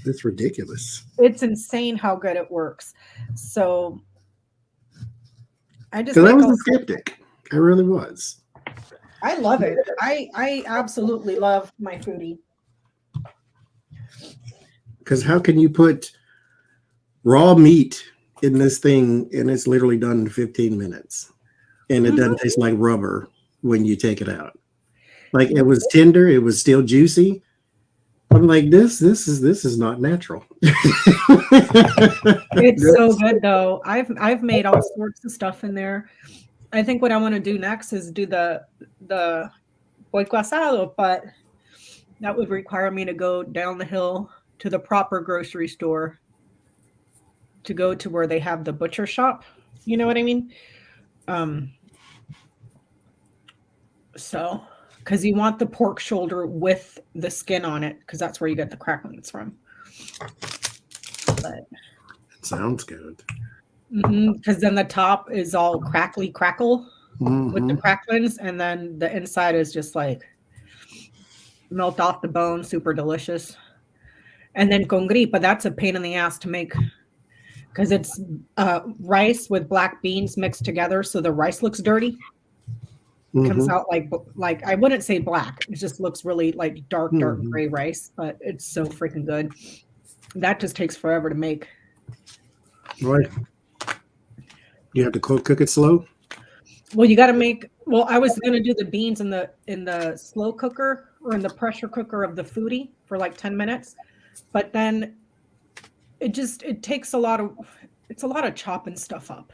it's ridiculous. It's insane how good it works. So I was a skeptic. I really was. I love it. I absolutely love my foodie. Because how can you put raw meat in this thing and it's literally done in 15 minutes and it doesn't taste like rubber when you take it out? Like it was tender, it was still juicy. I'm like, this is not natural. It's so good though. I've made all sorts of stuff in there. I think what I want to do next is do the pollo asado, but That would require me to go down the hill to the proper grocery store to go to where they have the butcher shop. You know what I mean? So, because you want the pork shoulder with the skin on it, because that's where you get the cracklings from. But Sounds good. because then the top is all crackly crackle with the cracklings, and then the inside is just like melt off the bone, super delicious. And then con gripa, that's a pain in the ass to make because it's rice with black beans mixed together, so the rice looks dirty. Comes out like I wouldn't say black. It just looks really like dark gray rice, but it's so freaking good. That just takes forever to make. Right. You have to cook it slow. Well, you got to make. Well, I was gonna do the beans in the slow cooker or in the pressure cooker of the foodie for like 10 minutes, but then it takes a lot of chopping stuff up.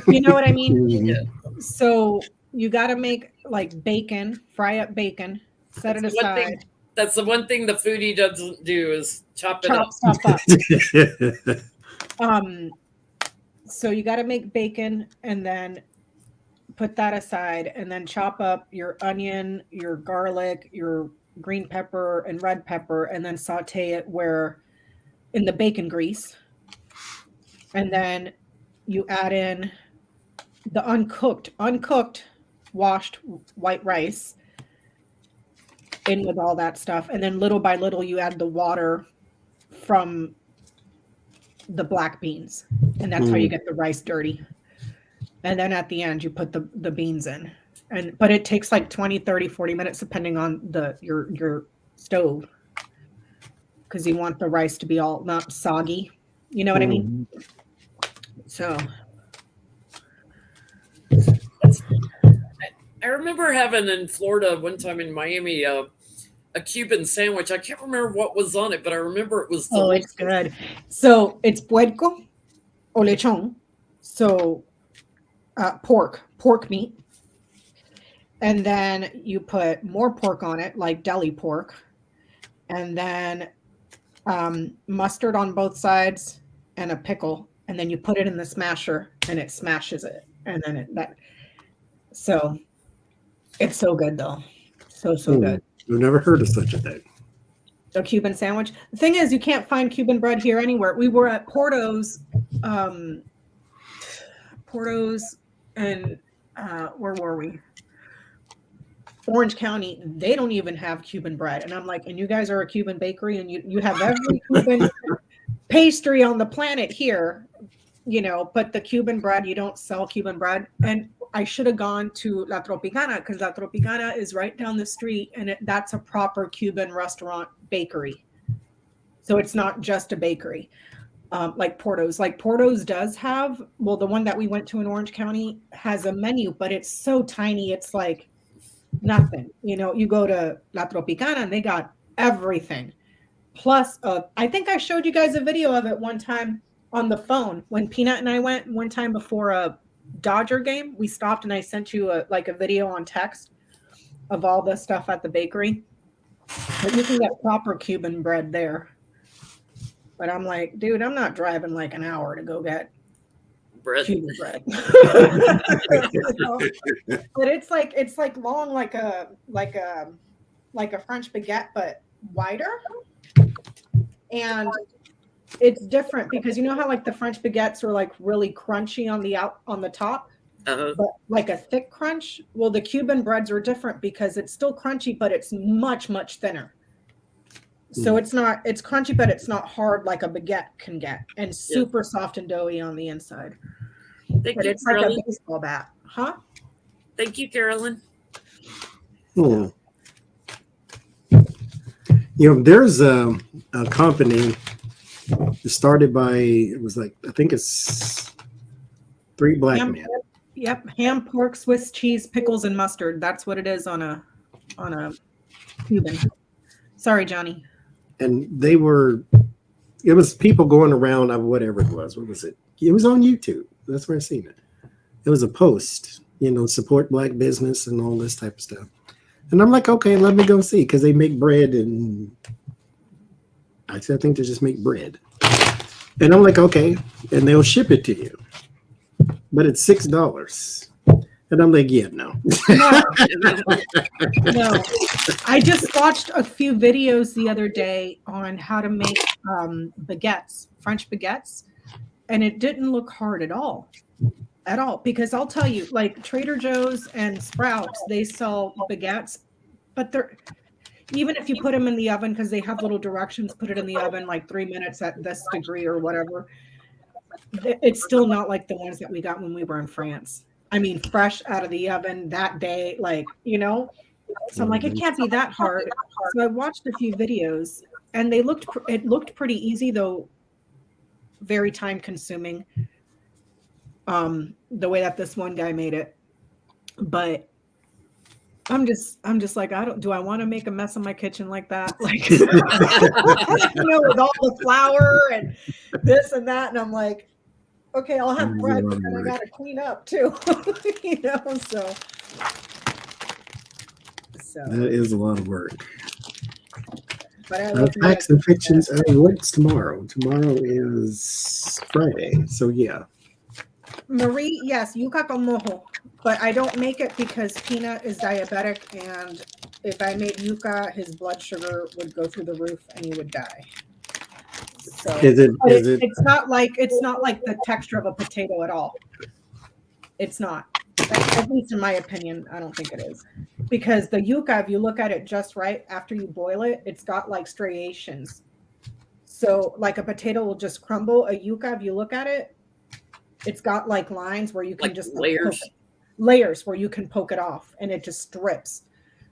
You know what I mean? Yeah. So you got to make like bacon, fry up bacon, set it aside. That's the one thing the foodie doesn't do is chop stuff up. So you got to make bacon and then put that aside and then chop up your onion, your garlic, your green pepper and red pepper, and then saute it in the bacon grease. And then you add in the uncooked, washed white rice in with all that stuff. And then little by little, you add the water from the black beans. And that's how you get the rice dirty. And then at the end, you put the beans in. But it takes like 20, 30, 40 minutes, depending on your stove. Because you want the rice to be all not soggy. You know what I mean? So I remember having in Florida one time in Miami a Cuban sandwich. I can't remember what was on it, but I remember it was delicious. It's good. So it's puerco o lechon. So pork meat. And then you put more pork on it, like deli pork. And then mustard on both sides and a pickle. And then you put it in the smasher and it smashes it. And then so it's so good though. So good. I've never heard of such a thing. A Cuban sandwich. The thing is, you can't find Cuban bread here anywhere. We were at Porto's and where were we? Orange County. They don't even have Cuban bread. And I'm like, and you guys are a Cuban bakery and you have every Cuban pastry on the planet here, but the Cuban bread, you don't sell Cuban bread. And I should have gone to La Tropicana because La Tropicana is right down the street and that's a proper Cuban restaurant bakery. So it's not just a bakery like Porto's. Like Porto's does have, well, the one that we went to in Orange County has a menu, but it's so tiny. It's like nothing. You go to La Tropicana and they got everything. Plus, I think I showed you guys a video of it one time on the phone when Peanut and I went one time before a Dodger game. We stopped and I sent you a video on text of all the stuff at the bakery. But you can get proper Cuban bread there. But I'm like, dude, I'm not driving like an hour to go get Cuban bread. But it's like long like a French baguette, but wider. And it's different because you know how like the French baguettes are like really crunchy on the top, but like a thick crunch. Well, the Cuban breads are different because it's still crunchy, but it's much, much thinner. So it's crunchy, but it's not hard like a baguette can get, and super soft and doughy on the inside. Thank you, It's Carolyn. like a baseball bat, huh? Thank you, Carolyn. There's a company started by, it was like, I think it's 3 black men. Yep, ham, pork, Swiss cheese, pickles, and mustard. That's what it is on a Cuban. Sorry, Johnny. And it was people going around of whatever it was. What was it? It was on YouTube. That's where I seen it. It was a post, support black business and all this type of stuff. And I'm like, okay, let me go see, because they make bread, and I said, I think they just make bread. And I'm like, okay, and they'll ship it to you, but it's $6. And I'm like, yeah, no. No. I just watched a few videos the other day on how to make baguettes, French baguettes, and it didn't look hard at all. Because I'll tell you, like Trader Joe's and Sprouts, they sell baguettes, but they're, even if you put them in the oven, because they have little directions, put it in the oven like 3 minutes at this degree or whatever, it's still not like the ones that we got when we were in France. I mean, fresh out of the oven that day, like, so I'm like, it can't be that hard. So I watched a few videos, and it looked pretty easy, though very time consuming, the way that this one guy made it. But I'm just like, do I want to make a mess in my kitchen like that? Like, with all the flour and this and that. And I'm like, okay, I'll have bread, but then I got to clean up too, so. That is a lot of work. But Facts and fictions. What's tomorrow? Tomorrow is Friday. So, yeah. Marie, yes, yuca con mojo. But I don't make it because Peanut is diabetic, and if I made yuca, his blood sugar would go through the roof and he would die. So it's not like the texture of a potato at all. It's not. At least in my opinion, I don't think it is. Because the yuca, if you look at it just right after you boil it, it's got like striations. So like a potato will just crumble. A yuca, if you look at it, it's got like lines where you can just layers where you can poke it off, and it just strips.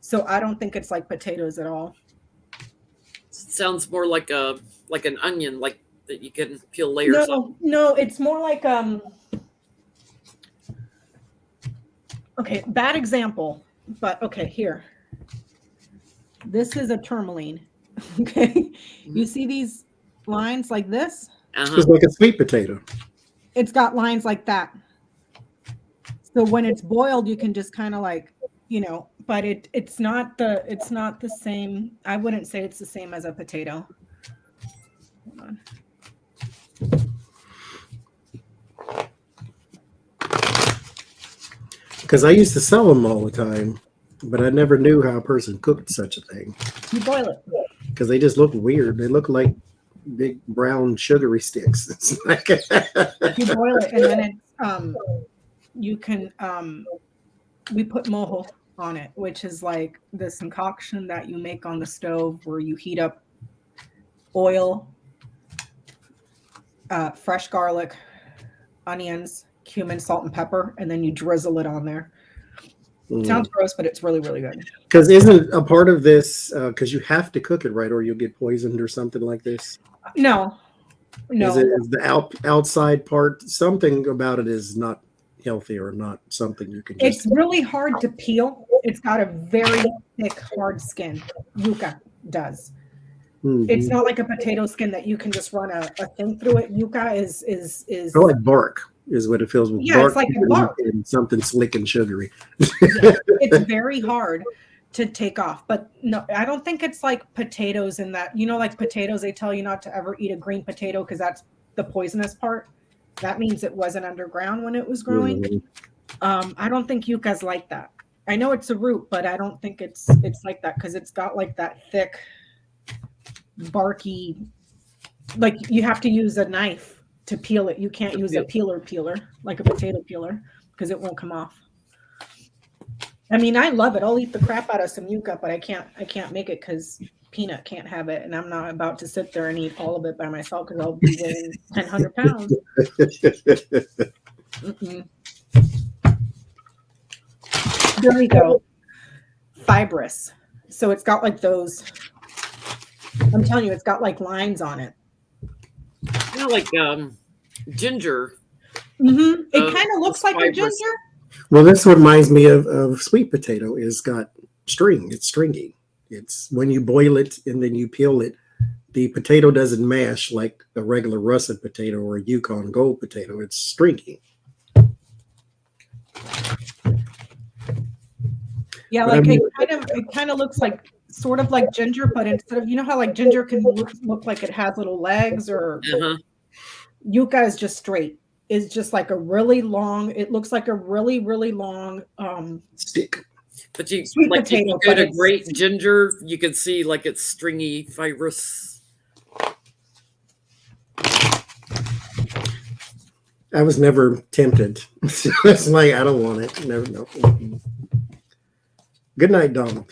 So I don't think it's like potatoes at all. Sounds more like an onion, like that you can peel layers off. No, it's more like okay, bad example, but okay, here. This is a tourmaline. Okay. You see these lines like this? It's like a sweet potato. It's got lines like that. So when it's boiled, you can just kind of like, but it's not the same. I wouldn't say it's the same as a potato. Hold on. Because I used to sell them all the time, but I never knew how a person cooked such a thing. You boil it. Because they just look weird. They look like big brown sugary sticks. It's like you boil it, and then it's you can we put mojo on it, which is like this concoction that you make on the stove where you heat up oil, fresh garlic, onions, cumin, salt, and pepper, and then you drizzle it on there. Sounds gross, but it's really, really good. Because isn't a part of this because you have to cook it right, or you'll get poisoned or something like this? No. Is the outside part, something about it is not healthy or not something you can just... It's really hard to peel. It's got a very thick, hard skin. Yuca does. Mm-hmm. It's not like a potato skin that you can just run a thing through it. Yuca is like bark is what it feels with. Yeah, bark, it's like a bark. And something slick and sugary. Yeah, it's very hard to take off. But no, I don't think it's like potatoes in that, like potatoes, they tell you not to ever eat a green potato because that's the poisonous part. That means it wasn't underground when it was growing. Mm-hmm. I don't think yuca's like that. I know it's a root, but I don't think it's like that because it's got like that thick, barky, like you have to use a knife to peel it. You can't use a peeler like a potato peeler because it won't come off. I mean, I love it. I'll eat the crap out of some yuca, but I can't make it because Peanut can't have it, and I'm not about to sit there and eat all of it by myself because I'll be weighing 100 pounds. There we go. Fibrous. So it's got like those. I'm telling you, it's got like lines on it. Like ginger. Mm-hmm. It kind of looks like a ginger. Well, that's what reminds me of sweet potato. It's got string. It's stringy. It's when you boil it and then you peel it, the potato doesn't mash like a regular russet potato or a Yukon Gold potato. It's stringy. Yeah, But I like mean, it kind of looks like sort of like ginger, but instead of, you know how like ginger can look like it has little legs, or Uh-huh. yucca is just straight. It's just like a really long, it looks like a really, really long stick. But you sweet like if you potato, go but to it's great ginger, you can see like it's stringy, fibrous. I was never tempted. It's like I don't want it. Never. No. Good night, Donald.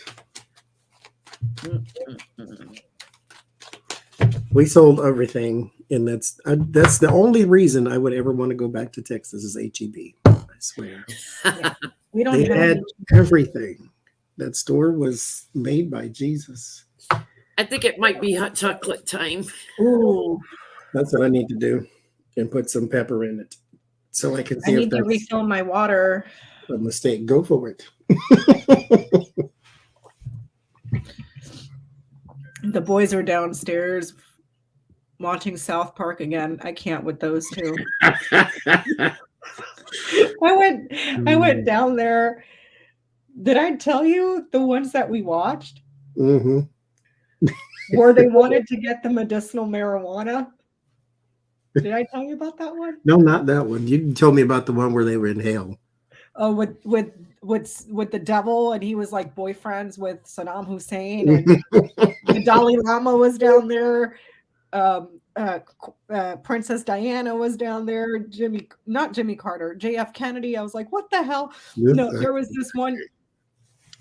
We sold everything, and that's the only reason I would ever want to go back to Texas is HEB. I swear. we don't They have had any. everything. That store was made by Jesus. I think it might be hot chocolate time. Ooh, That's what I need to do, and put some pepper in it, so I can I see if need to that's refill my water. a mistake. Go for it. The boys are downstairs watching South Park again. I can't with those two. I went down there. Did I tell you the ones that we watched? Mm-hmm. Where they wanted to get the medicinal marijuana? Did I tell you about that one? No, not that one. You told me about the one where they were in hell. Oh, with the devil, and he was like boyfriends with Saddam Hussein, and the Dalai Lama was down there. Princess Diana was down there. Not Jimmy Carter, JF Kennedy. I was like, what the hell? No, there was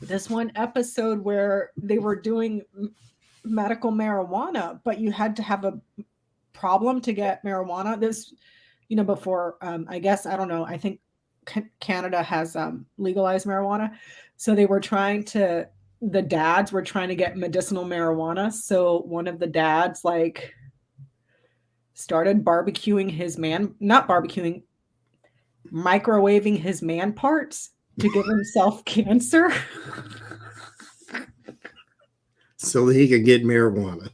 this one episode where they were doing medical marijuana, but you had to have a problem to get marijuana. This, before, I guess, I don't know. I think Canada has legalized marijuana. So the dads were trying to get medicinal marijuana. So one of the dads started microwaving his man parts to give himself cancer. So that he could get marijuana.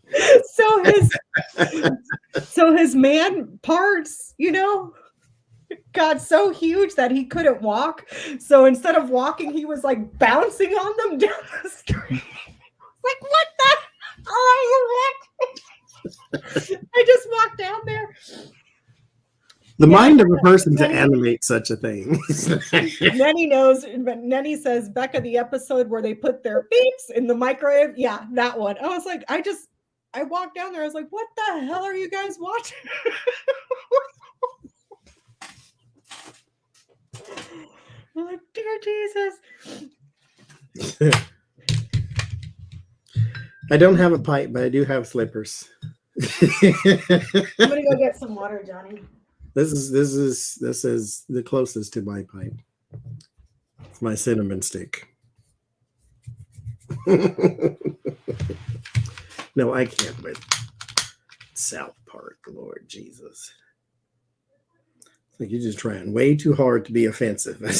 So his man parts, got so huge that he couldn't walk. So instead of walking, he was like bouncing on them down the street. Like, what the hell are you watching? I just walked down there. The mind of a person to animate such a thing. Nenny knows, but Nenny says, Becca, the episode where they put their beeps in the microwave. Yeah, that one. I was like, I walked down there. I was like, what the hell are you guys watching? I'm like, dear Jesus. I don't have a pipe, but I do have slippers. I'm gonna go get some water, Johnny. This is the closest to my pipe. It's my cinnamon stick. No, I can't with South Park, Lord Jesus. It's like you're just trying way too hard to be offensive. I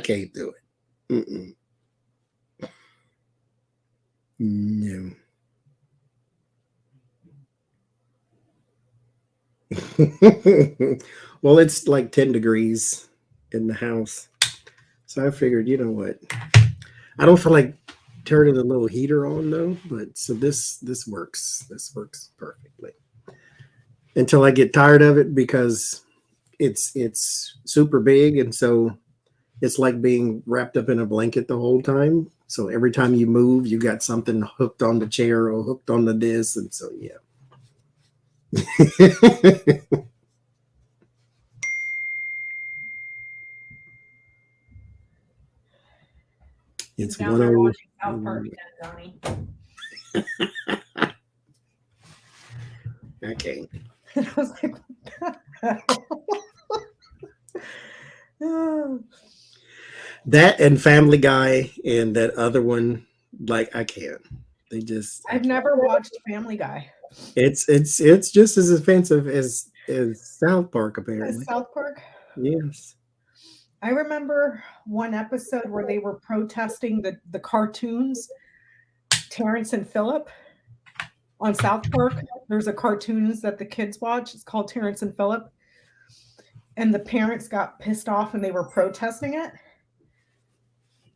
can't do it. Mm-mm. No. Well, it's like 10 degrees in the house. So I figured, you know what? I don't feel like turning the little heater on though, but so this works. This works perfectly. Until I get tired of it because it's super big, and so it's like being wrapped up in a blanket the whole time. So every time you move, you got something hooked on the chair or hooked on the disc, and so yeah. It's down there watching South Park again, again, Donnie. Okay. I was like, what That and Family Guy and that other one, like I can't. They just I've never watched Family Guy. It's just as offensive as South Park apparently. South Park? Yes. I remember one episode where they were protesting the cartoons, Terrence and Phillip on South Park. There's a cartoons that the kids watch. It's called Terrence and Phillip. And the parents got pissed off and they were protesting it.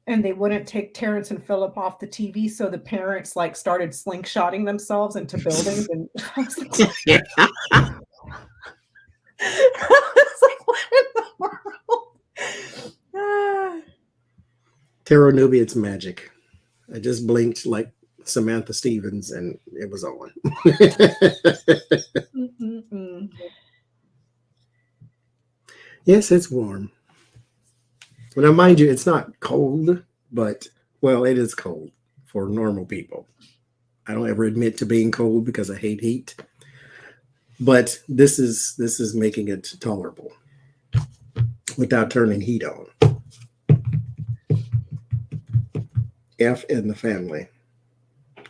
and they wouldn't take Terrence and Philip off the TV, so the parents like started slingshotting themselves into buildings, and I was like, what in the world? Ah. Terra Nubia, it's magic. I just blinked like Samantha Stevens and it was on. Yes, it's warm. Now, mind you, it's not cold, but, well, it is cold for normal people. I don't ever admit to being cold because I hate heat. But this is making it tolerable without turning heat on. F in the family.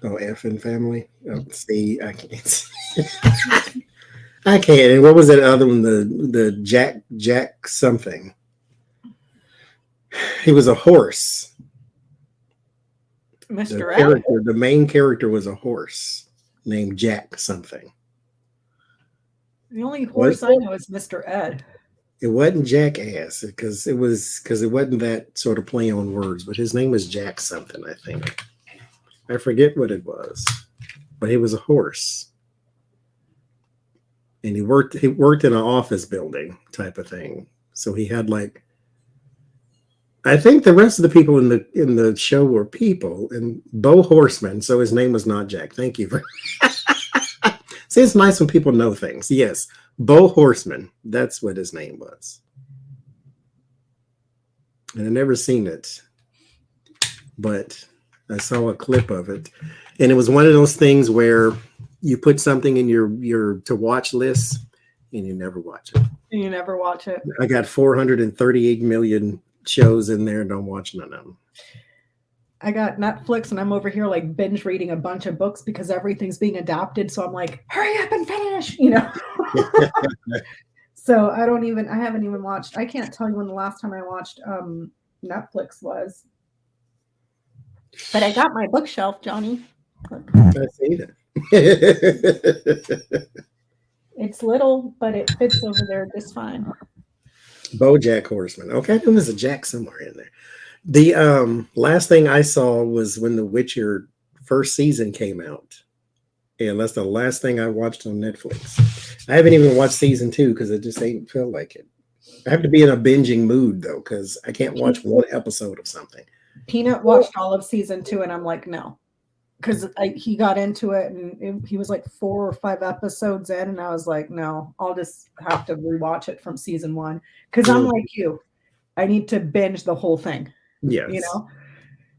Oh, F in family. Oh, see, I can't. I can't. And what was that other one? The Jack something. He was a horse. Mr. Ed? The main character was a horse named Jack something. The only horse I know is Mr. Ed. It wasn't Jackass because it wasn't that sort of play on words, but his name was Jack something, I think. I forget what it was, but he was a horse, and he worked in an office building type of thing. So he had like, I think the rest of the people in the show were people and Bo Horseman. So his name was not Jack. Thank you for. See, it's nice when people know things. Yes, Bo Horseman. That's what his name was. And I never seen it, but I saw a clip of it, and it was one of those things where you put something in your to watch list, and you never watch it. And you never watch it. I got 438 million shows in there, and don't watch none of them. I got Netflix, and I'm over here like binge reading a bunch of books because everything's being adapted. So I'm like, hurry up and finish, you know. So I haven't even watched. I can't tell you when the last time I watched Netflix was. But I got my bookshelf, Johnny. I see that. It's little, but it fits over there just fine. BoJack Horseman. Okay, I know there's a Jack somewhere in there. The last thing I saw was when The Witcher first season came out. And that's the last thing I watched on Netflix. I haven't even watched season 2 because it just ain't feel like it. I have to be in a binging mood though, because I can't watch one episode of something. Peanut watched all of season 2, and I'm like, no, because he got into it, and he was like 4 or 5 episodes in, and I was like, no, I'll just have to rewatch it from season 1 because I'm like you, I need to binge the whole thing. Yes. You know,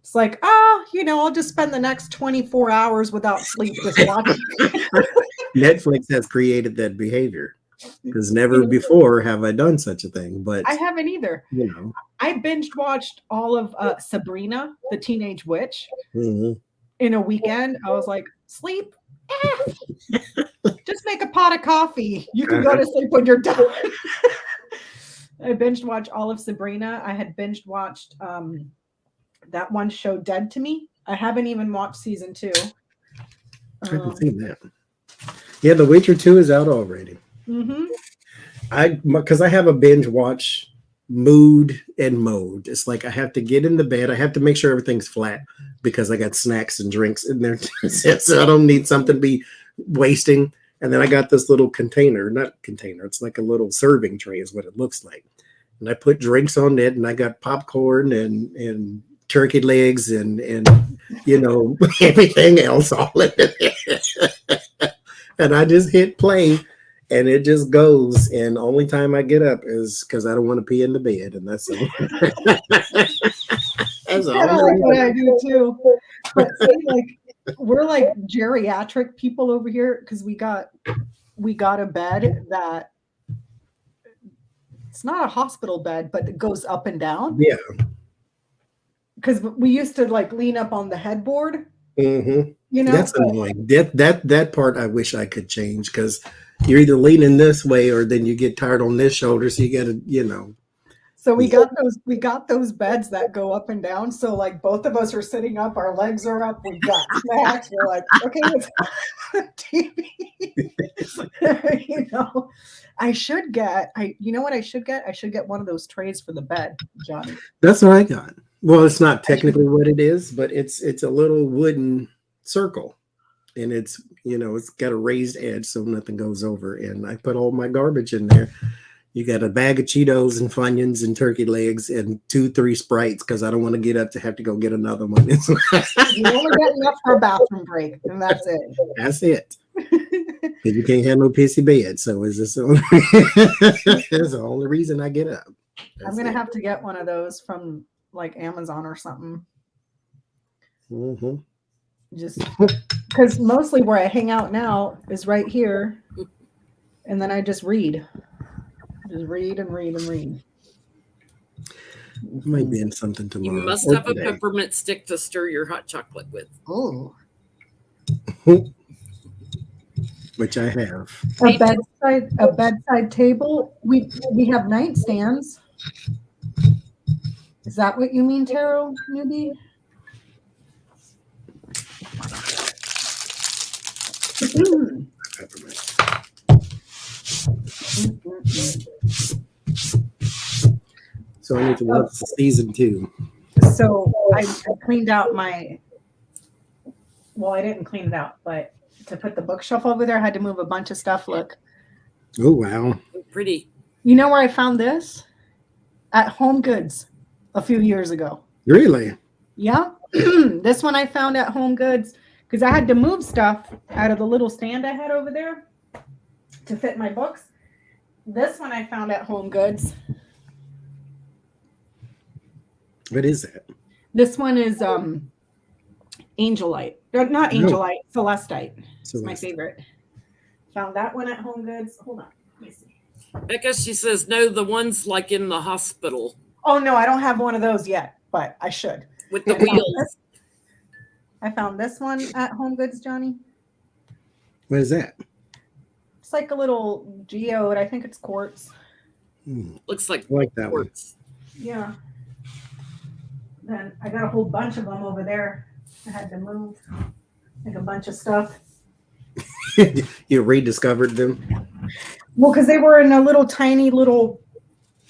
it's like, I'll just spend the next 24 hours without sleep just watching. Netflix has created that behavior because never before have I done such a thing. But I haven't either. You know, I binged watched all of Sabrina, the Teenage Witch, in a weekend. I was like, sleep. Just make a pot of coffee. You can go to sleep when you're done. I binged watched all of Sabrina. I had binged watched that one show, Dead to Me. I haven't even watched season 2. I haven't seen that. Yeah, The Witcher 2 is out already. Because I have a binge watch mood and mode. It's like I have to get in the bed. I have to make sure everything's flat because I got snacks and drinks in there. So I don't need something to be wasting. And then I got this little it's like a little serving tray is what it looks like. And I put drinks on it, and I got popcorn and turkey legs and everything else all in it. And I just hit play, and it just goes. And the only time I get up is because I don't want to pee in the bed, and that's all. That's all. Like what I do too. But see, like we're like geriatric people over here because we got a bed that it's not a hospital bed, but it goes up and down. Yeah. Because we used to like lean up on the headboard. That's annoying. That part I wish I could change because you're either leaning this way or then you get tired on this shoulder, so you got to, So we got those beds that go up and down. So like both of us are sitting up, our legs are up, we got snacks. We're like, okay, let's TV. I should get one of those trays for the bed, Johnny. That's what I got. Well, it's not technically what it is, but it's a little wooden circle, and it's it's got a raised edge so nothing goes over. And I put all my garbage in there. You got a bag of Cheetos and Funyuns and turkey legs and 2-3 Sprites because I don't want to get up to have to go get another one. You only get enough for a bathroom break, and that's it. That's it. Because you can't have no pissy bed. So is this that's the only reason I get up. I'm going to have to get one of those from like Amazon or something. Mm-hmm. Just because mostly where I hang out now is right here. And then I just read. Just read and read and read. Might be in something You tomorrow. must or have a today. peppermint stick to stir your hot chocolate with. Oh. Which I have. A bedside table. We have nightstands. Is that what you mean, Taro, newbie? Peppermint. So I need to watch season 2. So I cleaned out my. Well, I didn't clean it out, but to put the bookshelf over there, I had to move a bunch of stuff. Look. Oh wow. Pretty. You know where I found this? At Home Goods a few years ago. Really? Yeah. This one I found at Home Goods because I had to move stuff out of the little stand I had over there to fit my books. This one I found at Home Goods. What is that? This one is Angelite. Not Angelite, Celestite. It's my favorite. Found that one at Home Goods. Hold on. Let me see. Becca, she says, no, the ones like in the hospital Oh, no, I don't have one of those yet, but I should. with the wheels. I found this one at Home Goods, Johnny. What is that? It's like a little geode. I think it's quartz. Looks like I like that one. quartz. Yeah. Then I got a whole bunch of them over there. I had to move like a bunch of stuff. You rediscovered them? Well, because they were in a little tiny little.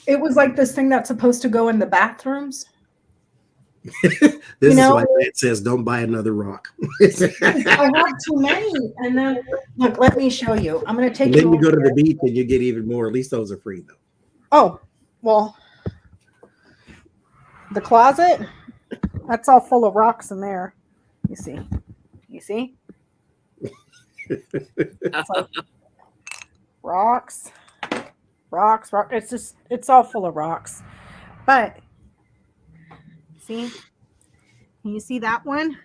It was like this thing that's supposed to go in the bathrooms. This is why it says don't buy another rock. I have too many. And then, look, let me show you. I'm going to take Then you go to over the beach and you get even more. At least those are free, though. Oh, well, the closet, that's all full of rocks in there. You see? You see? It's like rocks. It's just, it's all full of rocks. But, see? Can you see that one?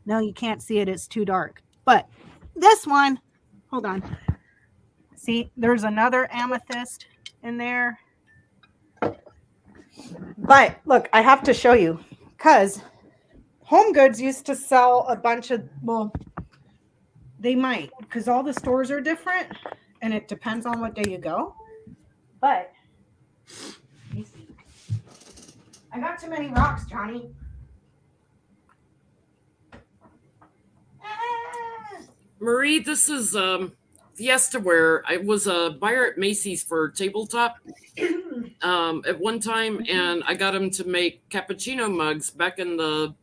No, you can't see it. It's too dark. But this one, hold on. See, there's another amethyst in there. But look, I have to show you because Home Goods used to sell a bunch of, well, they might because all the stores are different and it depends on what day you go. But you see, I got too many rocks, Johnny. Marie, this is Fiesta Wear. I was a buyer at Macy's for tabletop at one time, and I got them to make cappuccino mugs back in the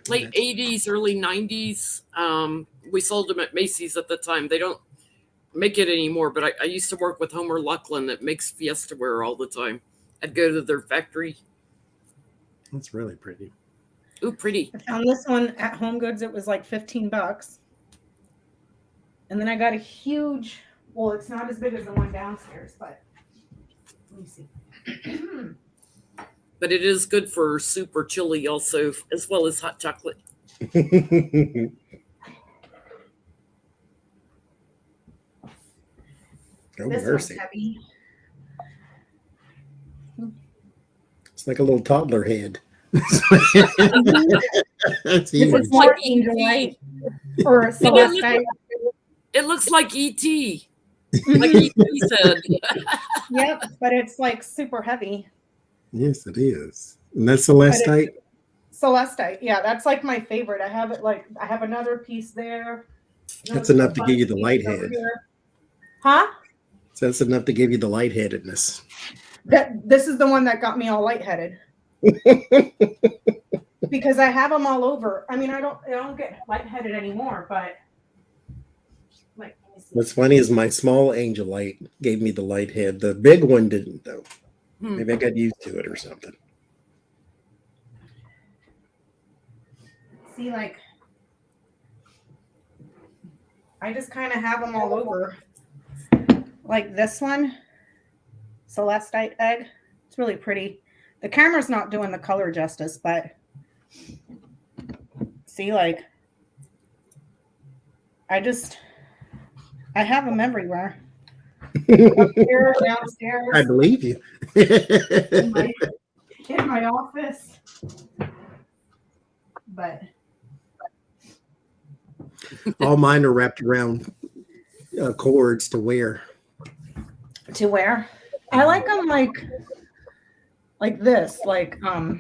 late 80s, early 90s. We sold them at Macy's at the time. They don't make it anymore, but I used to work with Homer Lucklin that makes Fiesta Wear all the time. I'd go to their factory. That's really pretty. Ooh, pretty. I found this one at Home Goods. It was like $15. And then I got a huge, well, it's not as big as the one downstairs, but let me see. But it is good for soup or chili also, as well as hot chocolate. Oh, This mercy. one's heavy. It's like a little toddler head. That's This huge. is more Like Angelite or Celestite. It looks like E.T. Like E.T. said. Yep, but it's like super heavy. Yes, it is. And that's Celestite? Celestite, yeah, that's like my favorite. I have it like, I have another piece there. That's enough to give you the light head. Huh? So that's enough to give you the lightheadedness. This is the one that got me all lightheaded. Because I have them all over. I mean, I don't get lightheaded anymore, but like, let me see. What's funny is my small angel light gave me the light head. The big one didn't, though. Maybe I got used to it or something. See, like, I just kind of have them all over. Like this one, Celestite Egg. It's really pretty. The camera's not doing the color justice, but see, like, I have them everywhere. Upstairs, downstairs. I believe you. in my office. But all mine are wrapped around cords to wear. To wear? I like them like this, like I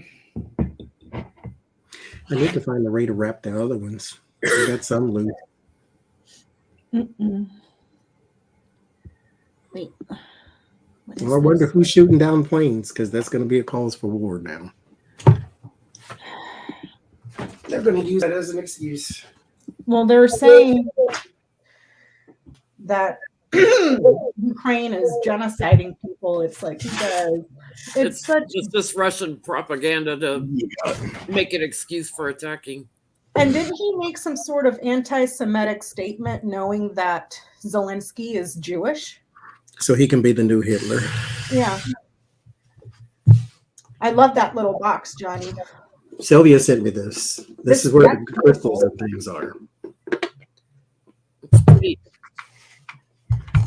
need to find a way to wrap the other ones. I got some loose. Wait. Well, I wonder who's shooting down planes, because that's going to be a cause for war now. They're going to use that as an excuse. Well, they're saying that Ukraine is genociding people. It's like, it's just Russian propaganda to make an excuse for attacking. And didn't he make some sort of anti-Semitic statement knowing that Zelensky is Jewish? So he can be the new Hitler. Yeah. I love that little box, Johnny. Sylvia sent me this. This is where the crystals and things are.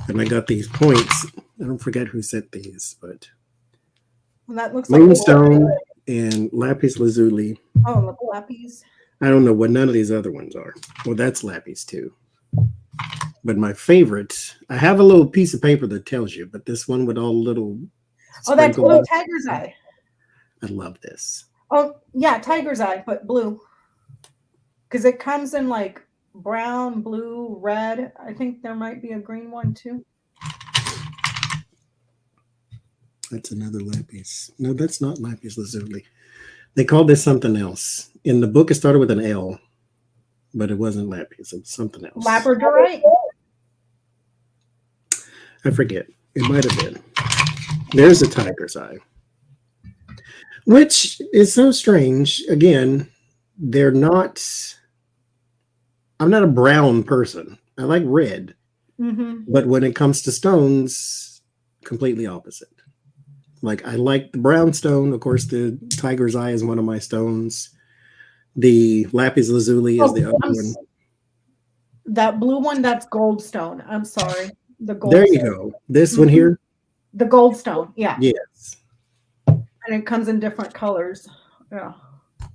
And I got these points. I don't forget who sent these, but Well, that looks like moonstone and lapis lazuli. Oh, look, lapis. I don't know what none of these other ones are. Well, that's lapis too. But my favorite, I have a little piece of paper that tells you, but this one with all little. Oh, that's blue tiger's eye. I love this. Oh, yeah, tiger's eye, but blue. Because it comes in like brown, blue, red. I think there might be a green one too. That's another lapis. No, that's not lapis lazuli. They called this something else. In the book, it started with an L, but it wasn't lapis. It was something else. Labradorite? I forget. It might have been. There's a tiger's eye, which is so strange. Again, they're not. I'm not a brown person. I like red. Mm-hmm. But when it comes to stones, completely opposite. Like, I like the brown stone. Of course, the tiger's eye is one of my stones. The lapis lazuli is the other one. That blue one, that's goldstone. I'm sorry. The gold. There you go. This one here? The goldstone, yeah. Yes. And it comes in different colors. Yeah. I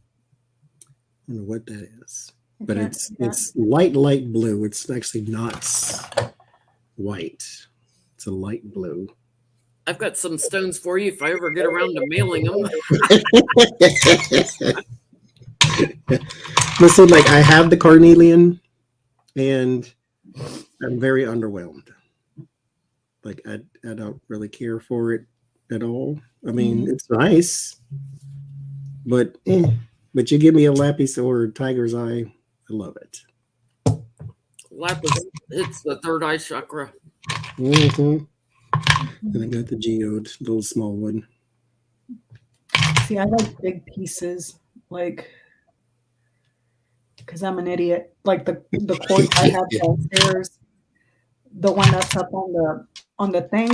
don't know what that is. But it's light blue. It's actually not white. It's a light blue. I've got some stones for you if I ever get around to mailing them. Listen, like, I have the carnelian and I'm very underwhelmed. Like, I don't really care for it at all. I mean, it's nice, but you give me a lapis or tiger's eye, I love it. Lapis, it's the third eye chakra. Mm-hmm. And I got the geode, little small one. See, I like big pieces, like, because I'm an idiot. Like the quartz I have downstairs, the one that's up on the thing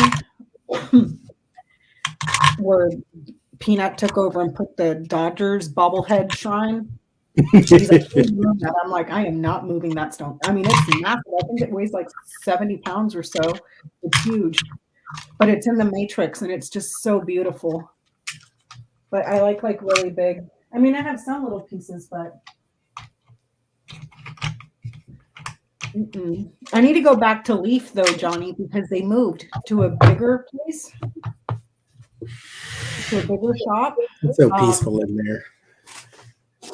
where Peanut took over and put the Dodgers bobblehead shrine. He's like, I'm like, I am not moving that stone. I mean, it's massive. I think it weighs like 70 pounds or so. It's huge, but it's in the matrix and it's just so beautiful. But I like really big. I mean, I have some little pieces, but I need to go back to Leaf though, Johnny, because they moved to a bigger place, to a bigger shop. It's so peaceful in there.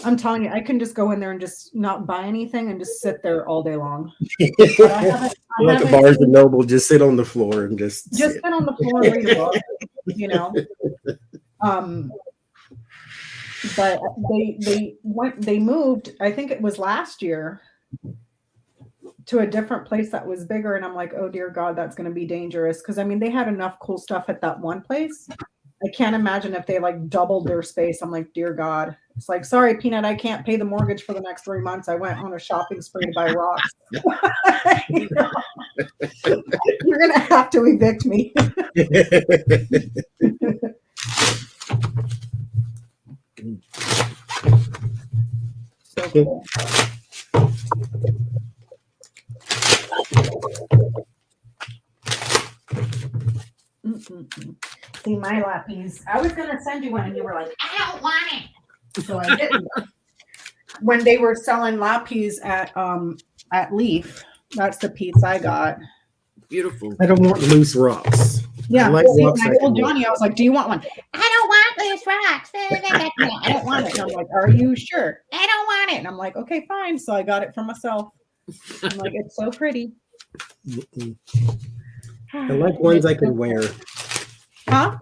I'm telling you, I can just go in there and just not buy anything and just sit there all day long. Like a Barnes and Noble, just sit on the floor and just sit on the floor and read a book, you know. But they moved, I think it was last year, to a different place that was bigger, and I'm like, oh dear God, that's going to be dangerous, because I mean they had enough cool stuff at that one place. I can't imagine if they like doubled their space. I'm like, dear God. It's like, sorry, Peanut, I can't pay the mortgage for the next 3 months. I went on a shopping spree to buy rocks. You're gonna have to evict me. So cool. See, my lappies. I was gonna send you one, and you were like, I don't want it. So I didn't. When they were selling lappies at Leaf, that's the piece I got. Beautiful. I don't want loose rocks. Yeah. I like rocks I I told can Johnny, I was like, do you want one? I don't want loose rocks. I don't want it. And I'm like, are you sure? I don't want it. And I'm like, okay, fine. So I got it for myself. I'm like, it's so pretty. I like ones I can wear. Huh? I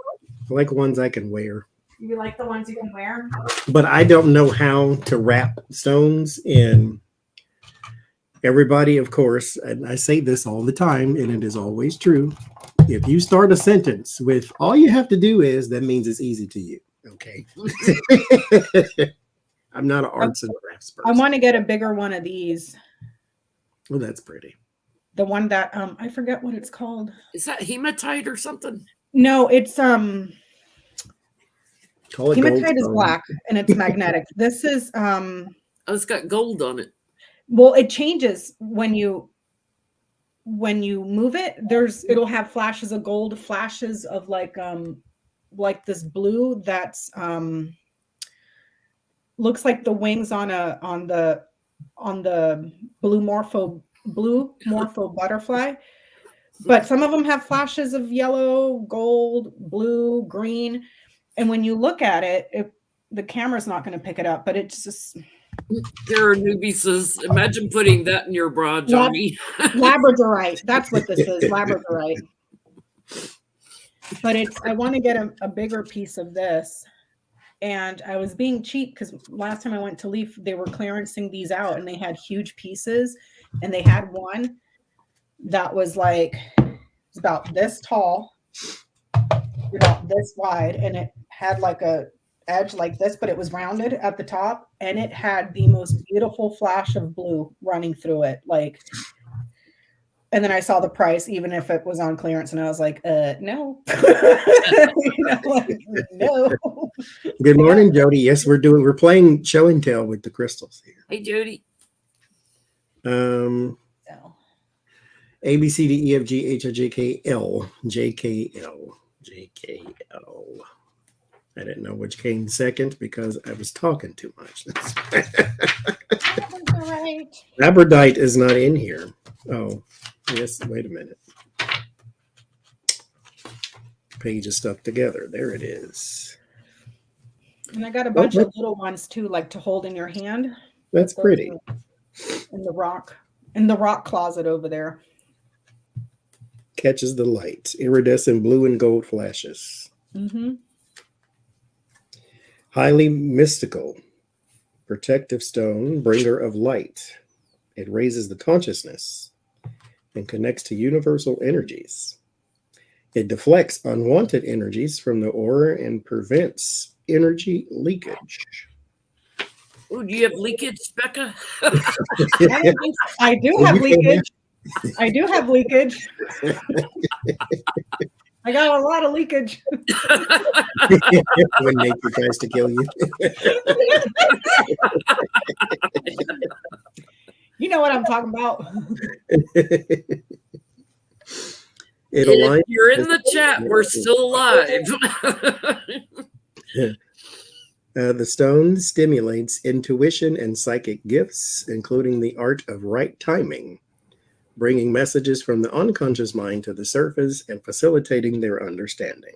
like ones I can wear. You like the ones you can wear? But I don't know how to wrap stones in. Everybody, of course, and I say this all the time, and it is always true. If you start a sentence with all you have to do is, that means it's easy to you. Okay. I'm not an arts and crafts person. I want to get a bigger one of these. Well, that's pretty. The one that I forget what it's called. Is that hematite or something? No, it's Call it hematite is gold. black and it's magnetic. This is Oh, it's got gold on it. well, it changes when you move it. It'll have flashes of gold, flashes of like this blue that's looks like the wings on the blue morpho butterfly. But some of them have flashes of yellow, gold, blue, green. And when you look at it, the camera's not going to pick it up, but it's just... There are newbies. Imagine putting that in your bra, Johnny. Labradorite. That's what this is, labradorite. But I want to get a bigger piece of this. And I was being cheap because last time I went to Leaf, they were clearancing these out and they had huge pieces. And they had one that was like, it's about this tall, about this wide, and it had like a edge like this, but it was rounded at the top, and it had the most beautiful flash of blue running through it. Like, and then I saw the price, even if it was on clearance, and I was like, no. No. Good morning, Jody. Yes, we're playing show and tell with the crystals here. Hey, Jody. So. A, B, C, D, E, F, G, H, I, J, K, L, J, K, L, J, K, L. I didn't know which came second because I was talking too much. Right. Labradorite is not in here. Oh, yes. Wait a minute. Page is stuck together. There it is. And I got a bunch of little ones too, like to hold in your hand. That's pretty. In the rock closet over there. Catches the light. Iridescent blue and gold flashes. Mm-hmm. Highly mystical. Protective stone, bringer of light. It raises the consciousness and connects to universal energies. It deflects unwanted energies from the aura and prevents energy leakage. Oh, do you have leakage, Becca? I do have leakage. I do have leakage. I got a lot of leakage. When nature tries to kill you. You know what I'm talking about. If you're in the chat, we're still alive. The stone stimulates intuition and psychic gifts, including the art of right timing, bringing messages from the unconscious mind to the surface and facilitating their understanding.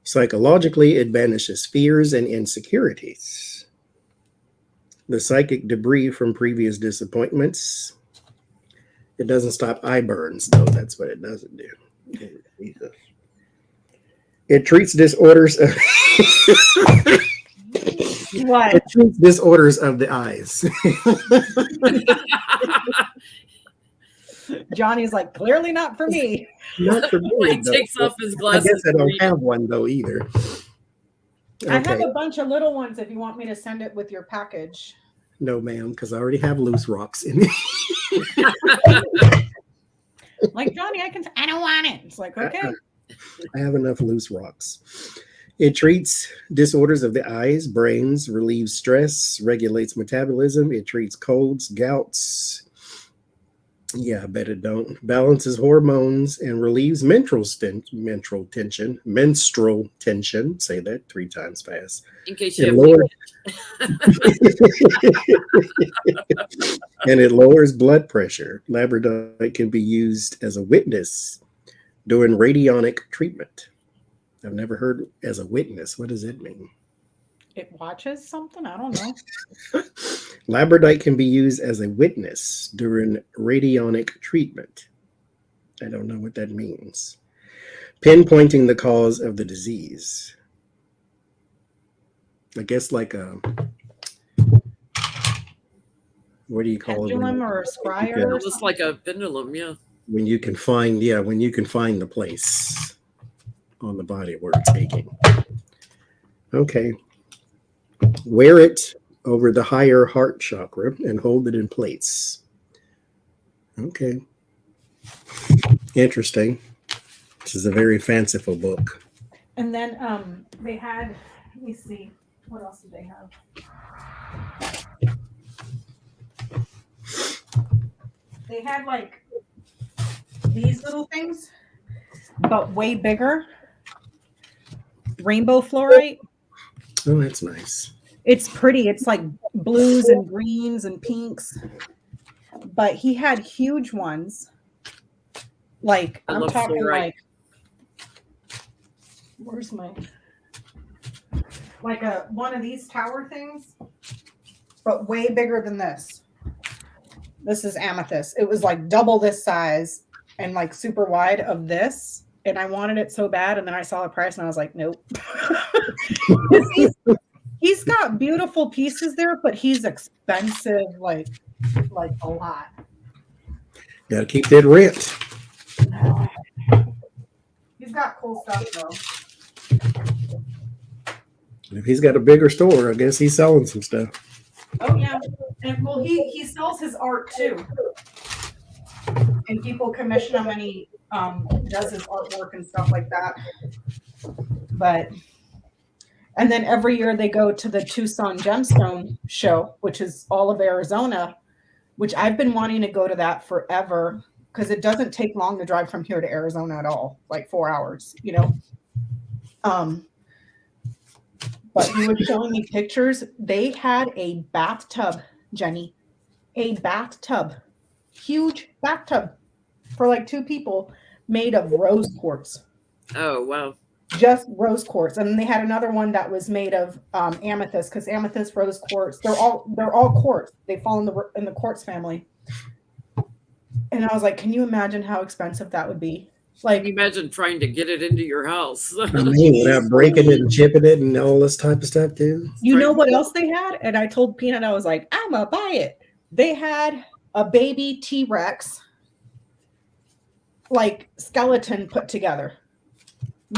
Psychologically, it banishes fears and insecurities. The psychic debris from previous disappointments. It doesn't stop eye burns, though. That's what it doesn't do. Jesus. It treats disorders of What? It treats disorders of the eyes. Johnny's like, clearly not for me. Not for me. He though. takes off his I glasses. guess I to don't read. have one though either. I have Okay. a bunch of little ones if you want me to send it with your package. No, ma'am, because I already have loose rocks in it. Like, Johnny, I don't want it. It's like, okay. I have enough loose rocks. It treats disorders of the eyes, brains, relieves stress, regulates metabolism. It treats colds, gouts. Yeah, I bet it don't. Balances hormones and relieves menstrual tension. Say that 3 times fast. In case you And have lowers, and it lowers blood pressure. Labradorite can be used as a witness during radionic treatment. I've never heard as a witness. What does it mean? It watches something? I don't know. Labradorite can be used as a witness during radionic treatment. I don't know what that means. Pinpointing the cause of the disease. I guess like a, what do you call Pendulum it? or a scryer or Just like a pendulum, yeah. When you can find the place on the body where it's aching. Okay. Wear it over the higher heart chakra and hold it in place. Okay. Interesting. This is a very fanciful book. And then they had, let me see, what else did they have? They had like these little things, but way bigger. Rainbow fluorite. Oh, that's nice. It's pretty. It's like blues and greens and pinks. But he had huge ones. Like, I I'm love talking fluorite. like, where's my, like one of these tower things, but way bigger than this. This is amethyst. It was like double this size and like super wide of this. And I wanted it so bad. And then I saw the price and I was like, nope. He's got beautiful pieces there, but he's expensive, like a lot. Gotta keep that rent. He's got cool stuff though. If he's got a bigger store, I guess he's selling some stuff. Oh yeah, and well, he sells his art too, and people commission him, and he does his artwork and stuff like that. And then every year they go to the Tucson Gemstone show, which is all of Arizona, which I've been wanting to go to that forever because it doesn't take long to drive from here to Arizona at all, like 4 hours, you know. But he was showing me pictures. They had a bathtub, Jenny, a bathtub, huge bathtub for like 2 people made of rose quartz. Oh, wow. Just rose quartz. And then they had another one that was made of amethyst, because amethyst, rose quartz, they're all quartz. They fall in the quartz family. And I was like, can you imagine how expensive that would be? Like, Imagine trying to get it into your house. I mean, without breaking it and chipping it and all this type of stuff too. you know what else they had? And I told Peanut, I was like, I'm gonna buy it. They had a baby T-Rex, like skeleton put together,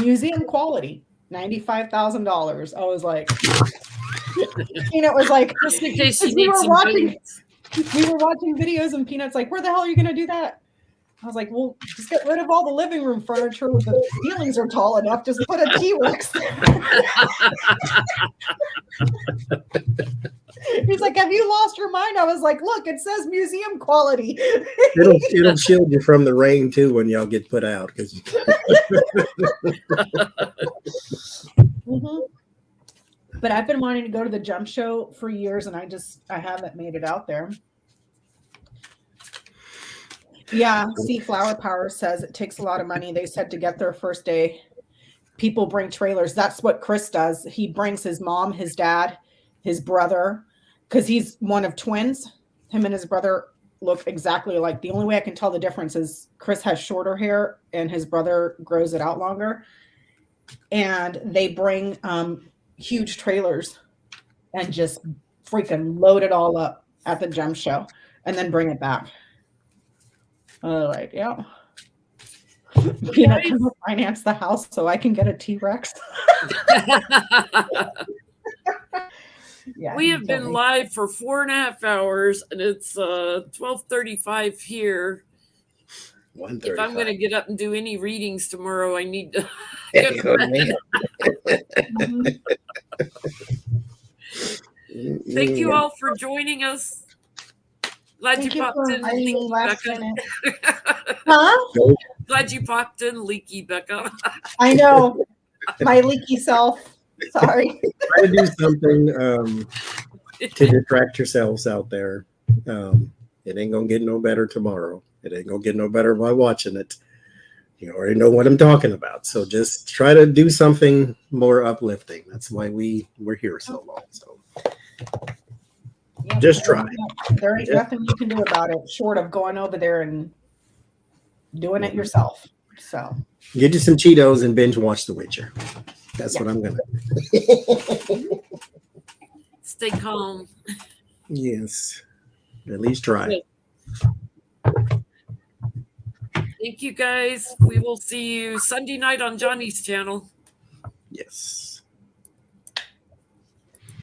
museum quality, $95,000. I was like, Peanut was like, Just in case you we need were some watching, bones. we were watching videos, and Peanut's like, where the hell are you gonna do that? I was like, well, just get rid of all the living room furniture. The ceilings are tall enough. Just put a T-Rex there. He's like, have you lost your mind? I was like, look, it says museum quality. It'll shield you from the rain too when y'all get put out. Mm-hmm. But I've been wanting to go to the jump show for years, and I haven't made it out there. Yeah, see, Flower Power says it takes a lot of money. They said to get there first day, people bring trailers. That's what Chris does. He brings his mom, his dad, his brother, because he's one of twins. Him and his brother look exactly alike. The only way I can tell the difference is Chris has shorter hair and his brother grows it out longer. And they bring huge trailers and just freaking load it all up at the gem show and then bring it back. Like, yeah. Peanut, can you finance the house so I can get a T-Rex? Yeah, we have been live for 4.5 hours, and it's 12:35 here. If I'm going to get up and do any readings tomorrow, I need to get Thank you all for joining us. Glad you popped in, Leaky Becca. Huh? Glad you popped in, Leaky Becca. I know. My leaky self. Sorry. Try to do something to distract yourselves out there. It ain't gonna get no better tomorrow. It ain't gonna get no better by watching it. You already know what I'm talking about. So just try to do something more uplifting. That's why we're here so long. So just try. There ain't nothing you can do about it short of going over there and doing it yourself. So get you some Cheetos and binge watch The Witcher. That's what I'm gonna do. Stay calm. Yes. At least try. Thank you guys. We will see you Sunday night on Johnny's channel. Yes.